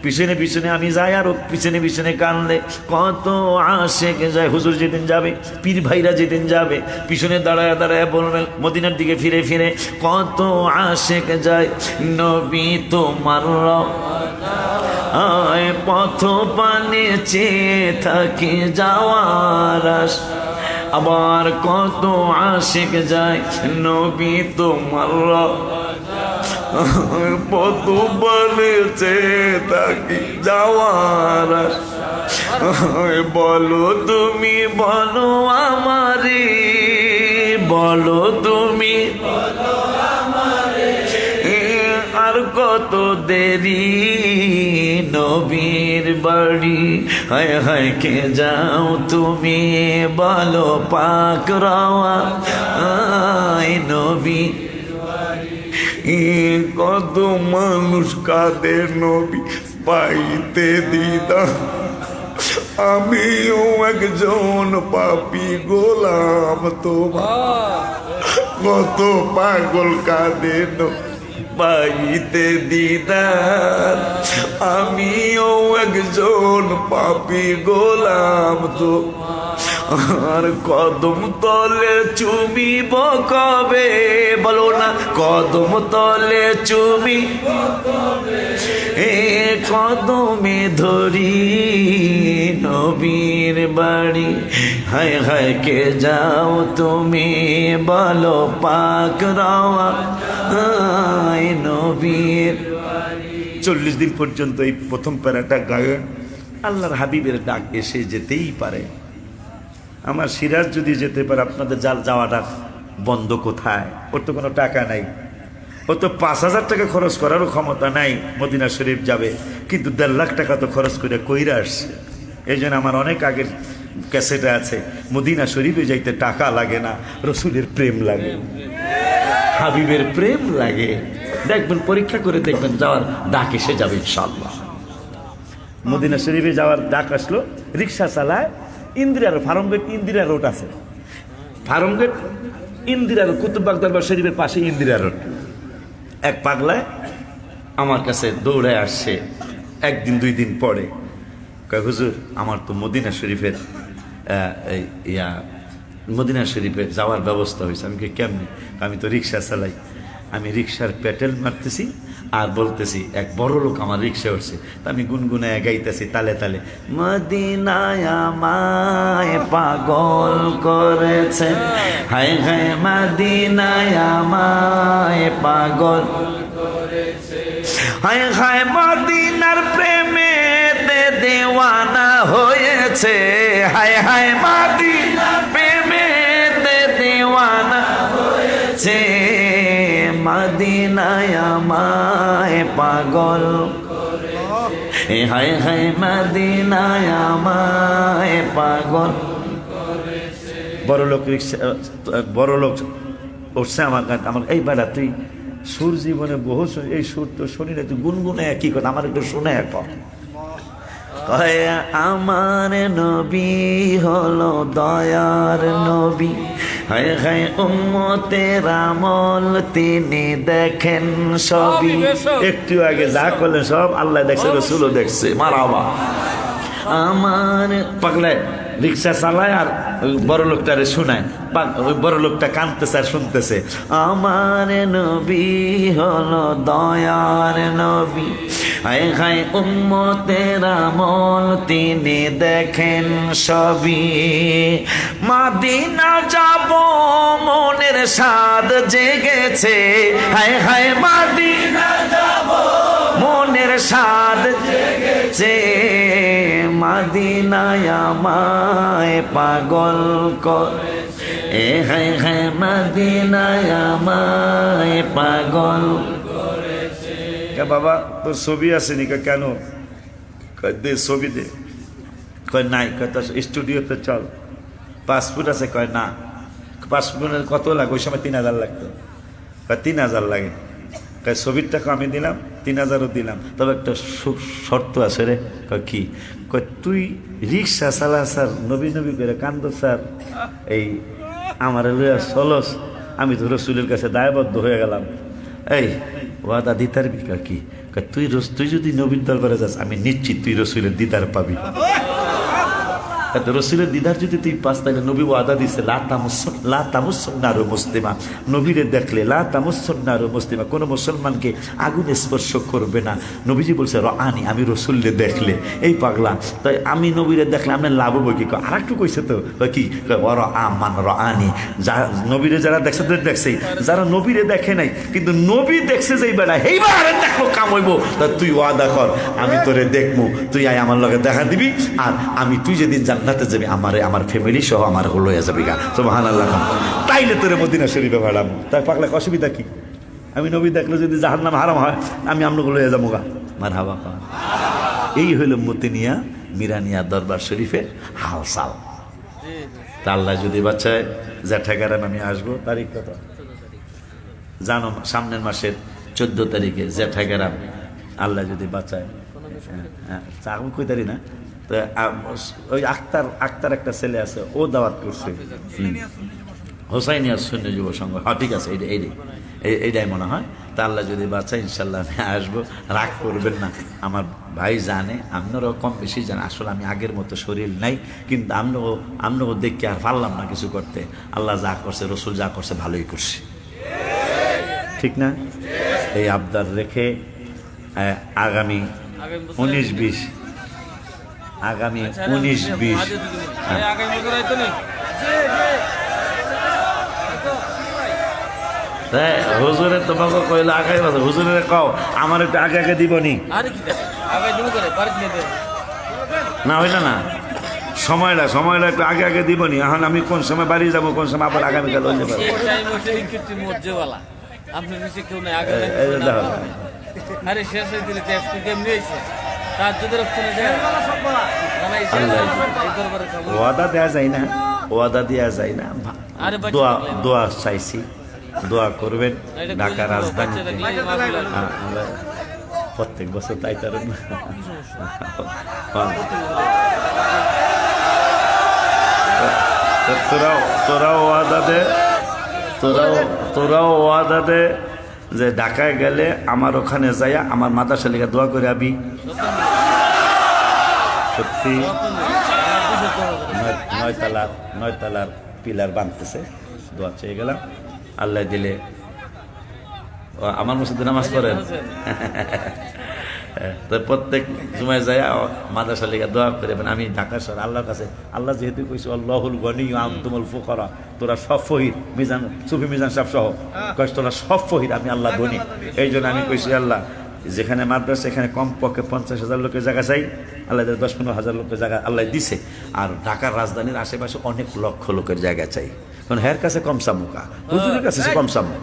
পিছনে আমি যাই, আর পিছনে কানলে কত আশেক যায়। হুজুর যেদিন যাবে, পীর ভাইরা যেদিন যাবে, পিছনে দাঁড়ায় বলবেন মদিনার দিকে ফিরে, কত আশেক যায় নবী তোমার রওয়ায়, পথ পানে চেয়ে থাকি যাওয়ার আবার, কত আশেক যায় নবী তোমার পথ বলেছে তাকে যাওয়ার, বলো তুমি বলো আমারে, বলো তুমি আর কত দেরি নবীর বাড়ি, হায় হায় কে যাও তুমি বলো পাক রওয়া আয় নবী, কত মানুষ কাঁদে নবী পাইতে দিদার, আমিও একজন পাপী গোলাম তোমার, কত পাগল কাঁদে পাইতে দিদার, আমিও একজন পাপী গোলাম তো, আর কদম তলে চুমিব কবে, বলো না কদম তলে চুমি কদমে ধরি নবীর বাড়ি, হায় হায় কে যাও তুমি বলো পাক রওয়া নবীর 40 দিন পর্যন্ত এই প্রথম প্যারাটা গায়ে আল্লাহর হাবিবের ডাক এসে যেতেই পারে। আমার সিরাজ যদি যেতে পারে, আপনাদের যাওয়াটা বন্ধ কোথায়? ওর তো কোনো টাকা নাই, ও তো 5,000 টাকা খরচ করারও ক্ষমতা নাই, মদিনা শরীফ যাবে, কিন্তু 1.5 লাখ টাকা তো খরচ করে কইরা আসছে। এই জন্য আমার অনেক আগের ক্যাসেটে আছে, মদিনা শরীফে যাইতে টাকা লাগে না, রসুলের প্রেম লাগে, হাবিবের প্রেম লাগে। দেখবেন, পরীক্ষা করে দেখবেন, যাওয়ার ডাক এসে যাবে ইনশাআল্লাহ। মদিনা শরীফে যাওয়ার ডাক আসলো, রিক্সা চালায় ইন্দিরা রোড, ফার্মগেট ইন্দিরা রোড আছে, ফার্মগেট ইন্দিরা রোড, কুতুববাগ দরবার শরীফের পাশে ইন্দিরা রোড। এক পাগলায় আমার কাছে দৌড়ায় আসছে 1 দিন 2 দিন পরে, কয় হুজুর আমার তো মদিনা শরীফের মদিনা শরীফের যাওয়ার ব্যবস্থা হয়েছে। আমি কি কেমনি? আমি তো রিক্সা চালাই, আমি রিক্সার পেট্রোল মারতেছি আর বলতেছি, এক বড় লোক আমার রিক্সা উঠছে, তা আমি গুনগুনায় গাইতেছি তালে তালে, মদিনায় আমায় পাগল করেছে, হায় হায় মদিনায় আমায় পাগল করেছে, হায় হায় মদিনার প্রেমে দেওয়ানা হয়েছে, হায় হায় মদিনার প্রেমে দেওয়ানা হয়েছে, মদিনায় আমায় পাগল করেছে, হায় হায় মদিনায় আমায় পাগল করেছে। বড় লোক রিক্সা, বড় লোক উঠছে আমার এই বেড়া, তুই সুর জীবনে বহু এই সুর তো শুনি না, তুই গুনগুনে কি কথা আমার একটু শুনে এখন। আমার নবী হলো দয়ার নবী, হায় হায় উম্মতের আমল তিনি দেখেন সবই। একটু আগে যা করলেন সব আল্লাহ দেখছে, রসুলও দেখছে, মারাবা। আমার পাগলায় রিক্সা চালায় আর ওই বড় লোকটারে শোনায়, ওই বড় লোকটা কাঁদতেছে আর শুনতেছে, আমার নবী হলো দয়ার নবী, হায় হায় উম্মতের আমল তিনি দেখেন সবই, মদিনা যাব মনের স্বাদ জেগেছে, হায় হায় মদিনা যাব মনের স্বাদ জেগেছে, মদিনায় আমায় পাগল করেছে, হায় হায় মদিনায় আমায় পাগল করেছে। বাবা তোর ছবি আছে নি? কেন? দে ছবি দে। কয় নাই। কয় তোর স্টুডিওতে চল। পাসপোর্ট আছে? কয় না। পাসপোর্টের কত লাগে? ওই সময় 3,000 লাগতো। কয় 3,000 লাগে। কয় ছবির টাকা আমি দিলাম, 3,000ও দিলাম, তবে একটা শর্ত আছে রে। কয় কি? কয় তুই রিক্সা চালা স্যার, নবী নবী করে কান্দ স্যার, এই আমার লইয়া চলস, আমি তো রসুলের কাছে দায়বদ্ধ হয়ে গেলাম। এই ওয়াদা দিতার বিকা কি? তুই যদি নবীর দরবারে যাস আমি নিশ্চিত তুই রসুলের দিদার পাবি। রসুলের দিদার যদি তুই পাস, তাহলে নবী ওয়াদা দিছে, লা তামুসন্নারু মুসলিমা, নবীরে দেখলে লা তামুসন্নারু মুসলিমা, কোনো মুসলমানকে আগুনে স্পর্শ করবে না। নবীজি বলছে রআনি, আমি রসুলরে দেখলে। এই পাগলা, তাই আমি নবীরে দেখলে আপনার লাভ হবো কি? আর একটু কইছে তো কি আমান রআনি, যা নবীরে যারা দেখছে তো দেখছেই, যারা নবীরে দেখে নাই কিন্তু নবী দেখছে যেই বেড়া এইবার দেখবো কাম হইব, তা তুই ওয়াদা কর আমি তোরে দেখবো, তুই আয় আমার লগে দেখা দিবি, আর আমি তুই যেদিন জান্নাতে যাবি আমার ফ্যামিলি সহ আমার লইয়া যাবি গা, সুবহানাল্লাহ। তাইলে তোরে মদিনা শরীফে ভাড়াবো। তাই পাগলা অসুবিধা কি? আমি নবী দেখলে যদি জাহান্নাম হারাম হয় আমি আমলোকে লইয়া যাবো গা, মারহাবা। এই হইল মতিনিয়া মিরানিয়া দরবার শরীফের হালসাল। তা আল্লাহ যদি বাচ্চায় জ্যাঠাগারাম আমি আসবো, তারিখ কত জানো? সামনের মাসের 14 তারিখে জ্যাঠাগারাম, আল্লাহ যদি বাচ্চায়। এখন কই তারি না, ওই আক্তার একটা ছেলে আছে, ও দাওয়াত করছে, হোসাইনিয়া সুন্নি যুব সংঘ। হ্যাঁ ঠিক আছে, এইটাই মনে হয়। তা আল্লাহ যদি বাচ্চা ইনশাল্লাহ আমি আসবো, রাগ করবেন না। আমার ভাই জানে, আপনারাও কম বেশি জানে, আসলে আমি আগের মতো শরীর নাই, কিন্তু আমরাও দেখে আর পারলাম না কিছু করতে। আল্লাহ যা করছে, রসুল যা করছে ভালোই করছে, ঠিক না? এই আবদার রেখে আগামী 19-20 আগামী 19-20 19-20 হুজুরে তোমাকে কইলে আগাই বাজে, হুজুরে কও আমার একটু আগে আগে দিবনি। আরে কি আগে দিন করে বাড়ি নিয়ে না হইলে না, সময়টা একটু আগে আগে দিবনি। এখন আমি কোন সময় বাড়ি যাবো, কোন সময় আবার আগামীকাল হইলে পারবো। টাইম হচ্ছে কৃত্রিম মর্যাদাওয়ালা, আপনি নিচে কেউ নাই আগে নাই, এই যে দেখো, আরে শেষ হয়ে দিলে টেস্ট কেমনি হয়েছে তার যদি রক্ত না যায় না এই দরবারে খাবো। ওয়াদা দেওয়া যায় না, ওয়াদা দেওয়া যায় না। আরে বাচ্চা দোয়া থাকলে। দোয়া চাইছি, দোয়া করবেন এটা ঢাকা বাচ্চা রাজধানীতে। থাকলে মাহফিল হবে। হ্যাঁ, আমরা প্রত্যেক বছর তাই তারেন না। তোরাও ওয়াদা দে যে ঢাকায় গেলে আমার ওখানে যাইয়া আমার মাদ্রাসা লেগে দোয়া করে আবি। সত্যি নয় তালার পিলার বাঁধতেছে, দোয়া চেয়ে গেলাম। আল্লাহ দিলে আমার মসজিদে নামাজ পড়েন তো প্রত্যেক জুমায় যায় মাদ্রাসা লেগে দোয়া করে। আমি ঢাকা শহর আল্লাহর কাছে, আল্লাহ যেহেতু কইছে আল্লাহুল গনি আনতুমুল ফুকারা, তোরা সব ফহির, মিজান সুফি মিজান সাহেব সহ কইছে তোরা সব ফহির, আমি আল্লাহ গনি। এই জন্য আমি কইছি আল্লাহ যেখানে মাদ্রাসা এখানে কমপক্ষে 50,000 লোকের জায়গা চাই, আল্লাহ 10-15,000 লোকের জায়গা আল্লাহ দিছে। আর ঢাকার রাজধানীর আশেপাশে অনেক লক্ষ লোকের জায়গা চাই, কারণ হের কাছে কম সামুকা, হুজুরের কাছে সে কম সামু,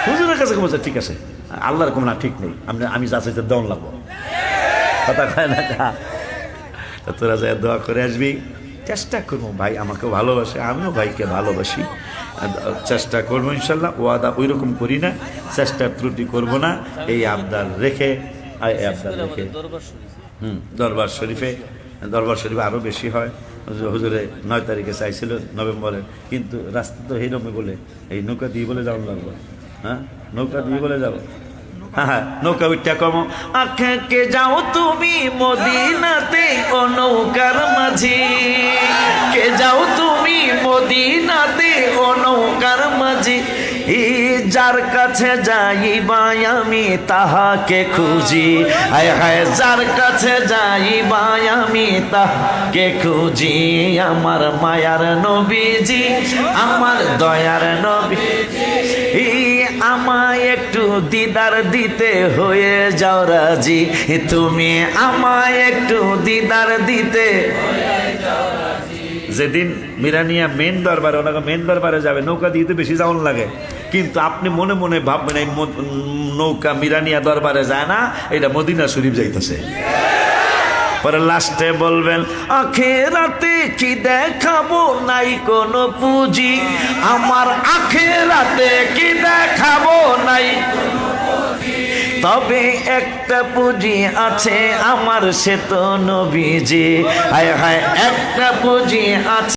হুজুরের কাছে কম। ঠিক আছে, আল্লাহর কোনো না ঠিক নেই, আমি যা চাইতে দন লাগবো, কথা কয় না। তোরা যাই দোয়া করে আসবি, চেষ্টা করবো। ভাই আমাকে ভালোবাসে, আমিও ভাইকে ভালোবাসি, চেষ্টা করবো ইনশাল্লাহ। ওয়াদা ওই রকম করি না, চেষ্টার ত্রুটি করবো না। এই আবদার রেখে দরবার শরীফে আরও বেশি হয়। হুজুরে 9 তারিখে চাইছিল নভেম্বরের, কিন্তু রাস্তা তো এইরকম বলে এই নৌকা দিয়ে বলে যাওয়া লাগলো। হ্যাঁ, নৌকা দিয়ে বলে যাবো। হ্যাঁ, নৌকা উঠা কম। আখে কে যাও তুমি মদিনাতে ও নৌকার মাঝি, কে যাও তুমি মদিনাতে ও নৌকার মাঝি, যার কাছে যাইবাই আমি তাহাকে খুঁজি। হায় হায়, যার কাছে যাইবাই আমি তাহাকে খুঁজি। আমার মায়ার নবীজি, আমার দয়ার নবীজি, আমায় একটু দিদার দিতে হয়ে যাও রাজি, তুমি আমায় একটু দিদার দিতে। যেদিন মিরানিয়া মেন দরবারে, ওনাকে মেন দরবারে যাবে, নৌকা দিয়ে তো বেশি যাওয়ান লাগে, কিন্তু আপনি মনে মনে ভাববেন এই নৌকা মিরানিয়া দরবারে যায় না, এটা মদিনা শরীফ যাইতেছে। পরে লাস্টে বলবেন আখেরাতে কি দেখাবো নাই কোনো পুঁজি, আমার আখেরাতে কি দেখাবো নাই, তবে একটা পুঁজি আছে আমার, সে তো নবীজি। হায় হায়, একটা পুঁজি আছে।